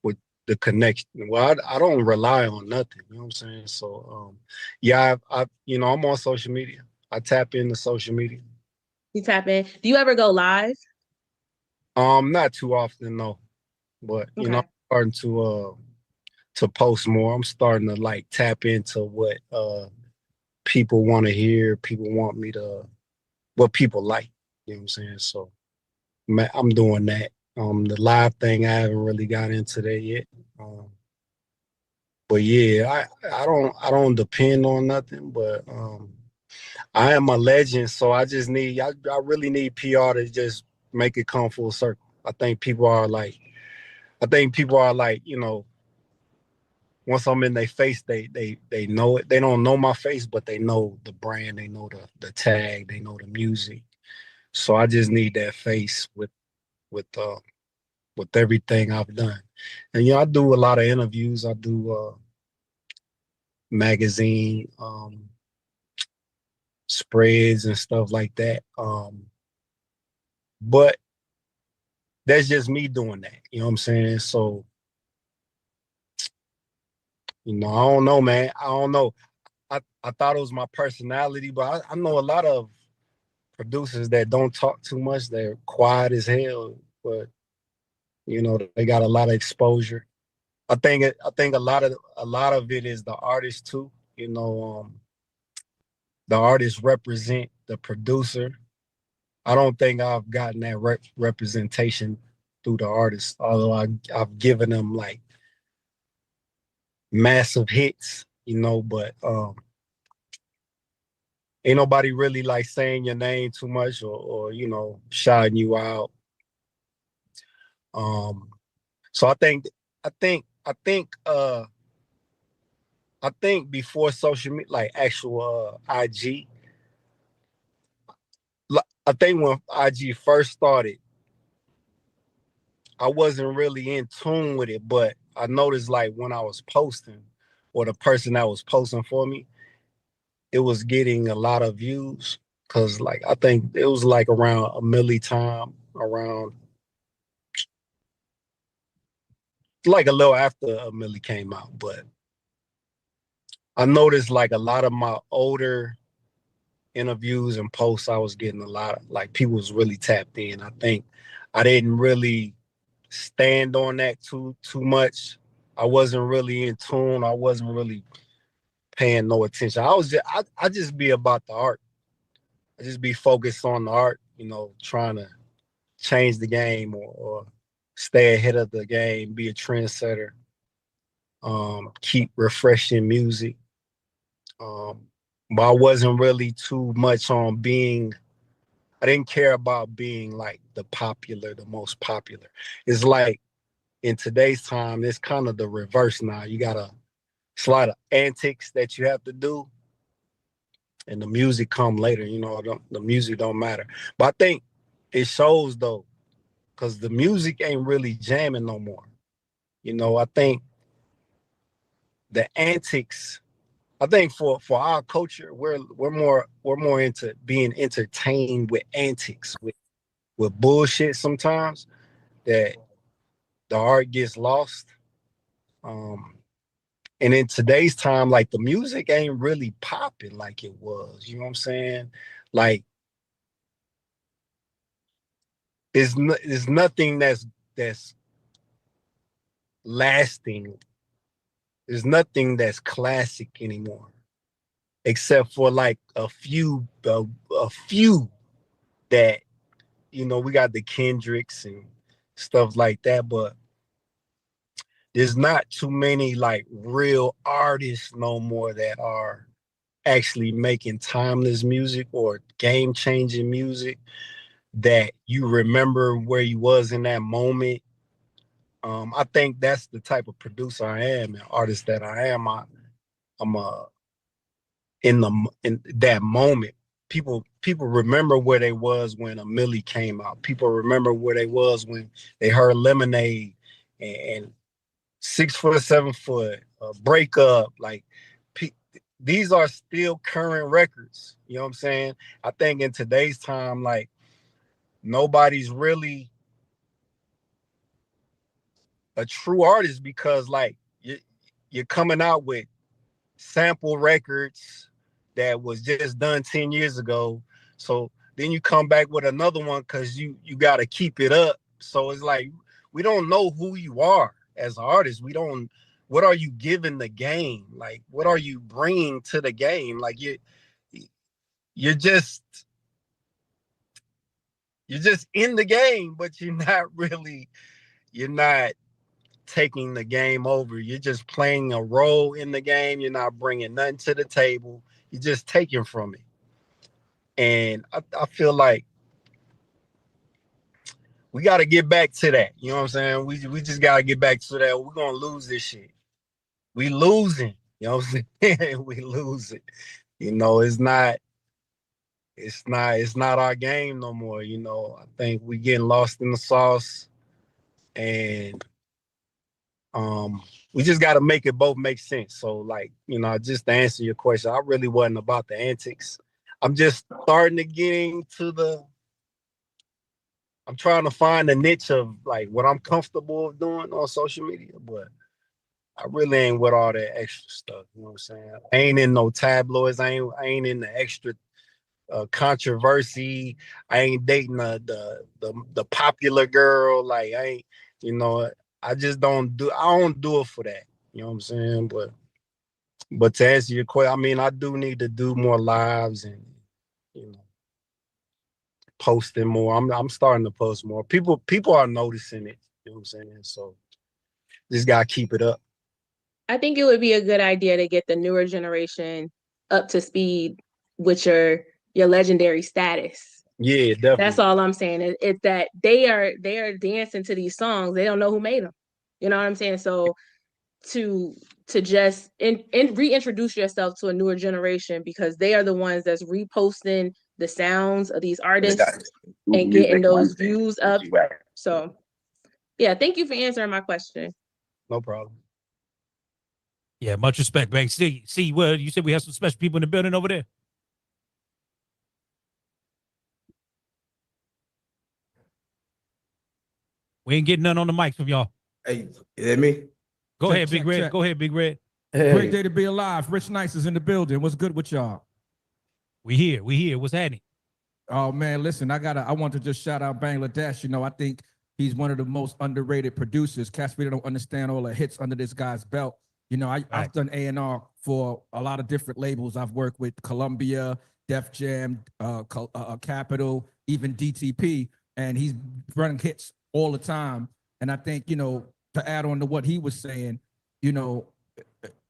With the connection, well, I don't rely on nothing. You know what I'm saying? So, yeah, I'm on social media. I tap into social media. You tap in. Do you ever go live? Not too often, no. But Okay. I'm starting to post more. I'm starting to like tap into what people want to hear. People want me to what people like. You know what I'm saying? So I'm doing that. The live thing, I haven't really got into that yet. But yeah, I don't depend on nothing. But I am a legend, so I really need PR to just make it come full circle. I think people are like, once I'm in their face, they know it. They don't know my face, but they know the brand, they know the tag, they know the music. So I just need that face with everything I've done. And I do a lot of interviews. I do magazine spreads and stuff like that. But that's just me doing that. You know what I'm saying? So, I don't know, man. I don't know. I thought it was my personality, but I know a lot of producers that don't talk too much. They're quiet as hell, but they got a lot of exposure. I think a lot of it is the artist too. The artists represent the producer. I don't think I've gotten that representation through the artists, although I've given them like massive hits, but ain't nobody really like saying your name too much or shouting you out. So I think before social media, like actual IG, I think when IG first started, I wasn't really in tune with it, but I noticed like when I was posting, or the person that was posting for me, it was getting a lot of views. Cause like I think it was like around a milli time, around like a little after a milli came out. But I noticed like a lot of my older interviews and posts, I was getting a lot of like people was really tapped in. I think I didn't really stand on that too much. I wasn't really in tune. I wasn't really paying no attention. I just be about the art. I just be focused on the art, trying to change the game, or stay ahead of the game, be a trendsetter, keep refreshing music. But I wasn't really too much on being, I didn't care about being like the most popular. It's like in today's time, it's kind of the reverse now. It's a lot of antics that you have to do, and the music come later. The music don't matter. But I think it shows though, because the music ain't really jamming no more. I think the antics. I think for our culture, we're more into being entertained with antics, with bullshit sometimes, that the art gets lost. And in today's time, like the music ain't really popping like it was. You know what I'm saying? Like there's nothing that's lasting. There's nothing that's classic anymore, except for like a few that we got the Kendricks and stuff like that, but there's not too many like real artists no more that are actually making timeless music or game-changing music that you remember where you was in that moment. I think that's the type of producer I am and artist that I am. I'm in that moment. People remember where they was when a Millie came out. People remember where they was when they heard Lemonade and 6 foot, 7 foot, break up. Like these are still current records. You know what I'm saying? I think in today's time, like nobody's really a true artist because like you're coming out with sample records that was just done 10 years ago. So then you come back with another one because you got to keep it up. So it's like we don't know who you are as an artist. We don't. What are you giving the game? Like what are you bringing to the game? Like you're just in the game, but you're not taking the game over. You're just playing a role in the game. You're not bringing nothing to the table. You're just taking from it. And I feel like we got to get back to that. You know what I'm saying? We just got to get back to that. We're going to lose this shit. We losing. You know what I'm saying? We losing. It's not our game no more. I think we getting lost in the sauce, and we just got to make it both make sense. So like, just to answer your question, I really wasn't about the antics. I'm just starting to get into I'm trying to find a niche of like what I'm comfortable doing on social media, but I really ain't with all that extra stuff. You know what I'm saying? I ain't in no tabloids. I ain't in the extra controversy. I ain't dating the popular girl. Like I ain't, I just don't do. I don't do it for that. You know what I'm saying? But to answer your question, I mean, I do need to do more lives and posting more. I'm starting to post more. People are noticing it. You know what I'm saying? So just gotta keep it up. I think it would be a good idea to get the newer generation up to speed with your legendary status. Yeah, definitely. That's all I'm saying. It's that they are dancing to these songs. They don't know who made them. You know what I'm saying? So to just reintroduce yourself to a newer generation, because they are the ones that's reposting the sounds of these artists and getting those views up. So yeah, thank you for answering my question. No problem. Yeah, much respect, Bank. See, well, you said we have some special people in the building over there. We ain't getting none on the mics from y'all. Hey, is that me? Go Check, ahead, Big check, Red. check. Go ahead, Big Red. Hey. Great day to be alive. Rich Nice is in the building. What's good with y'all? We here. What's happening? Oh man, listen, I want to just shout out Bangladesh. You know, I think he's one of the most underrated producers. Cats really don't understand all the hits under this guy's belt. You know, I've done A&R for a lot of different labels. I've worked with Columbia, Def Jam, Capitol, even DTP, and he's running hits all the time. And I think, you know, to add on to what he was saying, you know,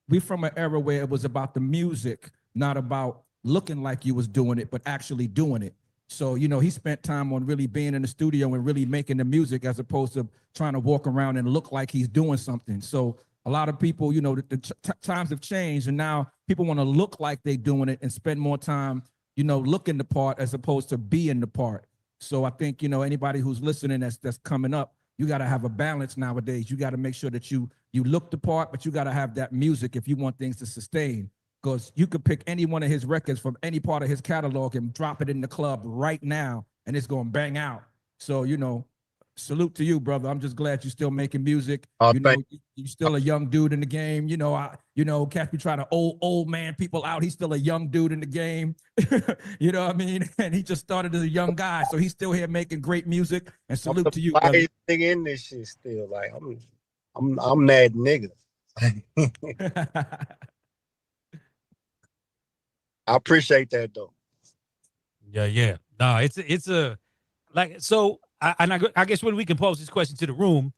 we from an era where it was about the music, not about looking like you was doing it, but actually doing it. So, you know, he spent time on really being in the studio and really making the music as opposed to trying to walk around and look like he's doing something. So a lot of people, you know, the times have changed, and now people want to look like they're doing it and spend more time, you know, looking the part as opposed to being the part. So I think, you know, anybody who's listening that's coming up, you got to have a balance nowadays. You got to make sure that you look the part, but you got to have that music if you want things to sustain. Because you could pick any one of his records from any part of his catalog and drop it in the club right now, and it's going to bang out. So, you know, salute to you, brother. I'm just glad you're still making music. You know, you're still a young dude in the game. You know, Cat be trying to old man people out. He's still a young dude in the game. You know what I mean? And he just started as a young guy, so he's still here making great music. And salute to you, brother. Thing in this shit still, like I'm that nigga. I appreciate that though. Yeah. No, it's a like so. I guess when we can pose this question to the room,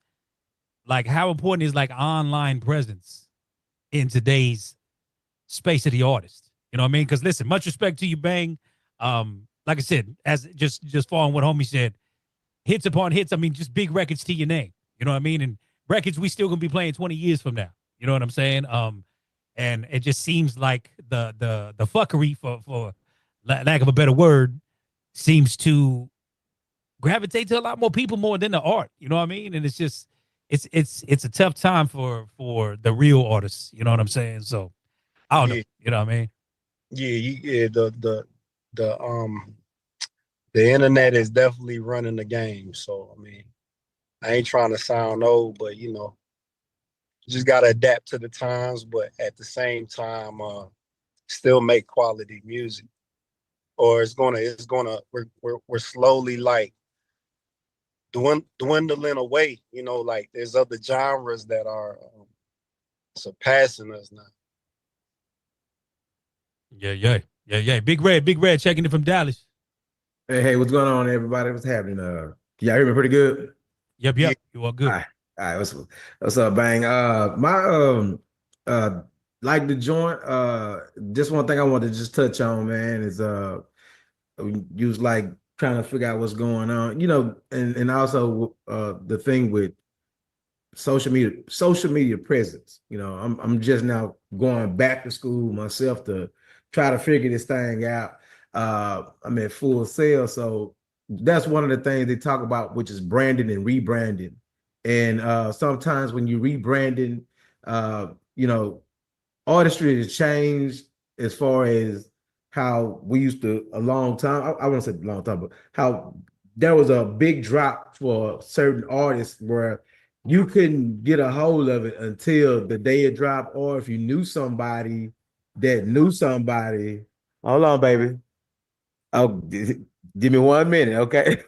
like how important is like online presence in today's space of the artist? You know what I mean? Because listen, much respect to you, Bang. Like I said, as just following what homie said, hits upon hits. I mean, just big records to your name. You know what I mean? And records we still gonna be playing 20 years from now. You know what I'm saying? And it just seems like the fuckery, for lack of a better word, seems to gravitate to a lot more people more than the art. You know what I mean? And it's just it's a tough time for the real artists. You know what I'm saying? So I don't know. You know what I mean? Yeah. The internet is definitely running the game. So I mean, I ain't trying to sound old, but you know, just gotta adapt to the times, but at the same time, still make quality music. Or we're slowly like dwindling away. You know, like there's other genres that are surpassing us now. Yeah. Big Red checking in from Dallas. Hey, what's going on, everybody? What's happening? Can y'all hear me pretty good? Yep. You are good. All right, what's up, Bang? Like the joint, just one thing I wanted to just touch on, man, is you was like trying to figure out what's going on, you know, and also the thing with social media presence. You know, I'm just now going back to school myself to try to figure this thing out. I'm at full sail, so that's one of the things they talk about, which is branding and rebranding. And sometimes when you rebranding, you know, artistry has changed as far as how we used to a long time. I won't say a long time, but how there was a big drop for certain artists where you couldn't get a hold of it until the day it dropped, or if you knew somebody that knew somebody. Hold on, baby. Oh, give me 1 minute, okay?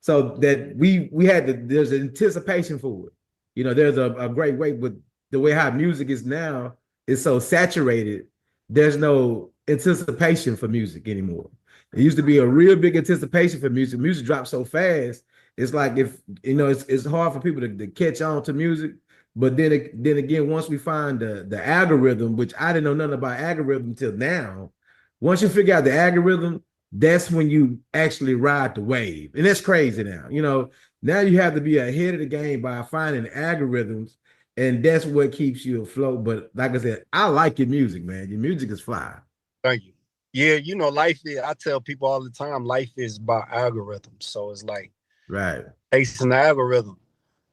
So that we had there's anticipation for it. You know, there's a great way, but the way how music is now is so saturated, there's no anticipation for music anymore. It used to be a real big anticipation for music. Music drops so fast. It's like, if you know, it's hard for people to catch on to music. But then again, once we find the algorithm, which I didn't know nothing about algorithm until now. Once you figure out the algorithm, that's when you actually ride the wave. And that's crazy now. You know, Now you have to be ahead of the game by finding algorithms, and that's what keeps you afloat. But like I said, I like your music, man. Your music is fly. Thank you. Yeah, you know, life is, I tell people all the time, life is about algorithms. So it's like Right. chasing the algorithm.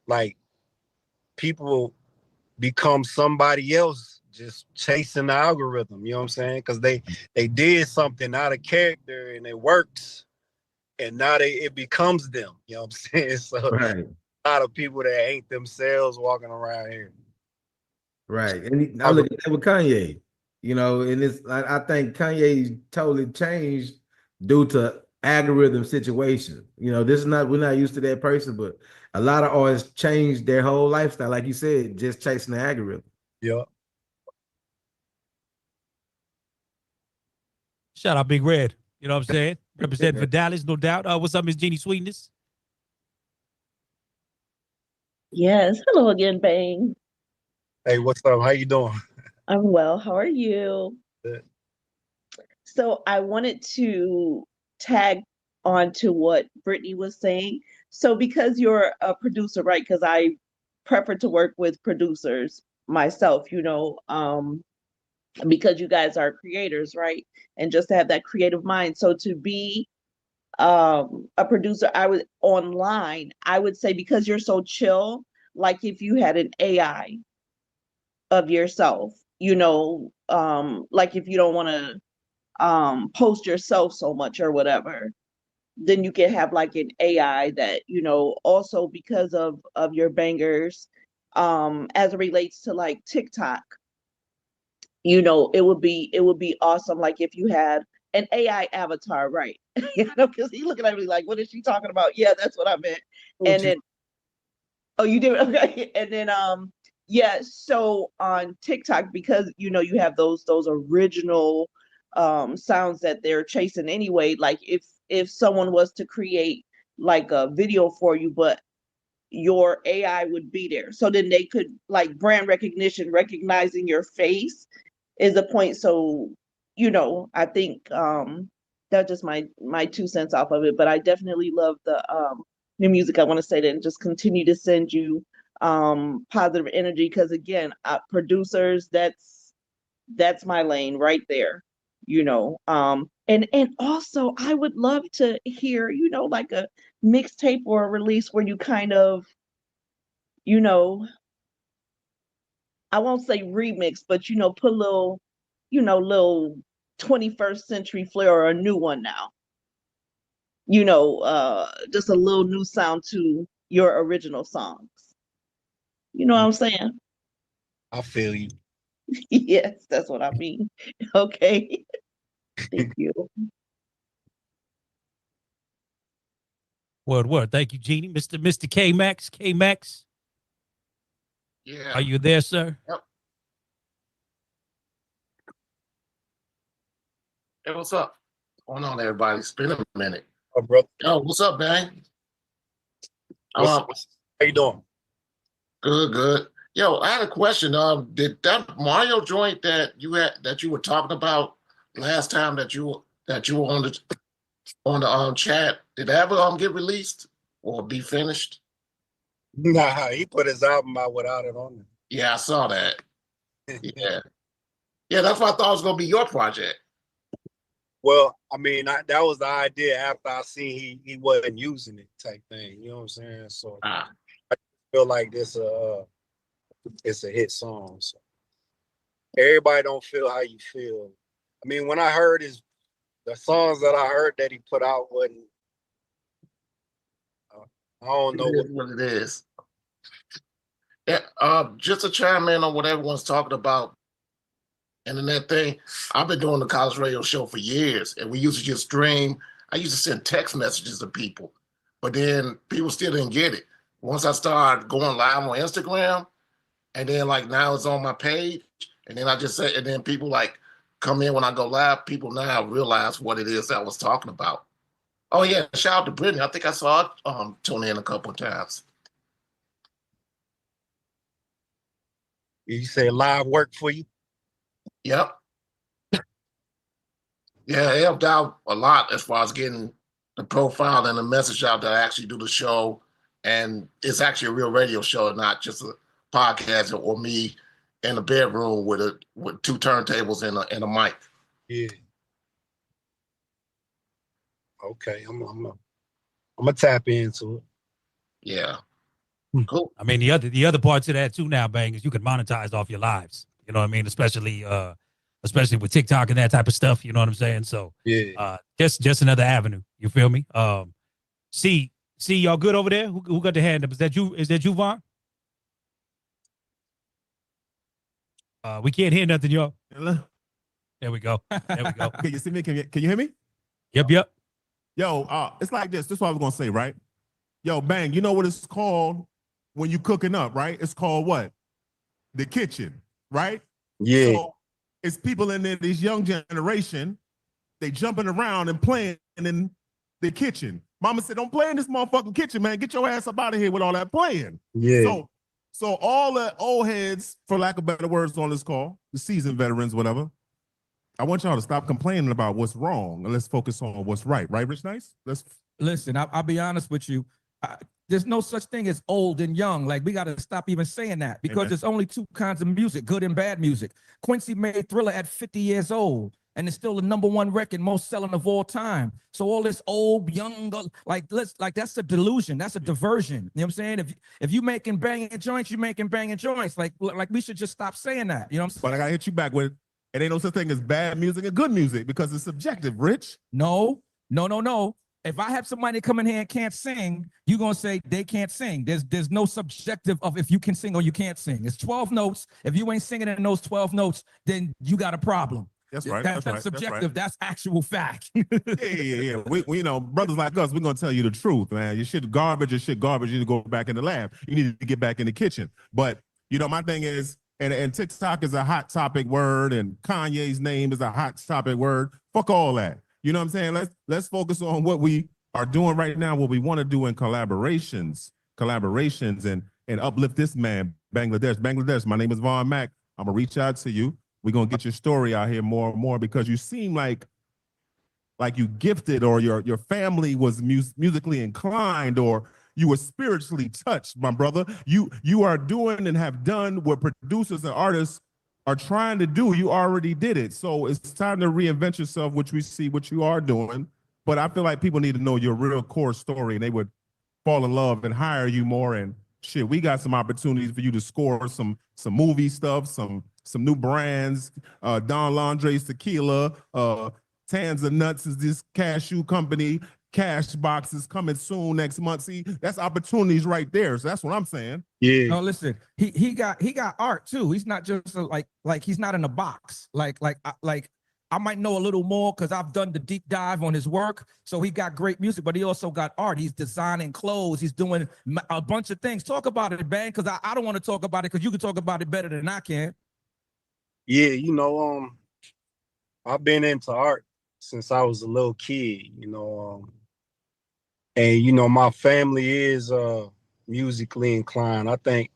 Like people become somebody else just chasing the algorithm, you know what I'm saying? Because they did something out of character and it works, and now it becomes them, you know what I'm saying? So Right. a lot of people that ain't themselves walking around here. Right. And I look at that with Kanye, you know, and it's I think Kanye totally changed due to algorithm situation. You know, this is not we're not used to that person, but a lot of artists changed their whole lifestyle, like you said, just chasing the algorithm. Yeah. Shout out Big Red. You know what I'm saying? Representing for Dallas, no doubt. What's up, Miss Jeannie Sweetness? Yes. Hello again, Bang. Hey, what's up? How you doing? I'm well. How are you? Good. So I wanted to tag on to what Brittany was saying. So because you're a producer, right? Because I prefer to work with producers myself, you know, because you guys are creators, right? And just to have that creative mind. So to be a producer, I would online, I would say because you're so chill, like if you had an AI of yourself, you know, like if you don't want to post yourself so much or whatever, then you can have like an AI that, you know, also because of your bangers, as it relates to like TikTok, you know, it would be awesome like if you had an AI avatar, right? You know, because he looking at me like, what is she talking about? Yeah, that's what I meant. And then oh, you did? Okay. And then yeah, so on TikTok, because you know, you have those original sounds that they're chasing anyway. Like if someone was to create like a video for you, but your AI would be there. So then they could like brand recognition, recognizing your face is a point. So, you know, I think that's just my 2 cents off of it. But I definitely love the new music. I want to say that and just continue to send you positive energy because again, producers, that's my lane right there, you know. And also I would love to hear, you know, like a mixtape or a release where you kind of, you know, I won't say remix, but you know, put a little, you know, little 21st century flair or a new one now. You know, just a little new sound to your original songs. You know what I'm saying? I feel you. Yes, that's what I mean. Okay. Thank you. Word. Thank you, Jeannie. Mr. K Max. K Max. Yeah. Are you there, sir? Yep. Hey, what's up? What's going on, everybody? It's been a minute. Oh, bro. Yo, what's up, man? How you doing? Good. Yo, I had a question. Did that Mario joint that you were talking about last time that you were on the chat, did that ever get released or be finished? Nah, he put his album out without it on it. Yeah, I saw that. Yeah. Yeah, that's what I thought was gonna be your project. Well, I mean, that was the idea after I seen he wasn't using it type thing. You know what I'm saying? So I feel like it's a hit song. So everybody don't feel how you feel. I mean, when I heard the songs that I heard that he put out wasn't. I don't know what it is. Yeah, just to chime in on what everyone's talking about. Internet thing. I've been doing the college radio show for years, and we used to just stream. I used to send text messages to people, but then people still didn't get it. Once I started going live on Instagram, and then like now it's on my page, and then I just say, and then people like come in when I go live. People now realize what it is that I was talking about. Oh yeah, shout out to Brittany. I think I saw it tune in a couple of times. You say live work for you? Yep. Yeah, it helped out a lot as far as getting the profile and the message out that I actually do the show and it's actually a real radio show, not just a podcast or me in a bedroom with two turntables and a mic. Yeah. Okay, I'm gonna tap into it. Yeah. Cool. I mean, the other parts of that too now, Bang, is you can monetize off your lives. You know what I mean? Especially with TikTok and that type of stuff. You know what I'm saying? So yeah, just another avenue. You feel me? See y'all good over there? Who got the hand up? Is that you, Vaughn? We can't hear nothing, y'all. There we go. There we go. Can you see me? Can you hear me? Yep. Yo, it's like this. This is what I was gonna say, right? Yo, Bang, you know what it's called when you cooking up, right? It's called what? The kitchen, right? Yeah. So it's people in there, this young generation, they jumping around and playing in the kitchen. Mama said, don't play in this motherfucking kitchen, man. Get your ass up out of here with all that playing. Yeah. So all the old heads, for lack of better words on this call, the seasoned veterans, whatever, I want y'all to stop complaining about what's wrong and let's focus on what's right. Right, Rich Nice? Listen, I'll be honest with you. There's no such thing as old and young. Like, we got to stop even saying that, because there's only two kinds of music, good and bad music. Quincy made Thriller at 50 years old, and it's still the #1 record, most selling of all time. So all this old, young, that's a delusion. That's a diversion. You know what I'm saying? If you making banging joints, you making banging joints. Like we should just stop saying that. You know what I'm saying? But I got to hit you back with, it ain't no such thing as bad music and good music because it's subjective, Rich. No. If I have somebody come in here and can't sing, you're going to say they can't sing. There's no subjective of if you can sing or you can't sing. It's 12 notes. If you ain't singing in those 12 notes, then you got a problem. That's right. That's right. subjective. That's actual fact. Yeah. We brothers like us, we're going to tell you the truth, man. Your shit garbage, You need to go back in the lab. You need to get back in the kitchen. But, my thing is, and TikTok is a hot topic word, and Kanye's name is a hot topic word. Fuck all that. You know what I'm saying? Let's focus on what we are doing right now, what we want to do in collaborations and uplift this man, Bangladesh. My name is Vaughn Mack. I'm gonna reach out to you. We're gonna get your story out here more and more because you seem like you gifted, or your family was musically inclined, or you were spiritually touched, my brother. You are doing and have done what producers and artists are trying to do. You already did it. So it's time to reinvent yourself, which we see what you are doing. But I feel like people need to know your real core story, and they would fall in love and hire you more. And shit, we got some opportunities for you to score some movie stuff, some new brands. Don Landre's Tequila, Tanza Nuts is this cashew company. Cash Box is coming soon next month. See, that's opportunities right there. So that's what I'm saying. Yeah. No, listen, he got art too. He's not just like he's not in a box. Like I might know a little more because I've done the deep dive on his work. So he got great music, but he also got art. He's designing clothes. He's doing a bunch of things. Talk about it, Bang, because I don't want to talk about it because you can talk about it better than I can. Yeah, I've been into art since I was a little kid, and my family is musically inclined. I think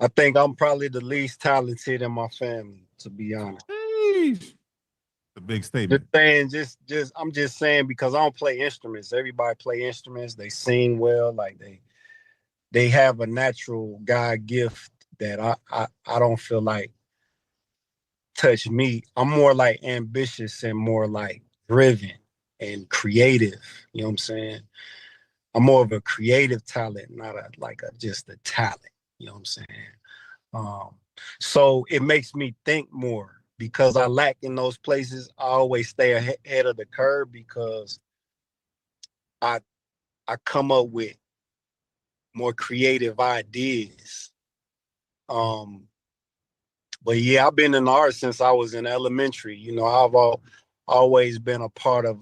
I'm probably the least talented in my family, to be honest. A big statement. I'm just saying because I don't play instruments. Everybody play instruments. They sing well. Like they have a natural God gift that I don't feel like touch me. I'm more like ambitious and more like driven and creative. You know what I'm saying? I'm more of a creative talent, not just a talent. You know what I'm saying? So it makes me think more. Because I lack in those places, I always stay ahead of the curve because I come up with more creative ideas. But yeah, I've been in art since I was in elementary. I've always been a part of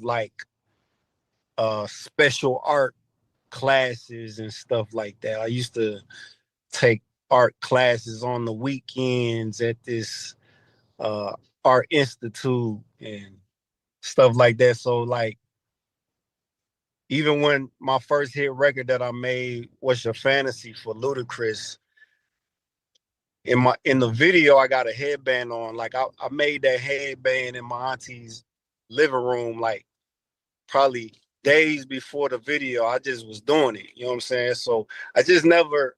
special art classes and stuff like that. I used to take art classes on the weekends at this art institute and stuff like that. So even when my first hit record that I made, What's Your Fantasy for Ludacris, in the video I got a headband on. I made that headband in my auntie's living room probably days before the video, I just was doing it. You know what I'm saying? So I just never,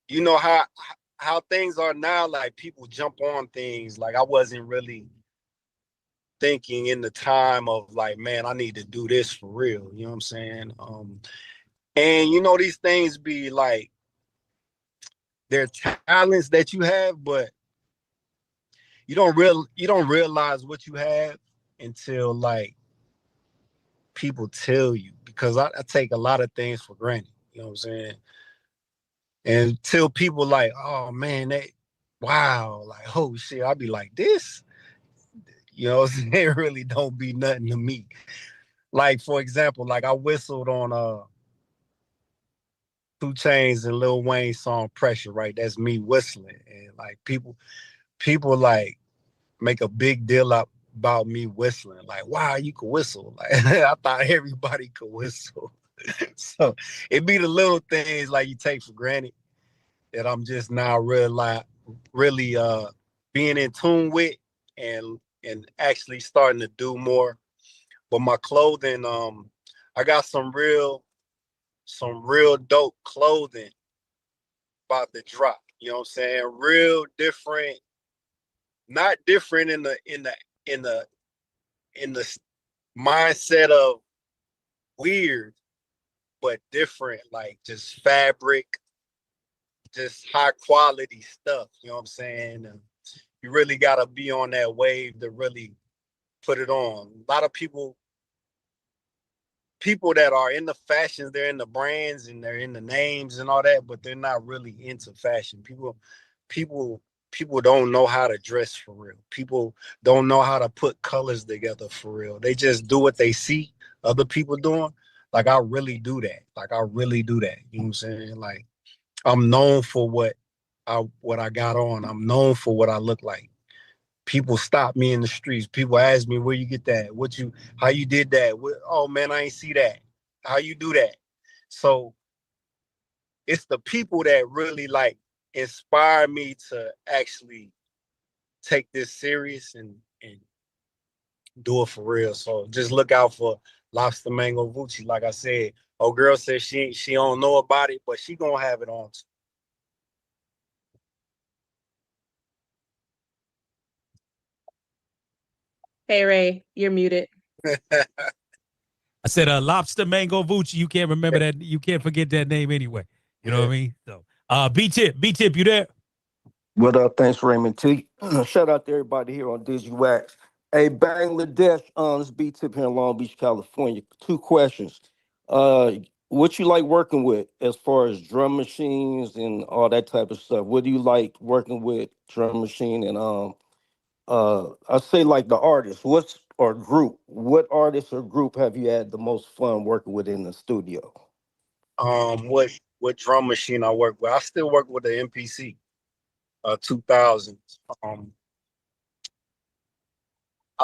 you know how things are now, like people jump on things. Like I wasn't really thinking in the time of like, man, I need to do this for real. You know what I'm saying? And you know, these things be like, they're talents that you have, but you don't realize what you have until like people tell you, because I take a lot of things for granted. You know what I'm saying? And until people like, oh man, wow, like, oh shit, I'll be like this. You know what I'm saying? It really don't be nothing to me. Like, for example, like I whistled on 2 Chainz and Lil Wayne song Pressure, right? That's me whistling. And like people like make a big deal about me whistling. Like, wow, you can whistle. Like I thought everybody could whistle. So it be the little things like you take for granted that I'm just now really being in tune with and actually starting to do more. But my clothing, I got some real dope clothing about to drop. You know what I'm saying? Real different, not different in the mindset of weird, but different, like just fabric, just high quality stuff. You know what I'm saying? And you really gotta be on that wave to really put it on. A lot of people that are in the fashions, they're in the brands and they're in the names and all that, but they're not really into fashion. People don't know how to dress for real. People don't know how to put colors together for real. They just do what they see other people doing. Like I really do that. Like I really do that. You know what I'm saying? Like I'm known for what I got on. I'm known for what I look like. People stop me in the streets. People ask me, where you get that? How you did that? Oh man, I ain't see that. How you do that? So it's the people that really like inspire me to actually take this serious and do it for real. So just look out for Lobster Mango Vucci. Like I said, old girl says she don't know about it, but she gonna have it on. Hey Ray, you're muted. I said lobster mango Vucci. You can't remember that. You can't forget that name anyway. You know what I mean? So B-Tip, you there? What up? Thanks, Raymond T. Shout out to everybody here on Digiwaxx. Hey, Bangladesh, this B-Tip here in Long Beach, California. 2 questions. What you like working with as far as drum machines and all that type of stuff? What do you like working with drum machine and I say like the artist, or group? What artist or group have you had the most fun working with in the studio? What drum machine I work with? I still work with the MPC 2000. I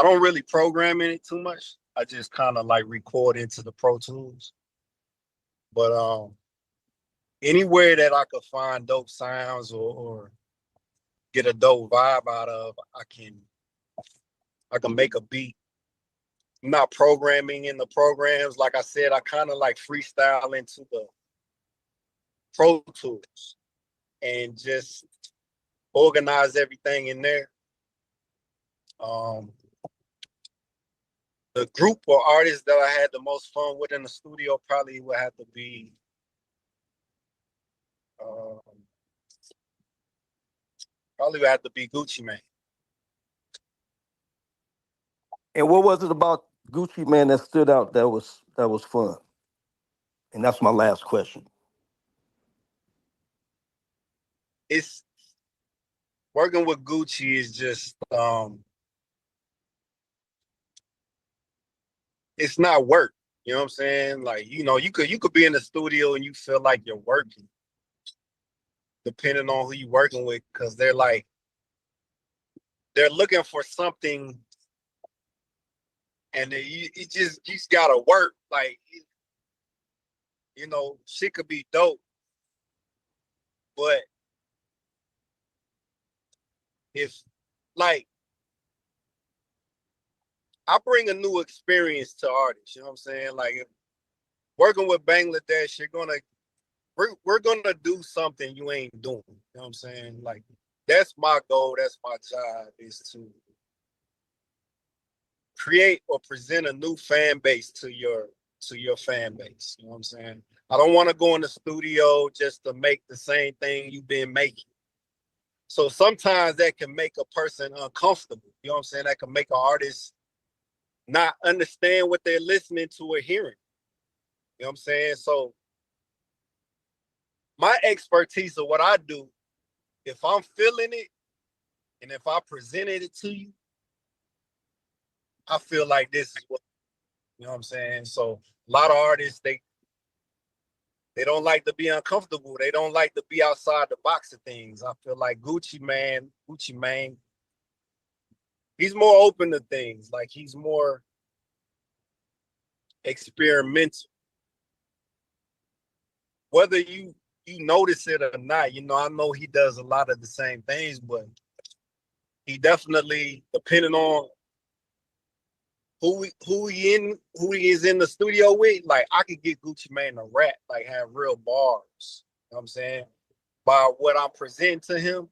don't really program in it too much. I just kind of like record into the Pro Tools. But anywhere that I could find dope sounds or get a dope vibe out of, I can make a beat. I'm not programming in the programs. Like I said, I kind of like freestyle into the Pro Tools and just organize everything in there. The group or artists that I had the most fun with in the studio probably would have to be Gucci Mane. And what was it about Gucci Man that stood out that was fun? And that's my last question. It's working with Gucci is just it's not work. You know what I'm saying? Like, you know, you could be in the studio and you feel like you're working, depending on who you're working with, because they're looking for something, and you just gotta work. Like, you know, shit could be dope, but if like I bring a new experience to artists. You know what I'm saying? Like if working with Bangladesh, we're gonna do something you ain't doing. You know what I'm saying? Like that's my goal. That's my job is to create or present a new fan base to your fan base. You know what I'm saying? I don't want to go in the studio just to make the same thing you've been making. So sometimes that can make a person uncomfortable. You know what I'm saying? That can make an artist not understand what they're listening to or hearing. You know what I'm saying? So my expertise of what I do, if I'm feeling it and if I presented it to you, I feel like this is what, you know what I'm saying? So a lot of artists, they don't like to be uncomfortable. They don't like to be outside the box of things. I feel like Gucci Mane, he's more open to things. Like he's more experimental. Whether you notice it or not, you know, I know he does a lot of the same things, but he definitely, depending on who he is in the studio with, like I could get Gucci Mane to rap, like have real bars. You know what I'm saying? By what I'm presenting to him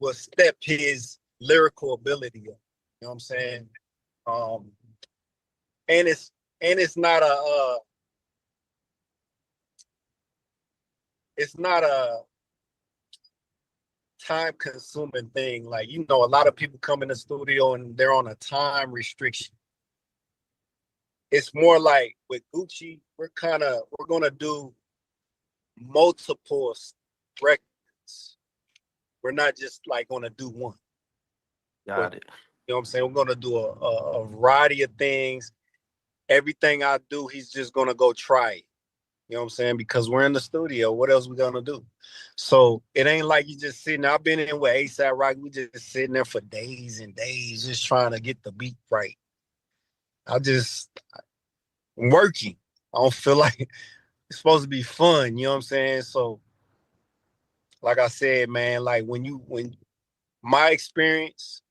will step his lyrical ability up. You know what I'm saying? And it's not a time consuming thing. Like, you know, a lot of people come in the studio and they're on a time restriction. It's more like with Gucci, we're gonna do multiple records. We're not just like gonna do one. Got it. You know what I'm saying? We're gonna do a variety of things. Everything I do, he's just gonna go try it. You know what I'm saying? Because we're in the studio. What else we gonna do? So it ain't like you just sitting there. I've been in with ASAP Rocky. We just sitting there for days and days just trying to get the beat right. I'm working. I don't feel like it's supposed to be fun. You know what I'm saying? So like I said, man, like when my experience,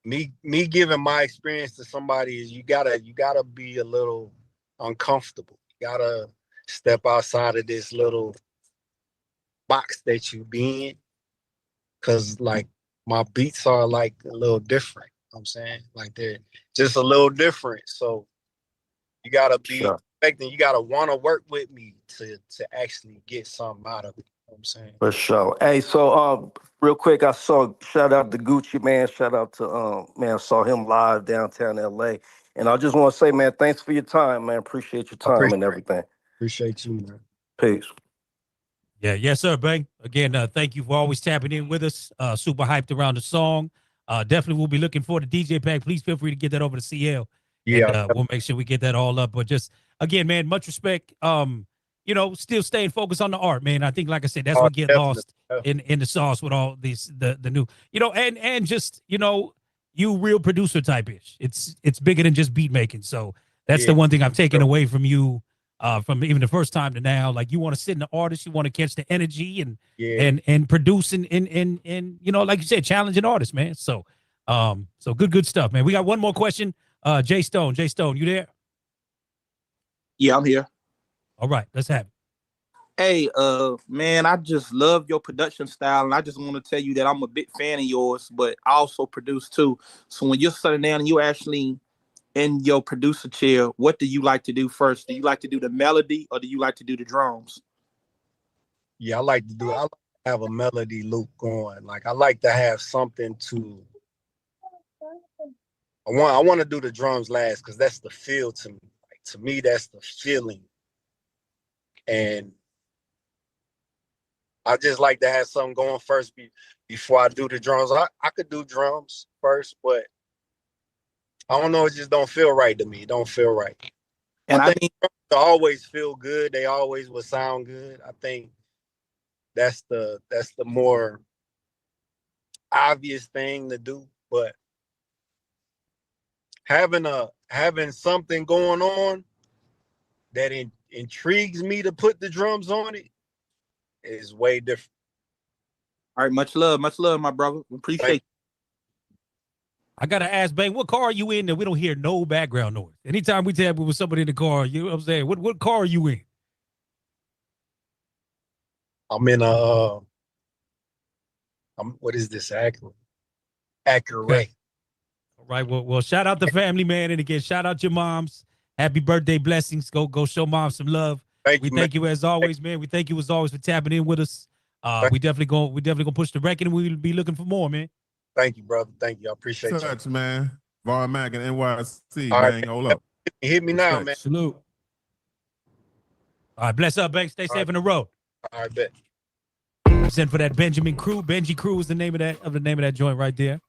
me giving my experience to somebody is you gotta be a little uncomfortable. You gotta step outside of this little box that you be in. Cause like my beats are like a little different. You know what I'm saying? Like they're just a little different. So you gotta be expecting, you gotta wanna work with me to actually get something out of it. You know what I'm saying? For sure. Hey, so real quick, I saw shout out to Gucci Man, shout out to man, I saw him live downtown LA. And I just want to say, man, thanks for your time, man. Appreciate your time and everything. Appreciate you, man. Peace. Yeah, yes, sir, Bang. Again, thank you for always tapping in with us. Super hyped around the song. Definitely we'll be looking for the DJ pack. Please feel free to get that over to CL. Yeah. And we'll make sure we get that all up. But just again, man, much respect. You know, still staying focused on the art, man. I think, like I said, that's what get lost in the sauce with all these the new, you know, and just, you know, you real producer type ish. It's bigger than just beat making. So that's the one thing I've taken away from you, from even the first time to now. Like you want to sit in the artist, you want to catch the energy and produce and you know, like you said, challenging artists, man. So so good stuff, man. We got one more question. Jay Stone, you there? Yeah, I'm here. All right, let's have it. Hey, man, I just love your production style, and I just want to tell you that I'm a big fan of yours, but I also produce too. So when you're sitting down and you actually in your producer chair, what do you like to do first? Do you like to do the melody or do you like to do the drums? Yeah, I like to have a melody loop going. Like I like to have something to. I want to do the drums last because that's the feel to me. Like to me, that's the feeling. And I just like to have something going first before I do the drums. I could do drums first, but I don't know. It just don't feel right to me. It don't feel right. And I think drums always feel good. They always will sound good. I think that's the more obvious thing to do. But having something going on that intrigues me to put the drums on it is way different. All right, much love, my brother. Appreciate it. I gotta ask, Bang, what car are you in that we don't hear no background noise? Anytime we tap with somebody in the car, you know what I'm saying? What car are you in? I'm in a what is this Acura? Acura. All right. Well, shout out the family, man. And again, shout out your moms. Happy birthday, blessings. Go show mom some love. Thank we you, thank you as always, man. We thank you as always for tapping in with us. We definitely gonna push the record, and we'll be looking for more, man. Thank you, brother. Thank you. I appreciate you. Touch, man. Von Mac and NYC, All man. right. Hold up. Hit me now, man. Salute. All right, bless up, Bank. Stay safe on the road. All right, bet. Send for that Benjamin Crew. Benji Crew is the name of that joint right there.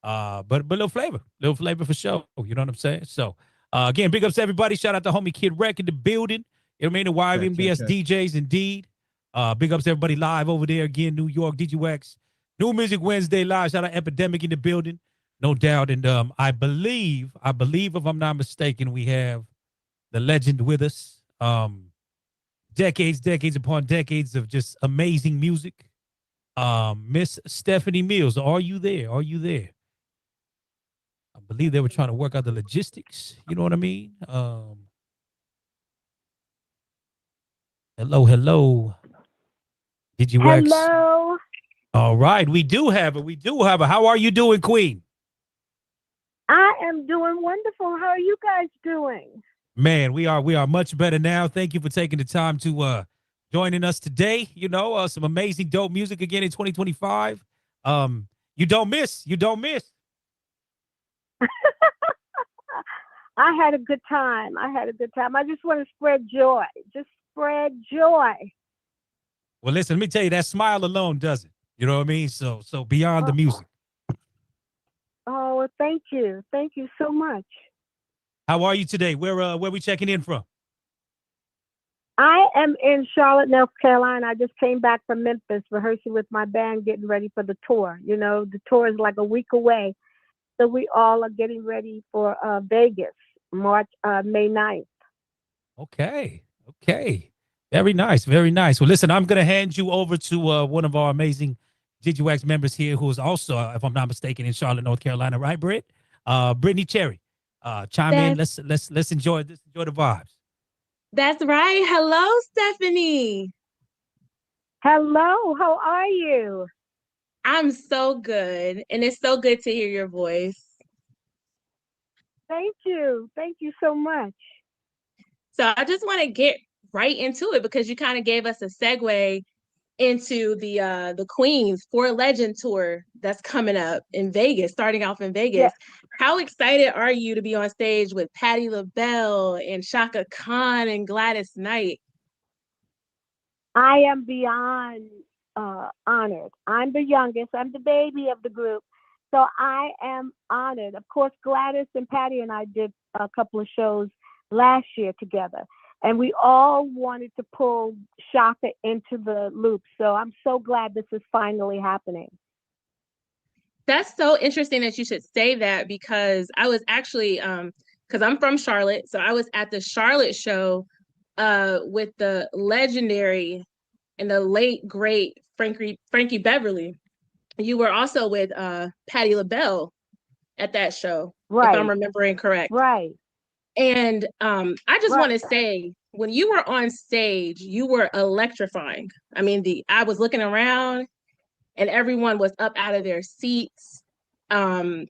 But little flavor for sure. You know what I'm saying? So again, big ups to everybody. Shout out to homie Kid Wreck in the building. You know what I mean? The YMBS DJs indeed. Big ups to everybody live over there again, New York, Digiwaxx. New Music Wednesday live. Shout out Epidemic in the building. No doubt. And I believe, if I'm not mistaken, we have the legend with us. Decades upon decades of just amazing music. Miss Stephanie Mills, are you there? I believe they were trying to work out the logistics. You know what I mean? Hello. Digiwaxx. Hello. All right, we do have it. How are you doing, Queen? I am doing wonderful. How are you guys doing? Man, we are much better now. Thank you for taking the time to joining us today. You know, some amazing dope music again in 2025. You don't miss. I had a good time. I just want to spread joy. Just spread joy. Well, listen, let me tell you, that smile alone does it. You know what I mean? So beyond the music. Oh, well, thank you. Thank you so much. How are you today? Where we checking in from? I am in Charlotte, North Carolina. I just came back from Memphis, rehearsing with my band, getting ready for the tour. You know, the tour is like a week away. So we all are getting ready for Vegas, May 9th. Okay. Very nice. Well, listen, I'm going to hand you over to one of our amazing Digiwaxx members here, who is also, if I'm not mistaken, in Charlotte, North Carolina, right, Britt? Brittany Cherry. Chime in. Let's enjoy the vibes. That's right. Hello, Stephanie. Hello. How are you? I'm so good, and it's so good to hear your voice. Thank you. Thank you so much. So I just want to get right into it because you kind of gave us a segue into the Queens for Legend tour that's coming up in Vegas, starting off in Vegas. Yeah. How excited are you to be on stage with Patti LaBelle and Shaka Khan and Gladys Knight? I am beyond honored. I'm the youngest. I'm the baby of the group. So I am honored. Of course, Gladys and Patti and I did a couple of shows last year together. And we all wanted to pull Shaka into the loop. So I'm so glad this is finally happening. That's so interesting that you should say that, because I was actually, because I'm from Charlotte. So I was at the Charlotte show with the legendary and the late, great Frankie Beverly. You were also with Patti LaBelle at that show, right, if I'm remembering correct. Right. And I just want to say, when you were on stage, you were electrifying. I mean, I was looking around and everyone was up out of their seats. When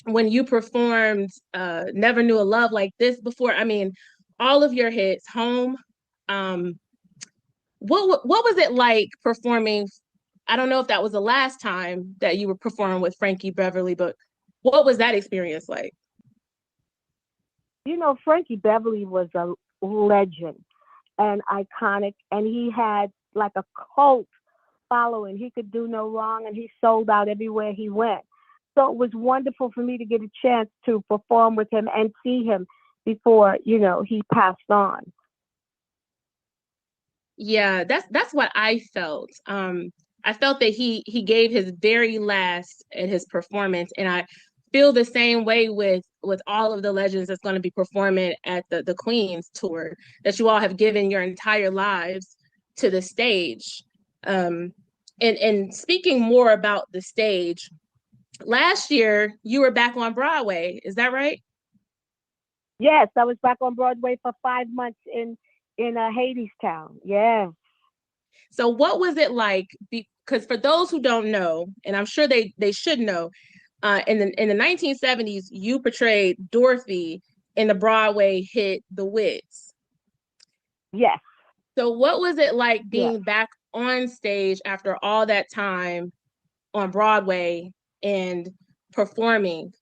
you performed Never Knew a Love Like This before, I mean, all of your hits, Home. What was it like performing? I don't know if that was the last time that you were performing with Frankie Beverly, but what was that experience like? You know, Frankie Beverly was a legend and iconic, and he had like a cult following. He could do no wrong, and he sold out everywhere he went. So it was wonderful for me to get a chance to perform with him and see him before, you know, he passed on. Yeah, that's what I felt. I felt that he gave his very last at his performance, and I feel the same way with all of the legends that's going to be performing at the Queens tour, that you all have given your entire lives to the stage. And speaking more about the stage, last year you were back on Broadway. Is that right? Yes, I was back on Broadway for 5 months in Hadestown. Yeah. So what was it like? Because for those who don't know, and I'm sure they should know, in the 1970s, you portrayed Dorothy in the Broadway hit The Wiz. Yes. So what was it like being back on stage after all that time on Broadway and performing?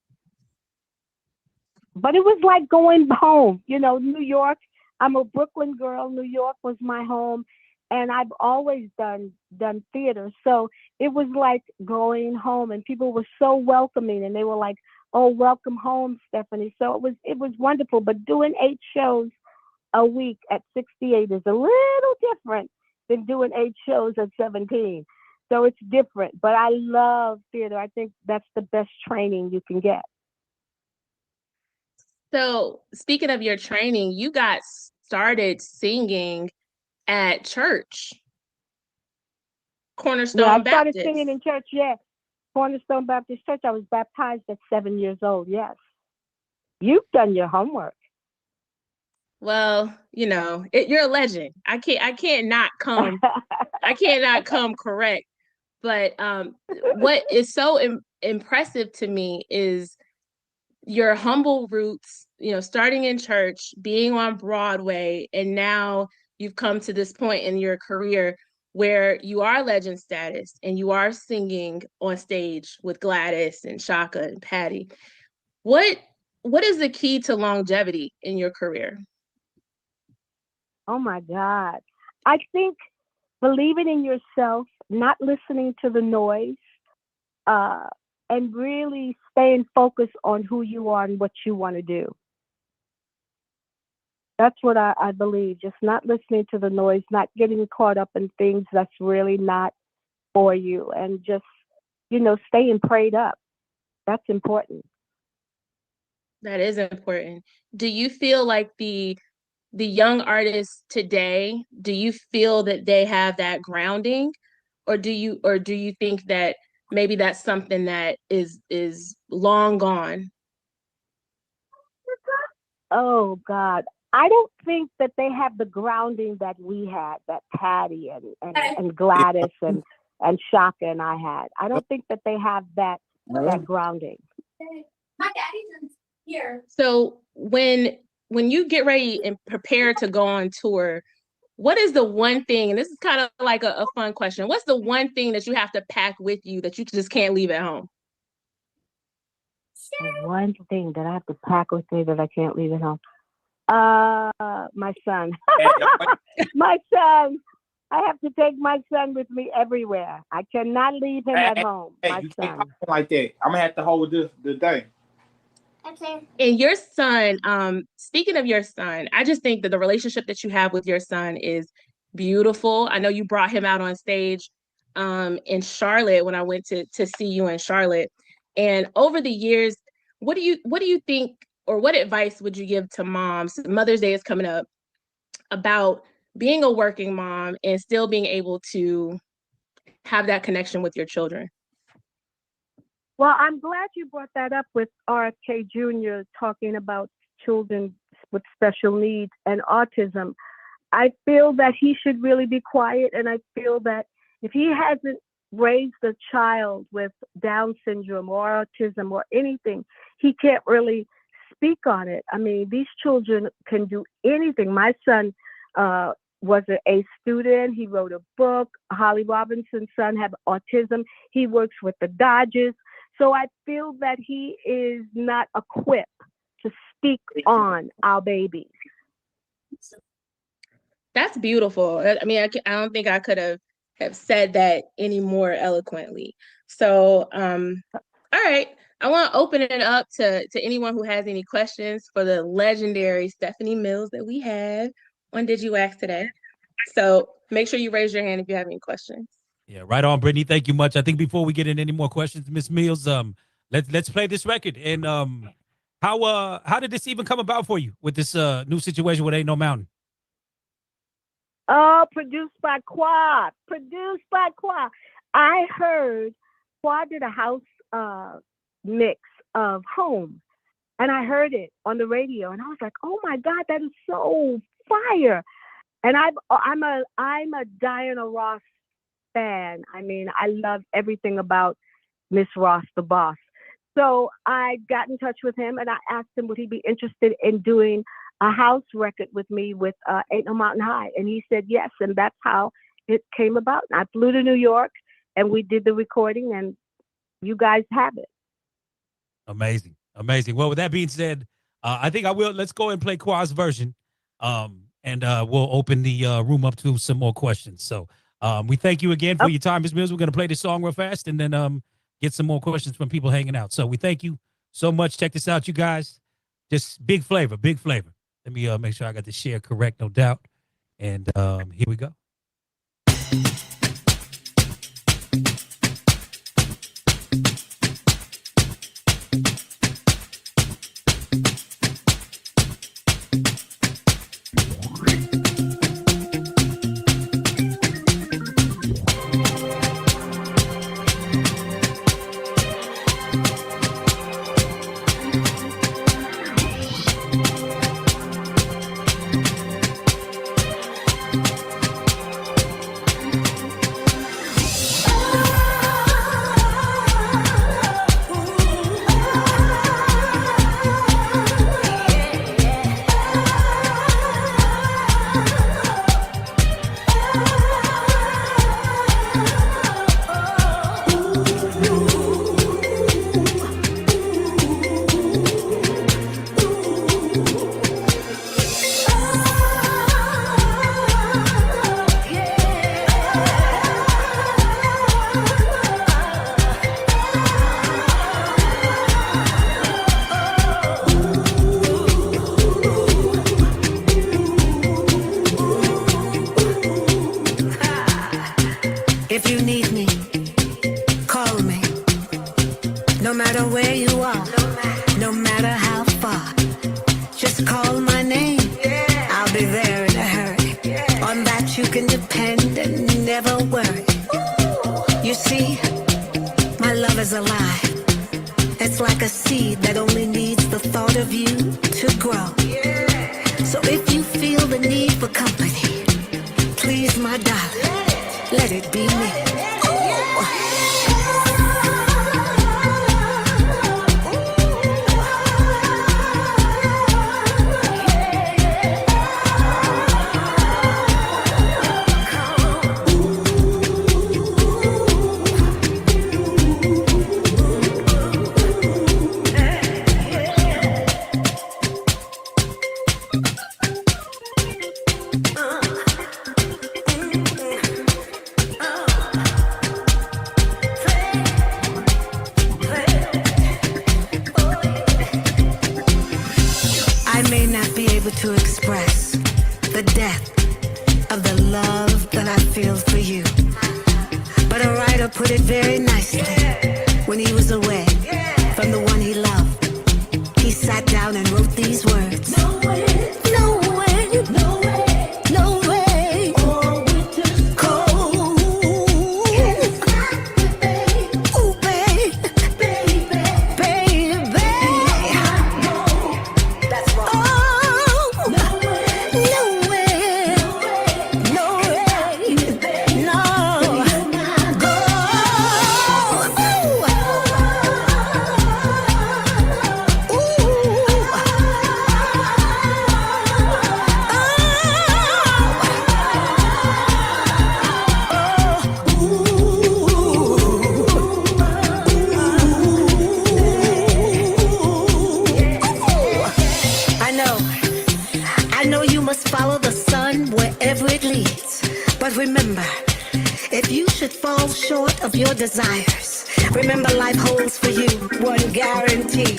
But it was like going home. You know, New York. I'm a Brooklyn girl. New York was my home, and I've always done theater. So it was like going home, and people were so welcoming, and they were like, "Oh, welcome home, Stephanie." So it was wonderful. But doing 8 shows a week at 68 is a little different than doing 8 shows at 17. So it's different. But I love theater. I think that's the best training you can get. So speaking of your training, you got started singing at church, Cornerstone I started Baptist. singing in church. Yeah, Cornerstone Baptist Church. I was baptized at 7 years old. Yes, you've done your homework. Well, you know, you're a legend. I can't not come correct. But what is so impressive to me is your humble roots, you know, starting in church, being on Broadway, and now you've come to this point in your career where you are legend status and you are singing on stage with Gladys and Shaka and Patty. What is the key to longevity in your career? Oh my God. I think believing in yourself, not listening to the noise, and really staying focused on who you are and what you want to do. That's what I believe. Just not listening to the noise, not getting caught up in things that's really not for you, and just, you know, staying prayed up. That's important. That is important. Do you feel like the young artists today, do you feel that they have that grounding, or do you think that maybe that's something that is long gone? Oh God. I don't think that they have the grounding that we had, that Patty and Gladys and Shaka and I had. I don't think that they have that grounding. My daddy's here. So when you get ready and prepare to go on tour, what is the one thing, and this is kind of like a fun question, what's the one thing that you have to pack with you that you just can't leave at home? The one thing that I have to pack with me that I can't leave at home. My son. My son. I have to take my son with me everywhere. I cannot leave him at home. My you son. can't pop him like that. I'm gonna have to hold the thing. Okay. And your son, speaking of your son, I just think that the relationship that you have with your son is beautiful. I know you brought him out on stage in Charlotte when I went to see you in Charlotte. And over the years, what do you think, or what advice would you give to moms? Mother's Day is coming up, about being a working mom and still being able to have that connection with your children? Well, I'm glad you brought that up with RFK Jr. talking about children with special needs and autism. I feel that he should really be quiet, and I feel that if he hasn't raised a child with Down syndrome or autism or anything, he can't really speak on it. I mean, these children can do anything. My son was an A student. He wrote a book. Holly Robinson's son had autism. He works with the Dodgers. So I feel that he is not equipped to speak on our babies. That's beautiful. I mean, I don't think I could have said that any more eloquently. So, all right. I want to open it up to anyone who has any questions for the legendary Stephanie Mills that we have on Digiwaxx today. So make sure you raise your hand if you have any questions. Yeah, right on, Brittany. Thank you much. I think before we get in any more questions, Miss Mills, let's play this record. And how did this even come about for you with this new situation with Ain't No Mountain? Oh, produced by Qua. I heard Qua did a house mix of Home. And I heard it on the radio, and I was like, "Oh my God, that is so fire!" And I'm a Diana Ross fan. I mean, I love everything about Miss Ross, the boss. So I got in touch with him, and I asked him would he be interested in doing a house record with me with Ain't No Mountain High, and he said yes, and that's how it came about. And I flew to New York, and we did the recording, and you guys have it. Amazing. Amazing. Well, with that being said, I think let's go and play Qua's version. And we'll open the room up to some more questions. So we thank you again for your time, Ms. Mills. We're going to play this song real fast and then get some more questions from people hanging out. So we thank you so much. Check this out, you guys. Just big flavor, big flavor. Let me make sure I got the share correct, no doubt. And here we go. If you need me, call me. No matter where you are, no matter how far, just call my name. I'll be there in a hurry. On that you can depend and never worry. You see, my love is alive. It's like a seed that only needs the thought of you to grow. So if you feel the need for company, please, my darling, let it be me. To express the depth of the love that I feel for you. But a writer put it very nicely when he was away from the one he loved. He sat down and wrote these words. No way, no way, no way, no way. Or we just cold. Ooh, babe, baby, baby. That's right. Remember, if you should fall short of your desires, remember life holds for you one guarantee.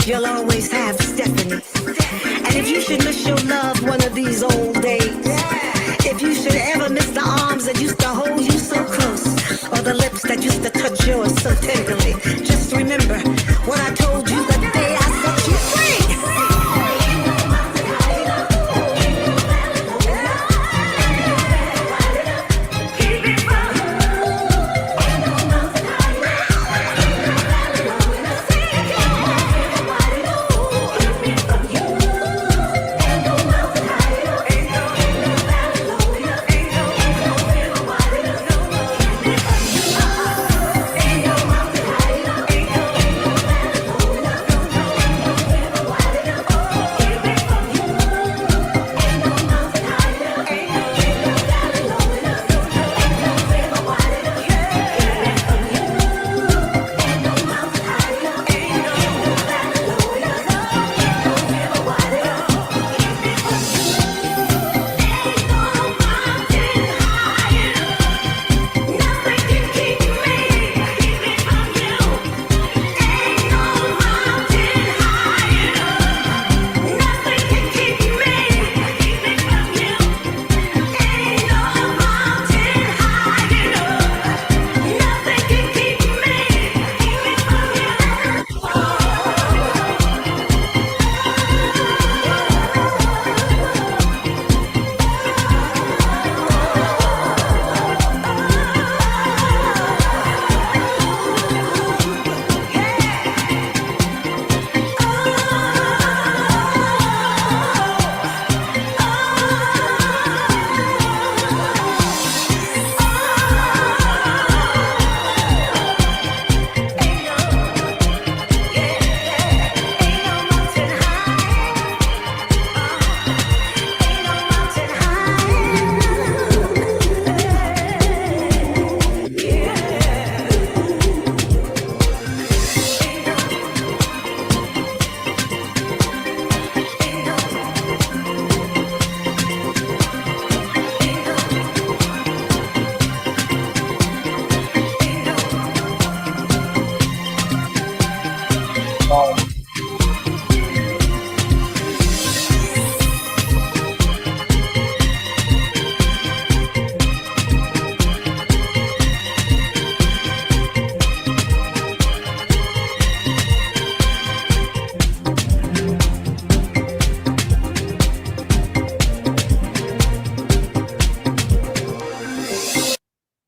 You'll always have Stephanie. And if you should miss your love one of these old days, if you should ever miss the arms that used to hold you so close, or the lips that used to touch yours so tenderly, just remember what I told you the day I set you free.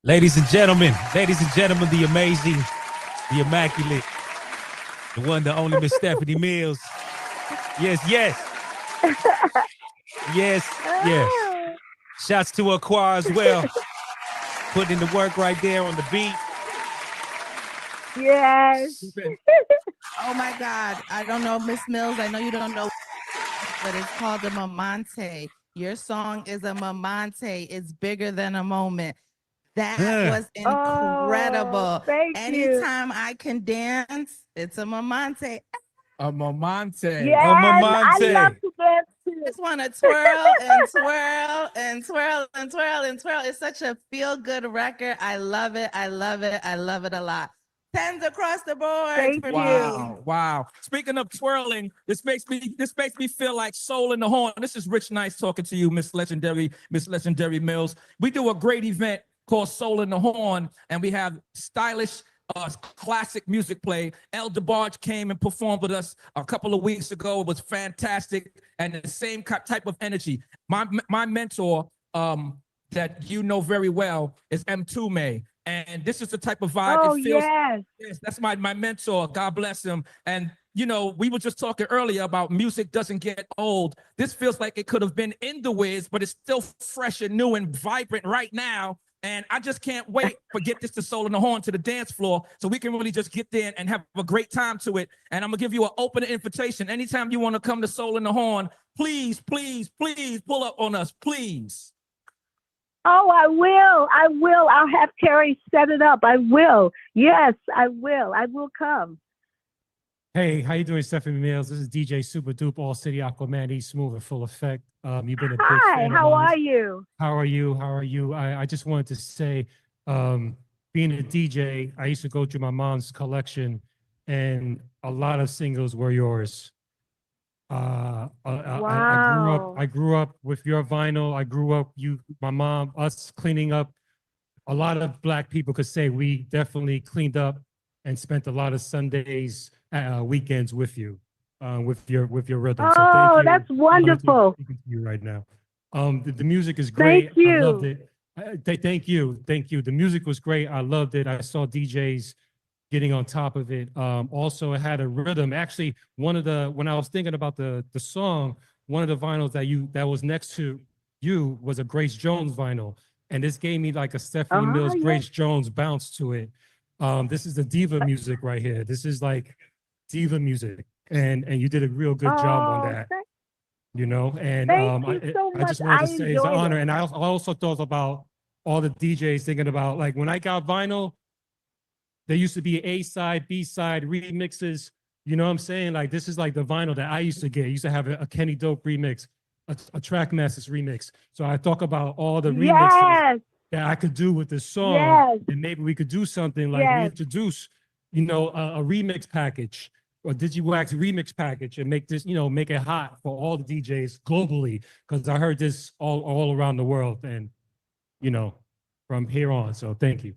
Ladies and gentlemen, the amazing, the immaculate, the one, the only Miss Stephanie Mills. Yes, yes. Yes, yes. Shouts to Aqua as well. Putting in the work right there on the beat. Yes. Oh my God. I don't know, Miss Mills. I know you don't know, but it's called a mamante. Your song is a mamante. It's bigger than a moment. That was incredible. Oh, thank Anytime I can dance, it's a mamante. A mamante. Yes, I love to dance too. Just want to twirl and twirl and twirl and twirl and twirl. It's such a feel-good record. I love it. I love it. I love it a lot. 10s across the board. Thank for you. me. Wow. Speaking of twirling, this makes me feel like soul in the horn. This is Rich Nice talking to you, Miss Legendary Mills. We do a great event called Soul in the Horn, and we have stylish classic music play. El DeBarge came and performed with us a couple of weeks ago. It was fantastic, and the same type of energy. My mentor, that you know very well, is M2 and this is the type of vibe. Oh, it feels, yes, that's my mentor. God bless him. And you know, we were just talking earlier about music doesn't get old. This feels like it could have been in the Wiz, but it's still fresh and new and vibrant right now. And I just can't wait for Get This to Soul in the Horn to the dance floor so we can really just get there and have a great time to it. And I'm gonna give you an open invitation. Anytime you want to come to Soul in the Horn, please, please, please pull up on us, please. Oh, I will. I'll have Terry set it up. I will. Yes, I will. I will come. Hey, how you doing, Stephanie Mills? This is DJ Super Dupe, All City Aquaman, East Smooth and Full Effect. You've been a big fan. How are you? How are you? I just wanted to say, being a DJ, I used to go through my mom's collection, and a lot of singles were yours. Wow. I grew up with your vinyl. I grew up, my mom, us cleaning up. A lot of Black people could say we definitely cleaned up and spent a lot of Sundays, weekends with you, with your rhythm. Oh, so thank you. that's wonderful. Speaking to you right now. The music is great. Thank you. I loved it. Thank you. The music was great. I loved it. I saw DJs getting on top of it. Also, it had a rhythm. Actually, when I was thinking about the song, one of the vinyls that was next to you was a Grace Jones vinyl, and this gave me like a Stephanie Mills, yeah. Grace Jones bounce to it. This is the diva music right here. This is like diva music, and you did a real good job on that. You know, and Thank you so I just much. wanted to I say it's an enjoyed honor. it. And I also thought about all the DJs thinking about, like, when I got vinyl, there used to be A side, B side remixes. You know what I'm saying? Like, this is like the vinyl that I used to get. I used to have a Kenny Dope remix, a Trackmasters remix. So I talk about all the remixes that I could do with this song, and maybe we could do something like reintroduce, you know, a remix package or Digiwaxx remix package and make this, you know, make it hot for all the DJs globally, because I heard this all around the world, and you know, from here on. So thank you.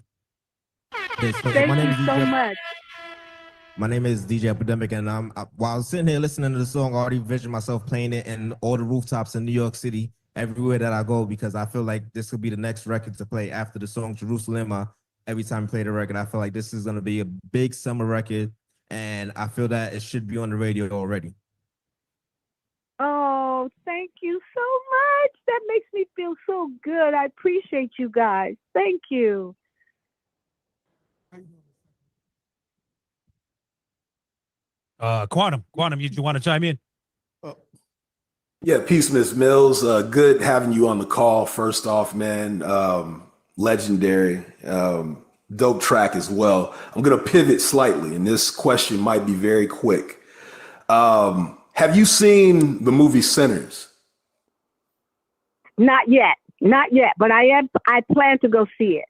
Thank you so much. My name is DJ Epidemic, and while I was sitting here listening to the song, I already envisioned myself playing it in all the rooftops in New York City, everywhere that I go, because I feel like this could be the next record to play after the song Jerusalem. Every time I play the record, I feel like this is going to be a big summer record, and I feel that it should be on the radio already. Oh, thank you so much. That makes me feel so good. I appreciate you guys. Thank you. Quantum, you want to chime in? Yeah, peace, Miss Mills. Good having you on the call. First off, man, legendary, dope track as well. I'm gonna pivot slightly, and this question might be very quick. Have you seen the movie Sinners? Not yet, but I plan to go see it.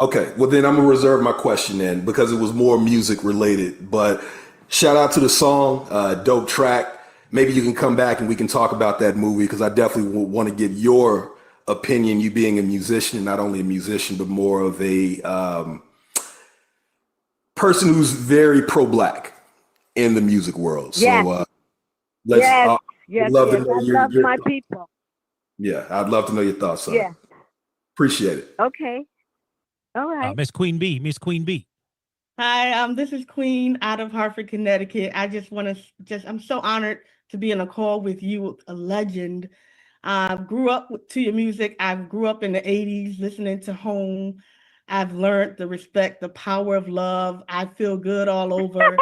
Okay, well then I'm gonna reserve my question then, because it was more music related. But shout out to the song, dope track. Maybe you can come back and we can talk about that movie, because I definitely want to get your opinion, you being a musician, not only a musician, but more of a person who's very pro-Black in the music world. Yes. So Yes, love to I know love your my thoughts. people. Yeah, I'd love to know your thoughts on it. Yeah. Appreciate it. Okay. All right. Miss Queen B. Miss Queen B. Hi, this is Queen out of Hartford, Connecticut. I just want to I'm so honored to be on a call with you, a legend. I grew up to your music. I grew up in the 80s listening to Home. I've learned the respect, the power of love. I feel good all over.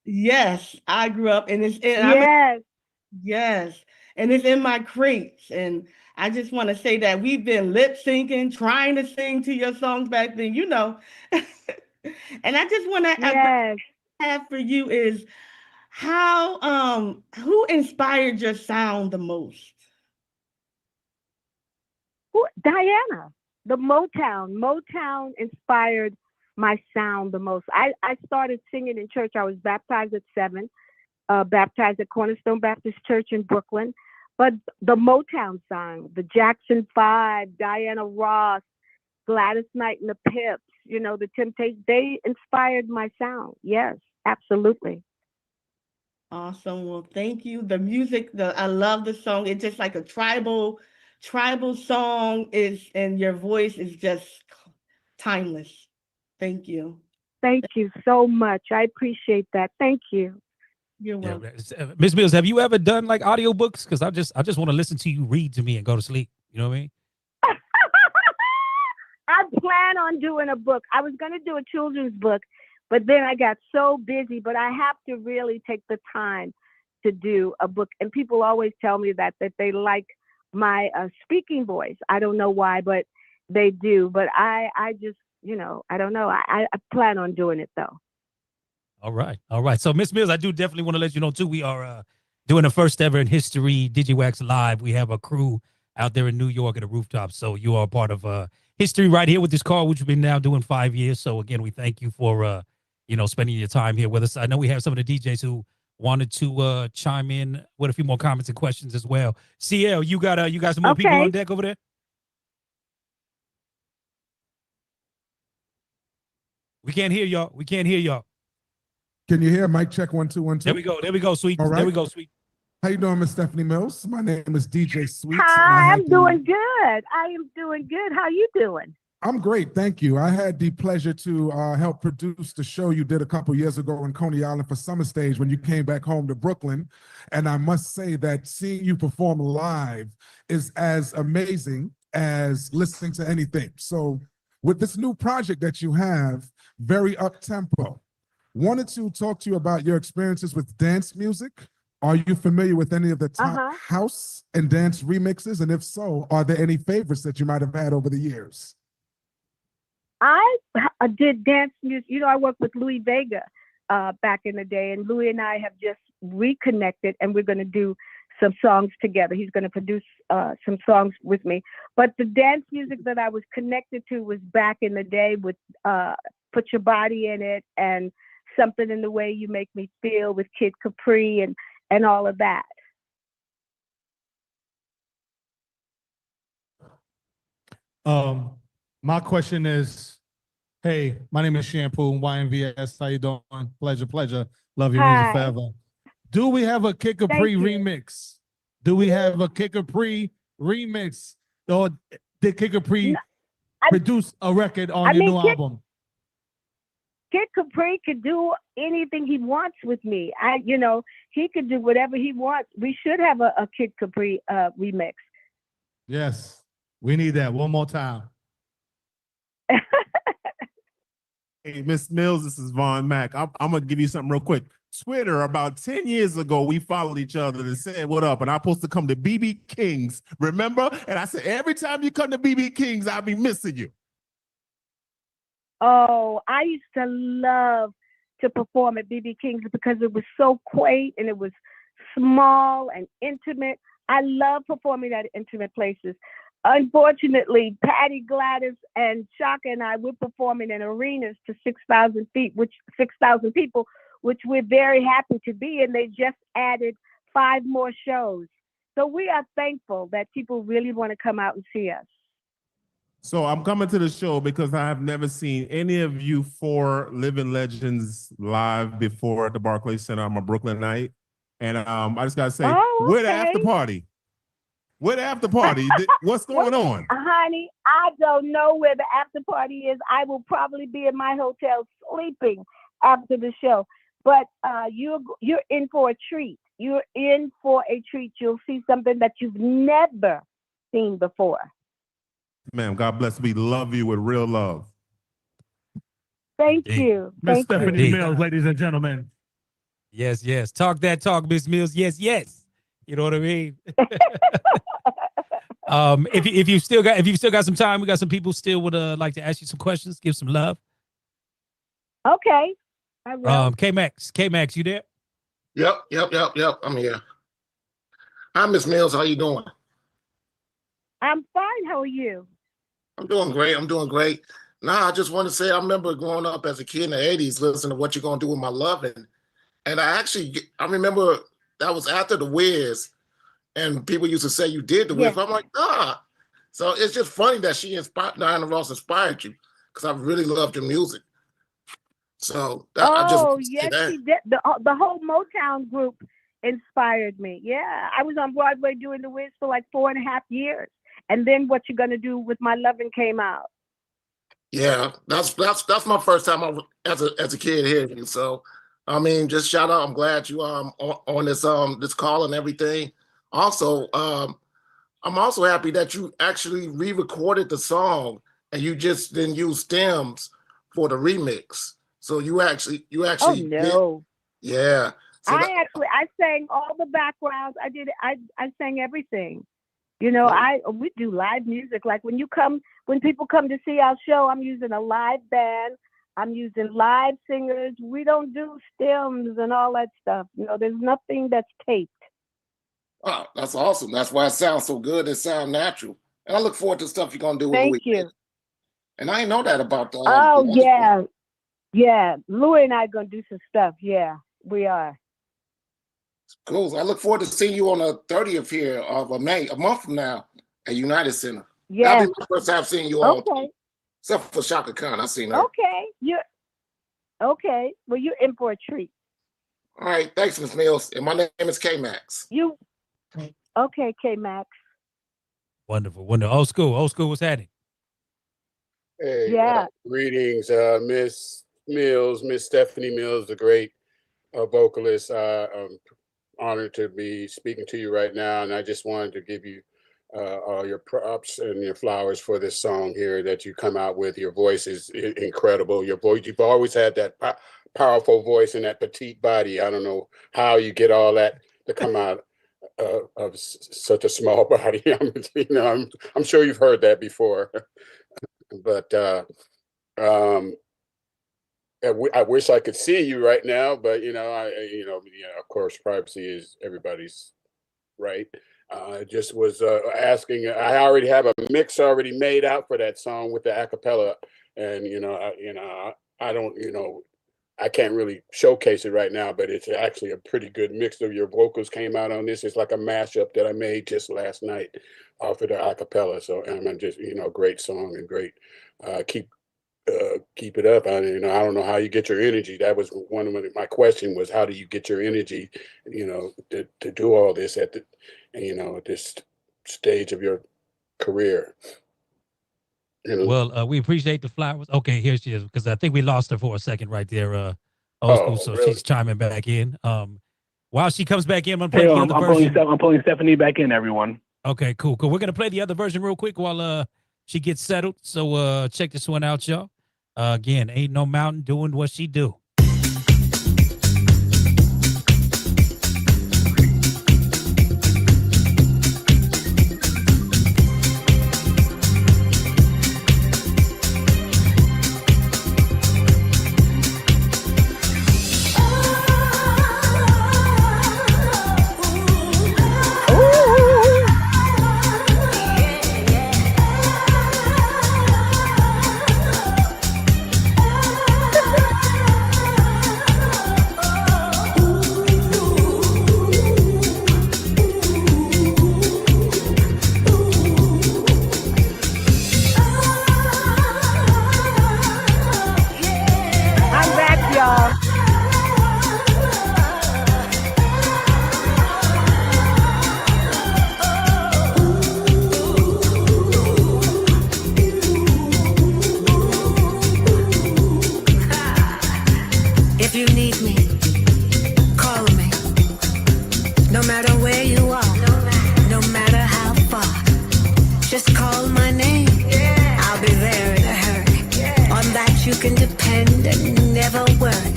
Yes, I grew up and Yes. yes, and it's in my crates. And I just want to say that we've been lip syncing, trying to sing to your songs back then, you know. And I just want to Yes. have for you is who inspired your sound the most? Diana, the Motown. Motown inspired my sound the most. I started singing in church. I was baptized at 7, baptized at Cornerstone Baptist Church in Brooklyn. But the Motown song, the Jackson 5, Diana Ross, Gladys Knight and the Pips, you know, the Temptations, they inspired my sound. Yes, absolutely. Awesome. Well, thank you. The music, I love the song. It's just like a tribal song and your voice is just timeless. Thank you. Thank you so much. I appreciate that. Thank you. You're Yeah, welcome. Miss Mills, have you ever done like audiobooks? Because I just want to listen to you read to me and go to sleep. You know what I mean? I plan on doing a book. I was going to do a children's book, but then I got so busy. But I have to really take the time to do a book. And people always tell me that they like my speaking voice. I don't know why, but they do. But I just, you know, I don't know. I plan on doing it though. All right. All right. So Miss Mills, I do definitely want to let you know too, we are doing the first ever in history Digiwaxx Live. We have a crew out there in New York at a rooftop. So you are part of history right here with this call, which we've been now doing 5 years. So again, we thank you for spending your time here with us. I know we have some of the DJs who wanted to chime in with a few more comments and questions as well. CL, you got some more people on deck over there? We can't hear y'all. We can't hear y'all. Can you hear? Mic check 1 2 1 2. There we go. There we go, Sweet. All right. There we go, Sweet. How you doing, Miss Stephanie Mills? My name is DJ Sweets. Hi, I'm doing good. I am doing good. How you doing? I'm great, thank you. I had the pleasure to help produce the show you did a couple years ago in Coney Island for Summer Stage when you came back home to Brooklyn. And I must say that seeing you perform live is as amazing as listening to anything. So with this new project that you have, very up-tempo, wanted to talk to you about your experiences with dance music. Are you familiar with any of the top house and dance remixes? And if so, are there any favorites that you might have had over the years? I did dance music. You know, I worked with Louis Vega back in the day, and Louis and I have just reconnected, and we're going to do some songs together. He's going to produce some songs with me. But the dance music that I was connected to was back in the day with Put Your Body in It and Something in the Way You Make Me Feel with Kid Capri and all of that. My question is, hey, my name is Shampoo, YNVS. How you doing? Pleasure. Love your music forever. Do we have a Kid Capri remix? Do we have a Kid Capri remix? Or did Kid Capri produce a record on your new album? Kid Capri could do anything he wants with me. He could do whatever he wants. We should have a Kid Capri remix. Yes, we need that one more time. Hey, Miss Mills, this is Von Mack. I'm gonna give you something real quick. Twitter, about 10 years ago, we followed each other and said, what up? And I'm supposed to come to BB King's, remember? And I said, every time you come to BB King's, I'll be missing you. Oh, I used to love to perform at BB King's because it was so quaint and it was small and intimate. I love performing at intimate places. Unfortunately, Patty, Gladys, and Shaka and I, we're performing in arenas to 6,000 people, which we're very happy to be. And they just added 5 more shows. So we are thankful that people really want to come out and see us. So I'm coming to the show because I have never seen any of you 4 living legends live before at the Barclays Center. I'm a Brooklynite. And I just got to say, where the after party? Where the after party? What's going on? Honey, I don't know where the after party is. I will probably be in my hotel sleeping after the show. But you're in for a treat. You're in for a treat. You'll see something that you've never seen before. Ma'am, God bless. We love you with real love. Thank you. Miss Thank Stephanie you. Mills, ladies and gentlemen. Yes, yes. Talk that talk, Miss Mills. Yes, yes. You know what I mean? If you still got some time, we got some people still would like to ask you some questions, give some love. Okay. I will. K-Max, you there? Yep. I'm here. Hi, Miss Mills. How you doing? I'm fine. How are you? I'm doing great. Nah, I just want to say I remember growing up as a kid in the 80s, listening to What You Gonna Do With My Lovin'. And I remember that was after the Wiz, and people used to say you did the Wiz. Yeah. I'm like, So it's just funny that Diana Ross inspired you, because I really loved your music. So yes, she did. The whole Motown group inspired me. Yeah, I was on Broadway doing the Wiz for like 4.5 years, and then What You Gonna Do With My Lovin' came out. Yeah, that's my first time as a kid hearing you. So, I mean, just shout out. I'm glad you on this call and everything. Also, I'm also happy that you actually re-recorded the song and you just didn't use stems for the remix. So you actually. Oh no. Yeah. So I sang all the backgrounds. I sang everything. You know, we do live music. Like when people come to see our show, I'm using a live band. I'm using live singers. We don't do stems and all that stuff. You know, there's nothing that's taped. Oh, that's awesome. That's why it sounds so good. It sounds natural. And I look forward to stuff you're gonna do. Thank you. And I didn't know that about the. Yeah. Louie and I are gonna do some stuff. Yeah, we are. Cool. I look forward to seeing you on the 30th here of May, a month from now, at United Center. Yeah. That'll be the first time seeing you all. Okay. Except for Shaka Khan, I've seen her. Okay. Well, you're in for a treat. All right. Thanks, Ms. Mills. And my name is K-Max. Okay, K-Max. Wonderful. Old school, what's happening? Hey, yeah. Greetings, Miss Mills, Miss Stephanie Mills, the great vocalist. I'm honored to be speaking to you right now, and I just wanted to give you all your props and your flowers for this song here that you come out with. Your voice is incredible. Your voice, you've always had that powerful voice and that petite body. I don't know how you get all that to come out of such a small body. I'm sure you've heard that before. But I wish I could see you right now, but of course, privacy is everybody's right. I just was asking. I already have a mix already made out for that song with the acapella, and I don't, I can't really showcase it right now, but it's actually a pretty good mix of your vocals came out on this. It's like a mashup that I made just last night off of the acapella. So I'm just, great song and great. Keep it up. I don't know how you get your energy. That was one of my question was, how do you get your energy, to do all this at this stage of your career? Well, we appreciate the flowers. Okay, here she is, because I think we lost her for a second right there. Old school, so really? She's chiming back in. While she comes back in, I'm playing the other version. I'm pulling Stephanie back in, everyone. Okay, cool. We're gonna play the other version real quick while she gets settled. So check this one out, y'all. Again, Ain't No Mountain doing what she do. need me, call me. No matter where you are, no matter how far, just call my name. I'll be there in a hurry. On that you can depend and never worry.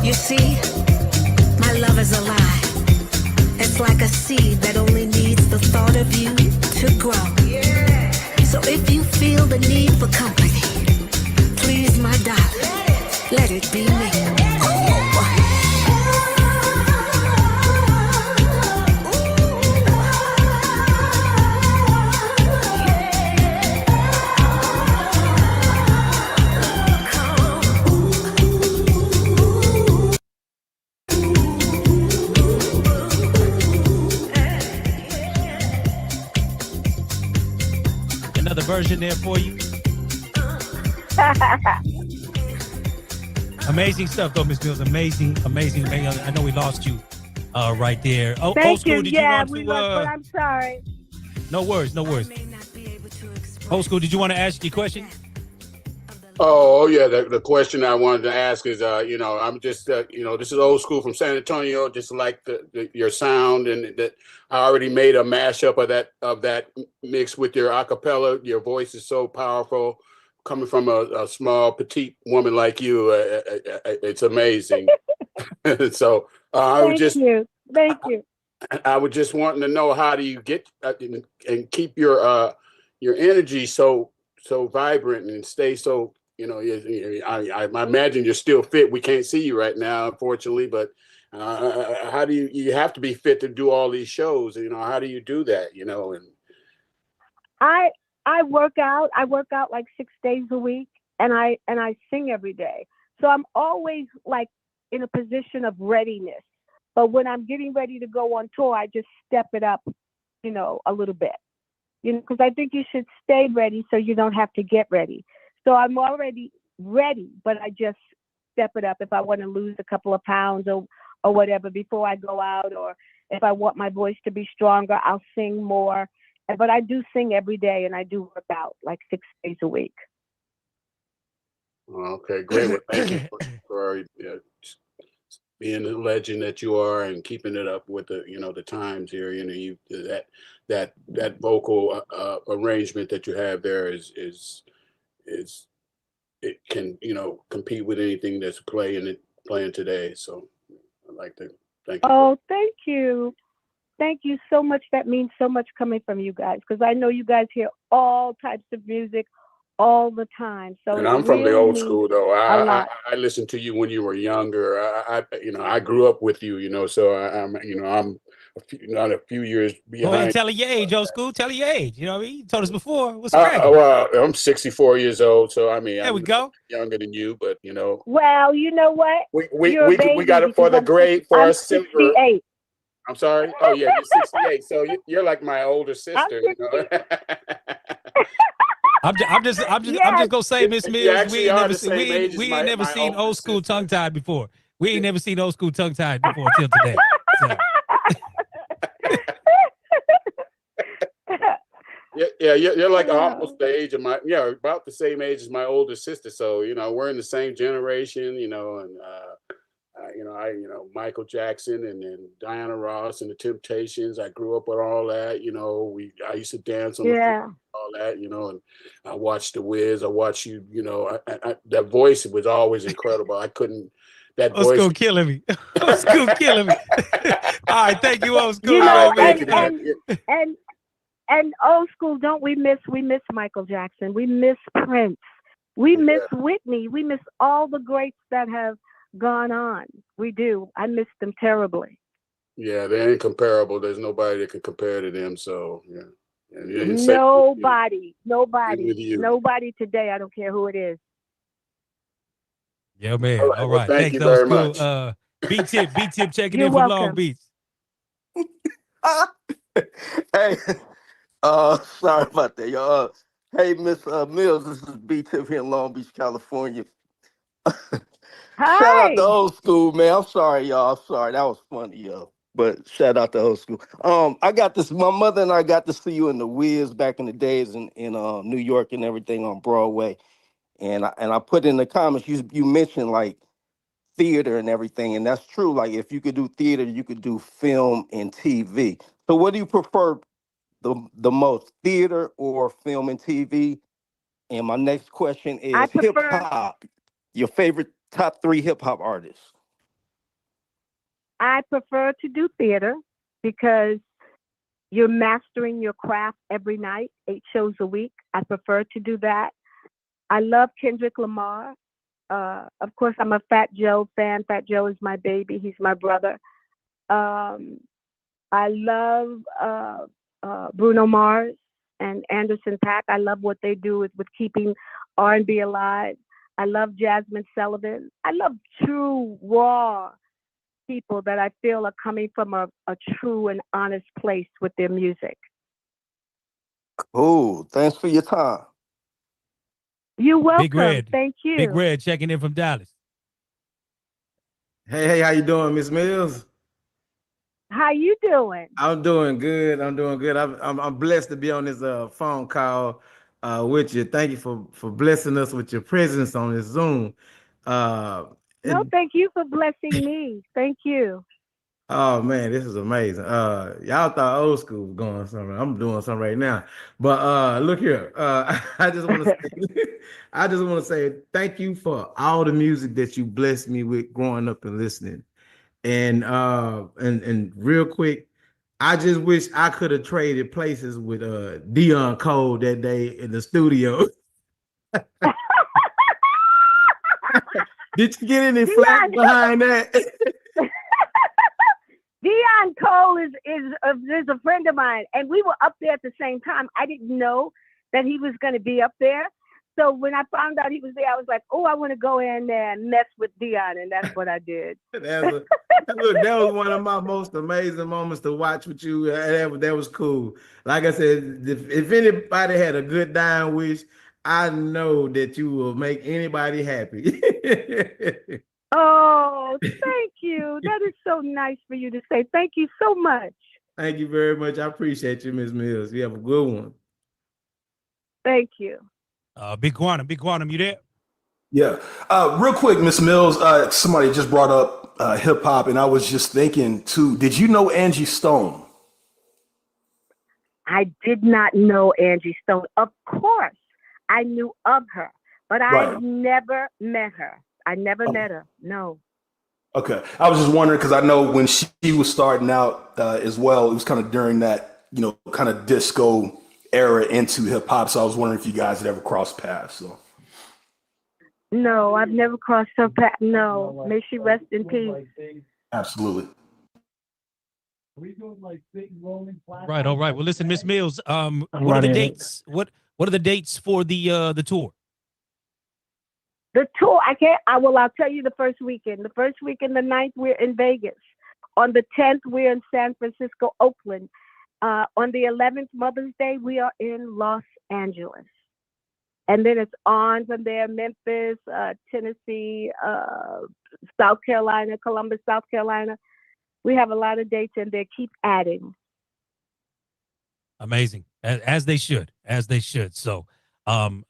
You see, my love is alive. It's like a seed that only needs the thought of you to grow. So if you feel the need for company, please, my darling, let it be me. Another version there for you. Amazing stuff, though, Miss Mills. Amazing. I know we lost you right there. Old school, did you want we to? lost, but I'm sorry. No worries. Old school, did you want to ask your question? Oh yeah, the question I wanted to ask is, I'm just, this is old school from San Antonio. Just like your sound, and that I already made a mashup of that mix with your acapella. Your voice is so powerful, coming from a small petite woman like you. It's amazing. So I would just, thank you. I was just wanting to know, how do you get and keep your energy so vibrant and stay so. I imagine you're still fit. We can't see you right now, unfortunately, but how do you have to be fit to do all these shows? How do you do that? And I work out. I work out like 6 days a week, and I sing every day. So I'm always like in a position of readiness. But when I'm getting ready to go on tour, I just step it up, a little bit. Because I think you should stay ready so you don't have to get ready. So I'm already ready, but I just step it up if I want to lose a couple of pounds or whatever before I go out, or if I want my voice to be stronger, I'll sing more. But I do sing every day, and I do work out like 6 days a week. Okay, great. Well, thank you for being the legend that you are and keeping it up with the times here. That vocal arrangement that you have there is it can compete with anything that's playing today. So I'd like to thank you. Oh, thank you so much. That means so much coming from you guys, because I know you guys hear all types of music all the time. So And I'm from the old school, though. I listened to you when you were younger. I grew up with you. So I'm not a few years behind. Go ahead, tell her your age, old school. Tell her your age. You know what I mean? You told us before. What's cracking? Well, I'm 64 years old, so there we I'm go. Younger than you, but Well, you know what? We got it for the grade for our silver. 68. I'm sorry. Oh yeah, you're 68. So you're like my older sister. I'm just gonna say, Miss Mills, we ain't never seen old school tongue tied before. We ain't never seen old school tongue tied before until today. So. Yeah, you're like almost the age of about the same age as my older sister. So we're in the same generation. And Michael Jackson and then Diana Ross and the Temptations. I grew up with all that. I used to dance on the floor, all that. And I watched The Wiz. I watched you. That voice was always incredible. I couldn't. That old voice school killing me. Old school killing me. All right, thank you, old school. And old school, don't we miss Michael Jackson? We miss Prince. We miss Whitney. We miss all the greats that have gone on. We do. I miss them terribly. Yeah, they ain't comparable. There's nobody that can compare to them. So yeah. Nobody today. I don't care who it is. Yeah, man. All Well, right. thank you Thanks, very old school. much. B-Tip checking You're in from welcome. Long Beach. Hey, sorry about that, y'all. Hey, Miss Mills, this is B-Tip here in Long Beach, California. Hi. Shout out to old school, man. I'm sorry, y'all. I'm sorry. That was funny, yo. But shout out to old school. I got this. My mother and I got to see you in the Wiz back in the days in New York and everything on Broadway. And I put in the comments, you mentioned like theater and everything, and that's true. Like if you could do theater, you could do film and TV. So what do you prefer the most, theater or film and TV? And my next question I is hip prefer hop. Your favorite top 3 hip hop artists? I prefer to do theater because you're mastering your craft every night, 8 shows a week. I prefer to do that. I love Kendrick Lamar. Of course, I'm a Fat Joe fan. Fat Joe is my baby. He's my brother. I love Bruno Mars and Anderson .Paak. I love what they do with keeping R&B alive. I love Jasmine Sullivan. I love true, raw people that I feel are coming from a true and honest place with their music. Cool. Thanks for your time. You're welcome. Big Red. Thank you. Big Red checking in from Dallas. Hey, how you doing, Miss Mills? How you doing? I'm doing good. I'm doing good. I'm blessed to be on this phone call with you. Thank you for blessing us with your presence on this Zoom. No, thank you for blessing me. Thank you. Oh man, this is amazing. Y'all thought old school was going somewhere. I'm doing something right now. But look here. I just want to say, I just want to say thank you for all the music that you blessed me with growing up and listening. And real quick, I just wish I could have traded places with Dion Cole that day in the studio. Did you get any flack behind that? Dion Cole is a friend of mine, and we were up there at the same time. I didn't know that he was going to be up there. So when I found out he was there, I was like, oh, I want to go in there and mess with Dion, and that's what I did. Look, that was one of my most amazing moments to watch with you. That was cool. Like I said, if anybody had a good dying wish, I know that you will make anybody happy. Oh, thank you. That is so nice for you to say. Thank you so much. Thank you very much. I appreciate you, Ms. Mills. You have a good one. Thank you. Big Quantum, you there? Yeah. Real quick, Miss Mills, somebody just brought up hip hop, and I was just thinking too, did you know Angie Stone? I did not know Angie Stone. Of course, I knew of her, but I've never met her. I never met her. No. Okay. I was just wondering because I know when she was starting out as well, it was kind of during that, kind of disco era into hip hop. So I was wondering if you guys had ever crossed paths. So. No, I've never crossed her path. No. May she rest in peace. Absolutely. Right. All right. Well, listen, Miss Mills, what are the dates? What are the dates for the tour? The tour, I'll tell you the first weekend. The first weekend, the 9th, we're in Vegas. On the 10th, we're in San Francisco, Oakland. On the 11th, Mother's Day, we are in Los Angeles. And then it's on from there, Memphis, Tennessee, South Carolina, Columbus, South Carolina. We have a lot of dates in there. Keep adding. Amazing. As they should. So,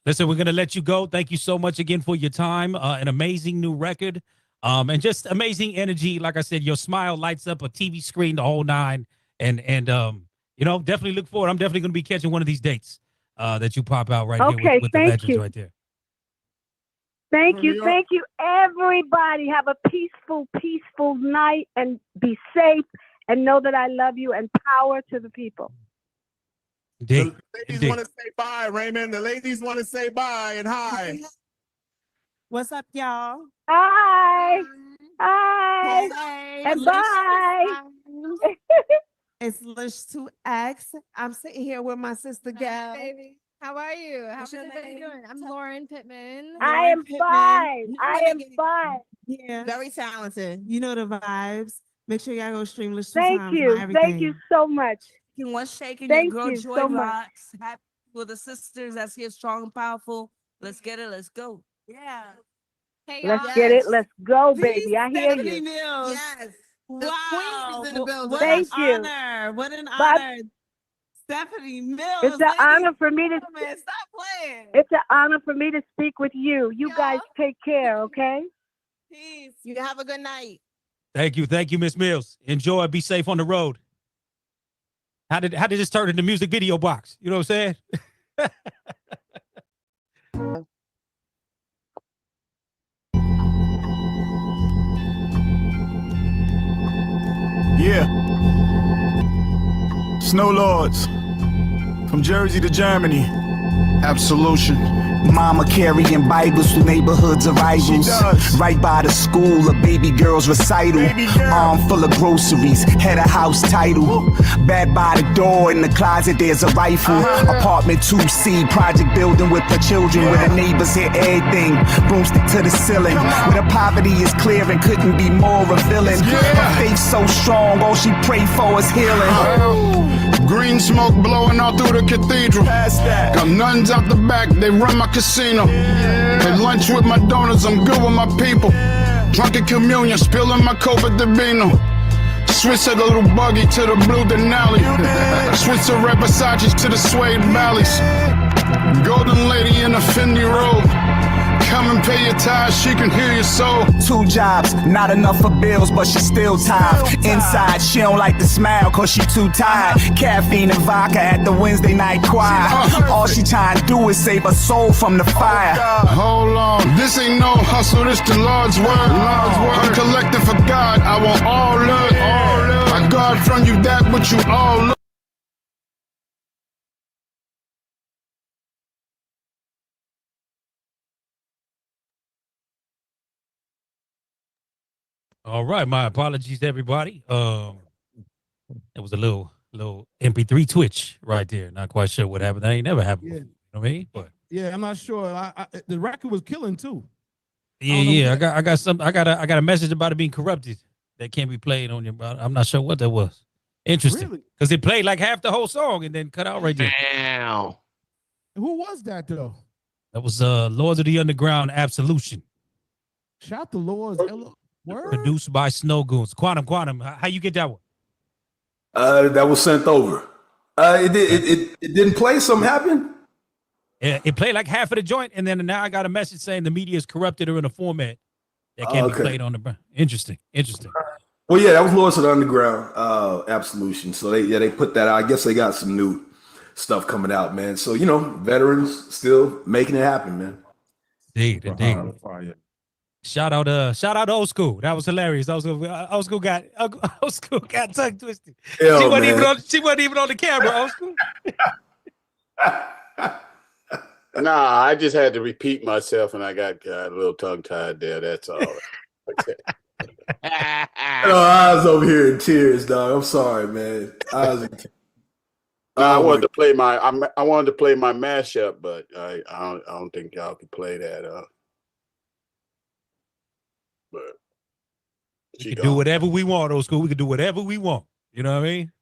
listen, we're going to let you go. Thank you so much again for your time. An amazing new record. And just amazing energy. Like I said, your smile lights up a TV screen, the whole nine. And definitely look forward. I'm definitely going to be catching one of these dates that you pop out right here with the legends right there. Thank you. Thank you, everybody. Have a peaceful night and be safe and know that I love you and power to the people. Indeed. The ladies want to say bye, Raymond. The ladies want to say bye and hi. What's up, y'all? Hi. And bye. It's Lish2X. I'm sitting here with my sister Gal. Baby. How are you? How's everybody doing? I'm Lauren Pittman. I am fine. Yeah. Very talented. You know the vibes. Make sure y'all go stream Lish2 Thank times. you. Thank you so much. What's shaking Thank your girl you Joy so much. Rocks. Happy with the sisters that's here strong and powerful. Let's get it. Let's go. Yeah. Hey, Let's get it. Let's go, baby. I hear Stephanie you. Mills. Yes. Wow. Queen is in the building. What Thank an you. honor. What an But honor. Stephanie Mills. it's an honor for me to Stop playing. It's an honor for me to speak with you. You guys take care, okay? Peace. You have a good night. Thank you, Miss Mills. Enjoy. Be safe on the road. How did this turn into music video box? You know what I'm saying? Yeah. Snow Lords. From Jersey to Germany. Absolution. Mama carrying Bibles through neighborhoods of rivals. Right by the school, a baby girl's recital. Arm full of groceries, head of house title. Bed by the door, in the closet there's a rifle. Apartment 2C, project building with the children. Where the neighbors hear everything, broomstick to the ceiling. Where the poverty is clear and couldn't be more revealing. Her faith so strong, all she prayed for is healing. Green smoke blowing out through the cathedral. Got nuns out the back, they run my casino. Had lunch with my donors, I'm good with my people. Drunk in communion, spilling my Copa de Vino. Switch to the little buggy to the blue Denali. Switch to red Versace to the suede valleys. Golden lady in a Fendi robe. Come and pay your tithes, she can hear your soul. 2 jobs, not enough for bills, but she still tithe. Inside, she don't like to smile, cause she too tired. Caffeine and vodka at the Wednesday night choir. All she trying to do is save her soul from the fire. Hold on, this ain't no hustle, this the Lord's word. I'm collecting for God, I want all love. I guard from you that which you all love. All right, my apologies to everybody. It was a little MP3 twitch right there. Not quite sure what happened. That ain't never happened. Yeah. Before, you know what I mean? But yeah, I'm not sure. The record was killing too. yeah. I got a message about it being corrupted that can't be played on your. I'm not sure what that was. Interesting, because it played like half the whole song and then cut out right there. Damn. Who was that though? That was Lords of the Underground Absolution. Shout the Lords. Word? Produced by Snow Goons. Quantum. How you get that one? That was sent over. It didn't play. Something happened. Yeah, it played like half of the joint, and then now I got a message saying the media is corrupted or in a format that can't be played on the. Interesting. Well, yeah, that was Lords of the Underground Absolution. So they put that out. I guess they got some new stuff coming out, man. So veterans still making it happen, man. Indeed. Shout out Old School. That was hilarious. Old School got tongue twisted. She wasn't even on the camera. Old School. Nah, I just had to repeat myself, and I got a little tongue tied there. That's all. I was over here in tears, dog. I'm sorry, man. I wanted to play my mashup, but I don't think y'all can play that. But we can do whatever we want, Old School. We can do whatever we want. You know what I mean?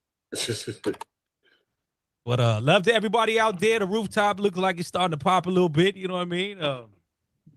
But love to everybody out there. The rooftop looks like it's starting to pop a little bit. You know what I mean?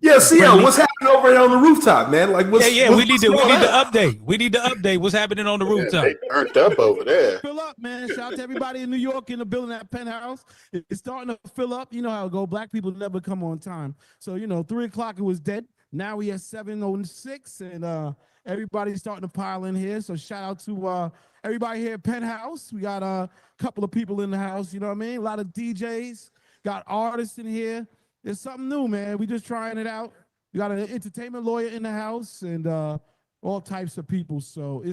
Yeah, CL, what's happening over here on the rooftop, man? Like, we need to update. We need to update what's happening on the rooftop. They turned up over there. Fill up, man. Shout out to everybody in New York in the building at Penthouse. It's starting to fill up. You know how it go. Black people never come on time. So 3 o'clock it was dead. Now we at 7:06, and everybody's starting to pile in here. So shout out to everybody here at Penthouse. We got a couple of people in the house. You know what I mean? A lot of DJs. Got artists in here. It's something new, man. We just trying it out. We got an entertainment lawyer in the house and all types of people. So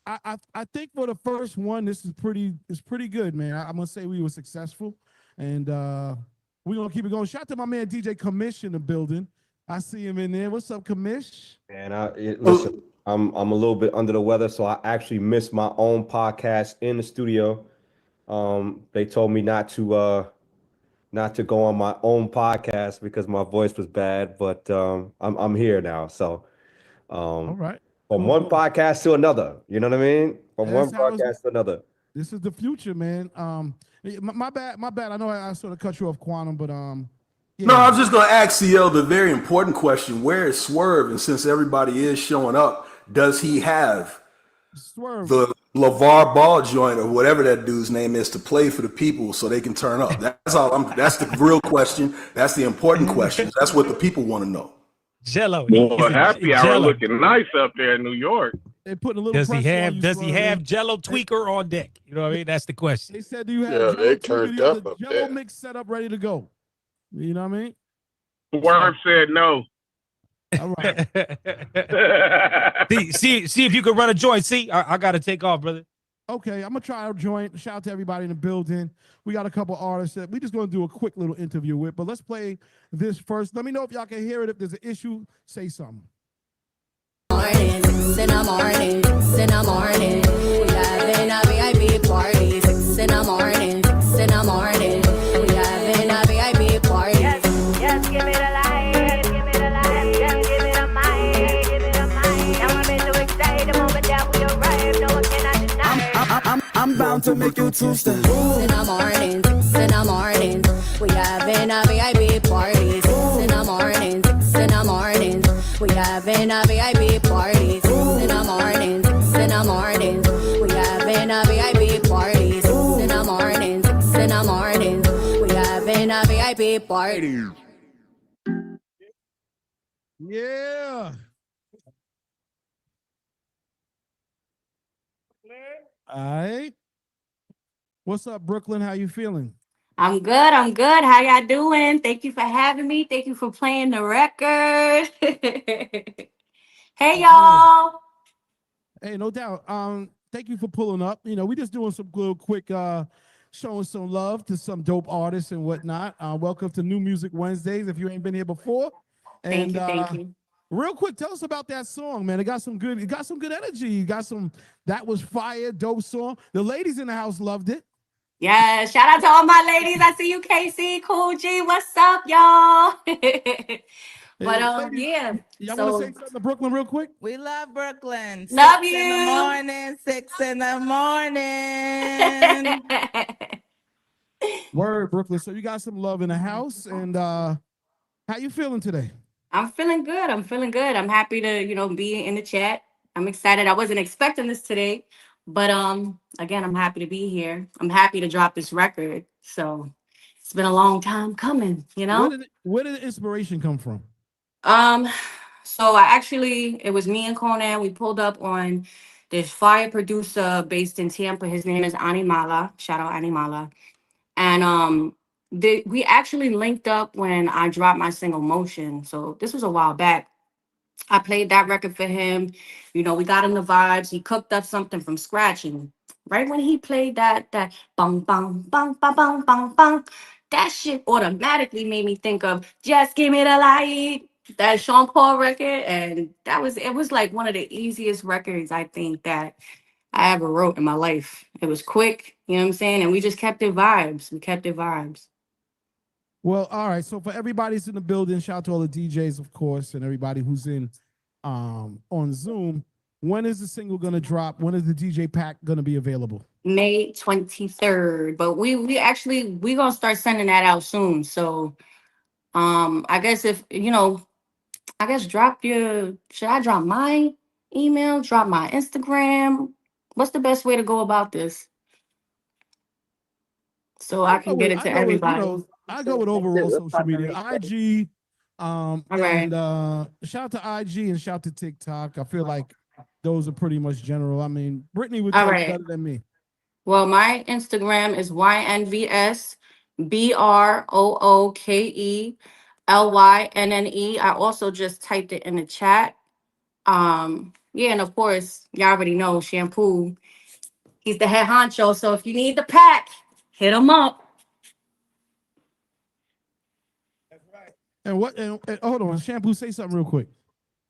I think for the first one, it's pretty good, man. I'm gonna say we were successful, and we're gonna keep it going. Shout out to my man DJ Commish in the building. I see him in there. What's up, Commish? And listen, I'm a little bit under the weather, so I actually missed my own podcast in the studio. They told me not to go on my own podcast because my voice was bad, but I'm here now. So all right. From one podcast to another, you know what I mean? From one podcast to another. This is the future, man. My bad. I know I sort of cut you off, Quantum, but yeah. No, I was just going to ask CL the very important question: where is Swerve? And since everybody is showing up, does he have Swerve the LeVar Ball joint or whatever that dude's name is to play for the people so they can turn up? That's all. That's the real question. That's the important question. That's what the people want to know. Jello. Boy, Is happy it hour Jello? looking nice up there in New York. They putting a little Does he pressure on have you, Does he Swerve. have Jello tweaker on deck? You know what I mean? That's the question. They said, do you have Yeah, Jello they tweaker? turned Do you have up the up Jello there. mix set up ready to go? You know what I mean? Swerve said no. All right. see if you can run a joint. See, I got to take off, brother. Okay, I'm gonna try a joint. Shout out to everybody in the building. We got a couple artists that we just gonna do a quick little interview with, but let's play this first. Let me know if y'all can hear it. If there's an issue, say something. Morning, 6 in the morning, 6 in the morning. We having a VIP party. 6 in the morning, 6 in the morning. We having a VIP party. Yes, give me the light, give me the light, yes, give me the mic, give me the mic. Now I'm so excited the moment that we arrive. No one cannot deny. I'm bound to make you two-step. 6 in the morning, 6 in the morning. We having a VIP party. 6 in the morning, 6 in the morning. We having a VIP party. 6 in the morning, 6 in the morning. We having a VIP party. 6 in the morning, 6 in the morning. We having a VIP party. Yeah. All right. What's up, Brooklyn? How you feeling? I'm good. I'm good. How y'all doing? Thank you for having me. Thank you for playing the record. Hey, y'all. Hey, no doubt. Thank you for pulling up. You know, we just doing some good, quick, showing some love to some dope artists and whatnot. Welcome to New Music Wednesdays. If you ain't been here before, and Thank you. real quick, tell us about that song, man. It got some good energy. You got some. That was fire, dope song. The ladies in the house loved it. Yeah, shout out to all my ladies. I see you, Casey, Cool G. What's up, y'all? But Ladies, yeah. y'all So want to say something to Brooklyn real quick? We love Brooklyn. Love 6 in the you. morning, 6 in the morning. Word, Brooklyn. So you got some love in the house, and how you feeling today? I'm feeling good. I'm feeling good. I'm happy to, be in the chat. I'm excited. I wasn't expecting this today, but again, I'm happy to be here. I'm happy to drop this record. So it's been a long time coming, Where did the inspiration come from? So it was me and Conan. We pulled up on this fire producer based in Tampa. His name is Animala. Shout out Animala. And we actually linked up when I dropped my single Motion. So this was a while back. I played that record for him. We got in the vibes. He cooked up something from scratch. And right when he played that bang, bang, bang, bang, bang, bang, bang, that shit automatically made me think of Just Give Me the Light, that Sean Paul record. And it was like one of the easiest records I think that I ever wrote in my life. It was quick, you know what I'm saying? And we just kept it vibes. We kept it vibes. Well, all right. So for everybody who's in the building, shout out to all the DJs, of course, and everybody who's in on Zoom. When is the single gonna drop? When is the DJ pack gonna be available? May 23rd. But we gonna start sending that out soon. So I guess should I drop my email, drop my Instagram? What's the best way to go about this? So I can get it to everybody. I go with overall social media. IG, right. and shout out to IG and shout out to TikTok. I feel like those are pretty much general. I mean, Brittany would tell you better than me. Well, my Instagram is YNVSBROOKELYNNE. I also just typed it in the chat. And of course, y'all already know Shampoo. He's the head honcho. So if you need the pack, hit him up. And hold on, Shampoo, say something real quick.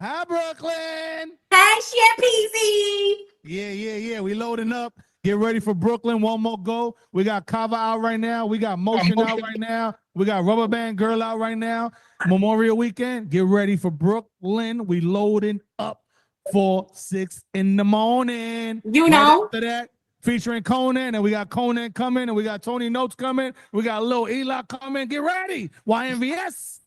Hi, Brooklyn. Hi, Shampeezy. Yeah. We loading up. Get ready for Brooklyn. One more go. We got Kava out right now. We got Motion out right now. We got Rubber Band Girl out right now. Memorial Weekend. Get ready for Brooklyn. We loading up for 6 in the morning. Right after that, featuring Conan, and we got Conan coming, and we got Tony Notes coming. We got Lil Eli coming. Get ready. YNVS.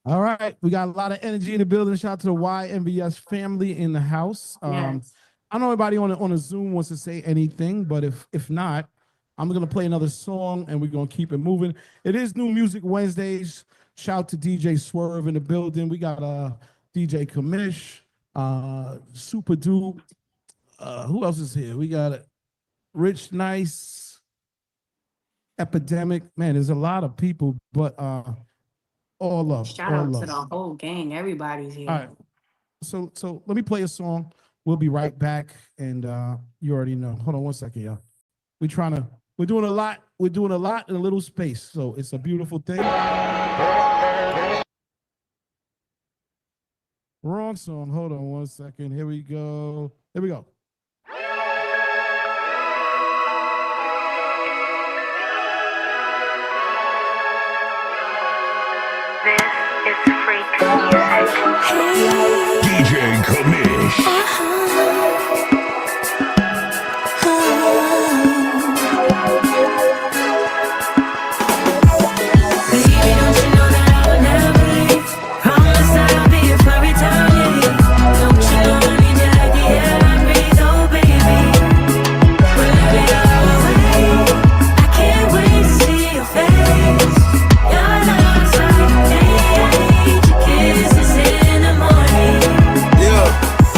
All right, we got a lot of energy in the building. Shout out to the YNVS family in the house. Yes. I know everybody on a Zoom wants to say anything, but if not, I'm gonna play another song and we're gonna keep it moving. It is New Music Wednesdays. Shout to DJ Swerve in the building. We got DJ Kamish, Super Dupe. Who else is here? We got Rich Nice, Epidemic. Man, there's a lot of people, but all love. Shout all out love. to the whole gang. Everybody's here. All right. So let me play a song. We'll be right back, and you already know. Hold on one second, y'all. We're doing a lot. We're doing a lot in a little space, so it's a beautiful thing. Wrong song. Hold on one second. Here we go. Here we go. This is freak music. DJ Kamish.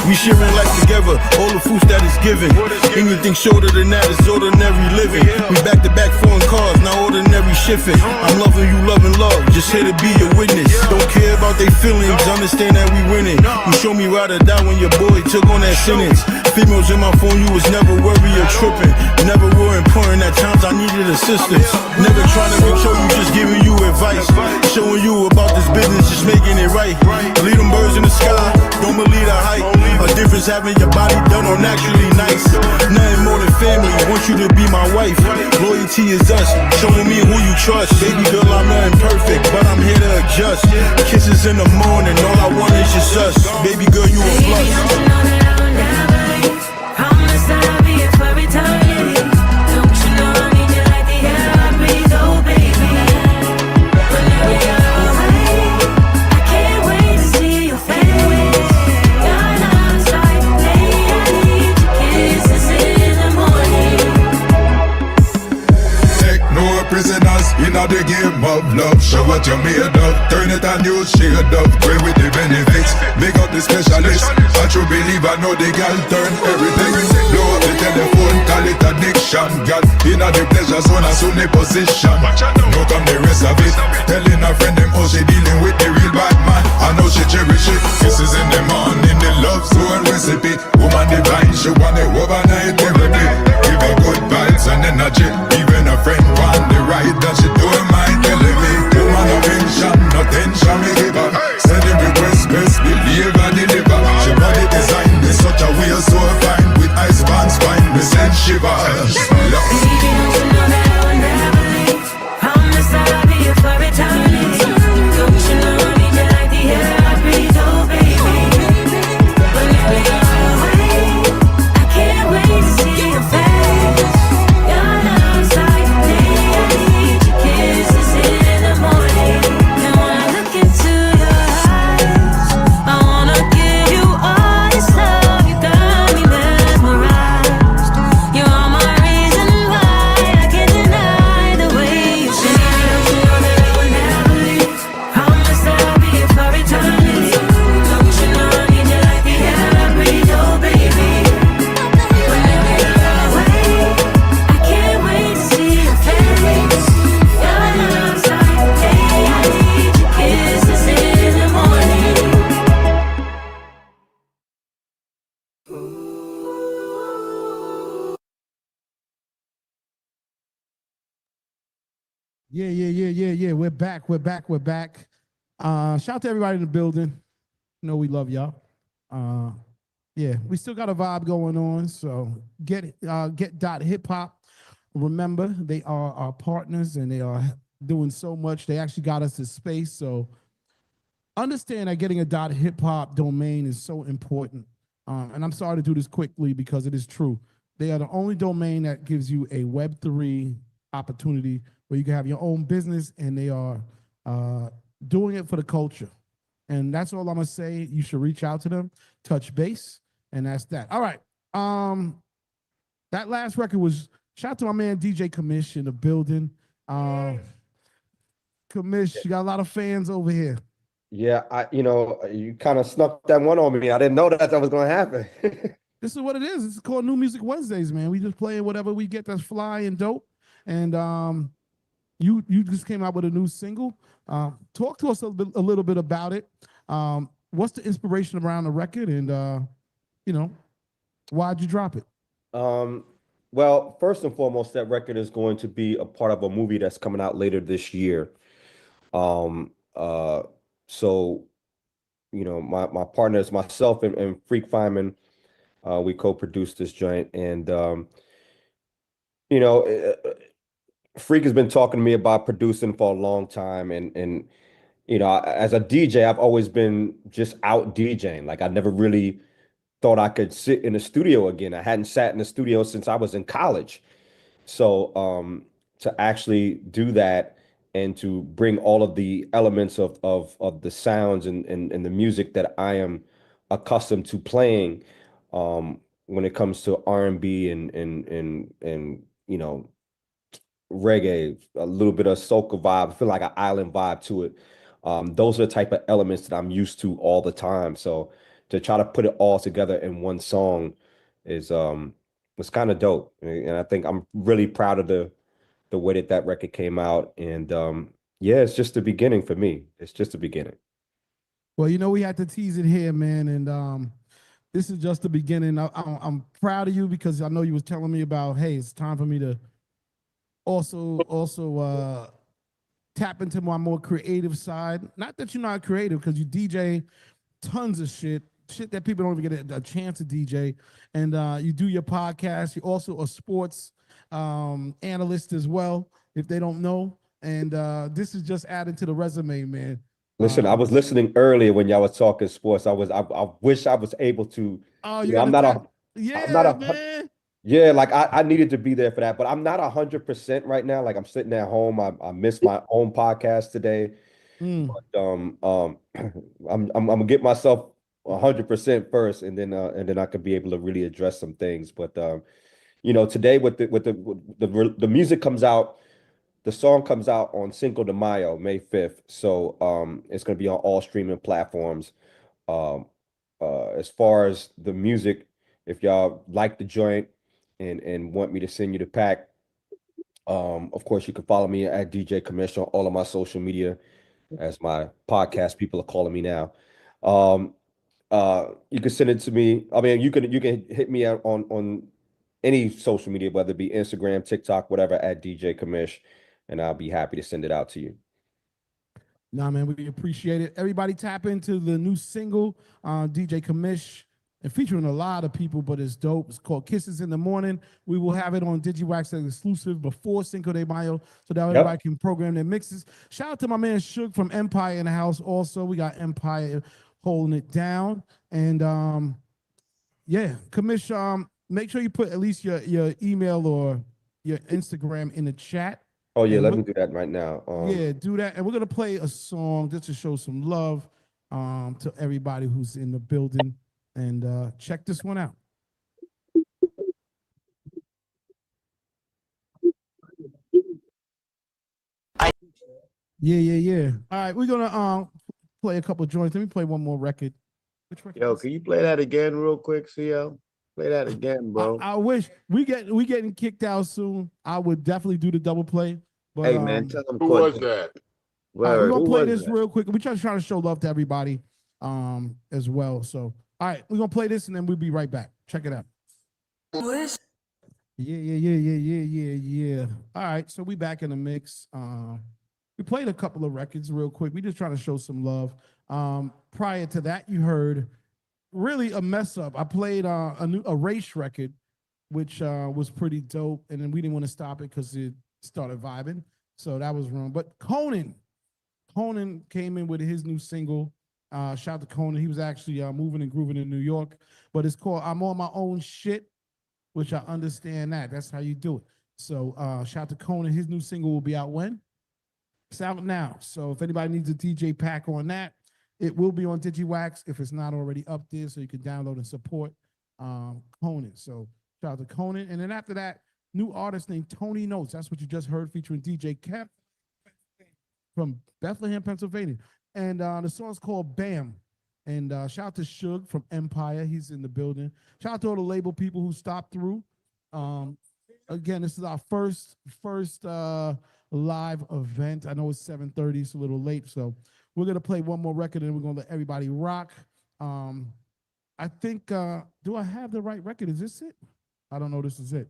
We sharing life together, all the fruits that is given. Anything shorter than that is ordinary living. We back to back foreign cars, now ordinary shifting. I'm loving you, loving love, just here to be a witness. Don't care about their feelings, understand that we winning. You show me ride or die when your boy took on that sentence. Females in my phone, you was never worried or tripping. Never were important, at times I needed assistance. Never trying to control you, just giving you advice. Showing you about this business, just making it right. Leave them birds in the sky, don't believe the hype. A difference having your body done on actually nice. Nothing more than family, want you to be my wife. Loyalty is us, showing me who you trust. Baby girl, I'm nothing perfect, but I'm here to adjust. Kisses in the morning, all I want is just us. Baby girl, you a plus. Promise that I'll be here for eternity. Don't you know I need you like the air I breathe, oh baby. Whenever you're away, I can't wait to see your face. Prisoners in the game of love. Show what you're made of. Turn it a new shade of grey with the benefits. Make up the specialist. A true believer know the girl turn everything. Blow up the telephone, call it addiction. Girl in the pleasure zone, assume the position. No come the rest of it. Telling a friend them how she dealing with the real bad man. I know she cherish it. Kisses in the morning, the love zone recipe. Woman divine, she want it overnight therapy. Give her good vibes and energy. Even a friend want the right that she don't mind telling me. Woman of tension, no tension me give her. Send him request, best believe and deliver. She body design in such a way so fine. With ice bands fine, me send shivers. Baby, don't you know that I will never leave? Promise that I'll be here for eternity. Don't you know I need you like the air I breathe, oh baby. Whenever you're away, I can't wait to see your face. Your love's like day, I need your kisses in the morning. And when I look into your eyes, I wanna give you all this love. You got me mesmerized. You're my reason why I can't deny the way you shine. Don't you know that I will never leave? Promise that I'll be here for eternity. Don't you know I need you like the air I breathe, oh baby. Whenever you're away, I can't wait to see your face. Your love's like day, I need your kisses in the morning. Yeah. We're back. Shout out to everybody in the building. You know we love y'all. Yeah, we still got a vibe going on. So get dot hip hop. Remember, they are our partners and they are doing so much. They actually got us to space. So understand that getting a dot hip hop domain is so important. And I'm sorry to do this quickly because it is true. They are the only domain that gives you a Web3 opportunity where you can have your own business, and they are doing it for the culture. And that's all I'm gonna say. You should reach out to them, touch base, and that's that. All right. That last record was shout out to my man DJ Kamish in the building. Commish, you got a lot of fans over here. Yeah, you kind of snuck that one on me. I didn't know that was going to happen. This is what it is. It's called New Music Wednesdays, man. We just play whatever we get that's fly and dope. And you just came out with a new single. Talk to us a little bit about it. What's the inspiration around the record, and why'd you drop it? Well, first and foremost, that record is going to be a part of a movie that's coming out later this year. So, my partners, myself and Freak Feynman, we co-produced this joint, and Freak has been talking to me about producing for a long time, and as a DJ, I've always been just out DJing. Like I never really thought I could sit in the studio again. I hadn't sat in the studio since I was in college. So to actually do that and to bring all of the elements of the sounds and the music that I am accustomed to playing when it comes to R&B and reggae, a little bit of soca vibe, I feel like an island vibe to it. Those are the type of elements that I'm used to all the time. So to try to put it all together in one song is was kind of dope. And I think I'm really proud of the way that record came out. And yeah, it's just the beginning for me. It's just the beginning. Well, we had to tease it here, man, and this is just the beginning. I'm proud of you because I know you was telling me about, hey, it's time for me to also tap into my more creative side. Not that you're not creative, because you DJ tons of shit that people don't even get a chance to DJ. And you do your podcast. You're also a sports analyst as well, if they don't know. And this is just adding to the resume, man. Listen, I was listening earlier when y'all was talking sports. I wish I was able to. Oh, I'm not man. Yeah, like I needed to be there for that, but I'm not 100% right now. Like I'm sitting at home. I missed my own podcast today. But I'm gonna get myself 100% first, and then I could be able to really address some things. But today with the music comes out, the song comes out on Cinco de Mayo, May 5th. So it's gonna be on all streaming platforms. As far as the music, if y'all like the joint and want me to send you the pack, of course you can follow me at DJ Commish on all of my social media, as my podcast people are calling me now. You can send it to me. I mean, you can hit me out on any social media, whether it be Instagram, TikTok, whatever, at DJ Commish, and I'll be happy to send it out to you. Nah, man, we appreciate it. Everybody tap into the new single, DJ Commish, and featuring a lot of people, but it's dope. It's called Kisses in the Morning. We will have it on Digiwaxx as exclusive before Cinco de Mayo, so that everybody can program their mixes. Shout out to my man Suge from Empire in the house also. We got Empire holding it down. And yeah, Commish, make sure you put at least your email or your Instagram in the chat. Oh yeah, let me do that right now. Yeah, do that. And we're gonna play a song just to show some love to everybody who's in the building. And check this one out. Yeah. All right, we're gonna play a couple joints. Let me play one more record. Which record? Yo, can you play that again real quick, CL? Play that again, bro. I wish we getting kicked out soon. I would definitely do the double play. But, hey man, tell them who was that? We're gonna play this real quick. We're trying to show love to everybody as well. So all right, we're gonna play this and then we'll be right back. Check it out. Yeah. All right, so we back in the mix. We played a couple of records real quick. We just trying to show some love. Prior to that, you heard really a mess up. I played a race record, which was pretty dope, and then we didn't want to stop it because it started vibing, so that was wrong. But Conan came in with his new single. Shout out to Conan. He was actually moving and grooving in New York, but it's called "I'm on My Own Shit," which I understand that's how you do it. So shout out to Conan. His new single will be out when? It's out now. So if anybody needs a DJ pack on that, it will be on Digiwaxx if it's not already up there, so you can download and support Conan. So shout out to Conan. And then after that, new artist named Tony Notes. That's what you just heard, featuring DJ Kemp. from Bethlehem, Pennsylvania. And the song's called Bam. And shout out to Suge from Empire. He's in the building. Shout out to all the label people who stopped through. Again, this is our first live event. I know it's 7:30, it's a little late, so we're gonna play one more record and we're gonna let everybody rock. I think do I have the right record? Is this it? I don't know. This is it,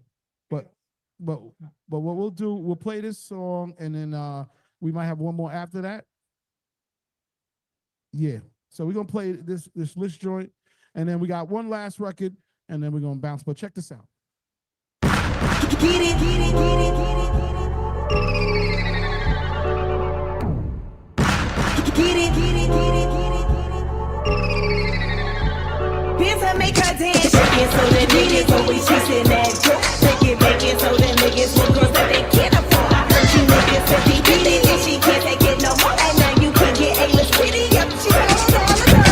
but what we'll do, we'll play this song and then we might have one more after that. Yeah. So we're gonna play this list joint, and then we got one last record, and then we're gonna bounce. But check this out. Get it, get it, get it, get it. Get it, get it, get it, get it. Dance and make her dance, shake it so the niggas always chasing that dope. Take it back in so the niggas want girls that they can't afford. I heard you niggas said they did it and she can't take it no more. And now you can get A-list pretty up. She told all the girls.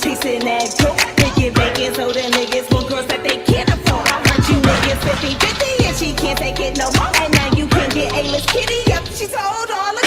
Chasing that dope, make it bacon so the niggas want girls that they can't afford. I heard you niggas 50-50 and she can't take it no more. And now you can get A-list kitty up. She told all the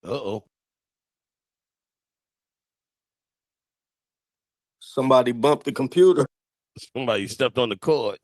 Uh-oh. Somebody bumped the computer. Somebody stepped on the cord.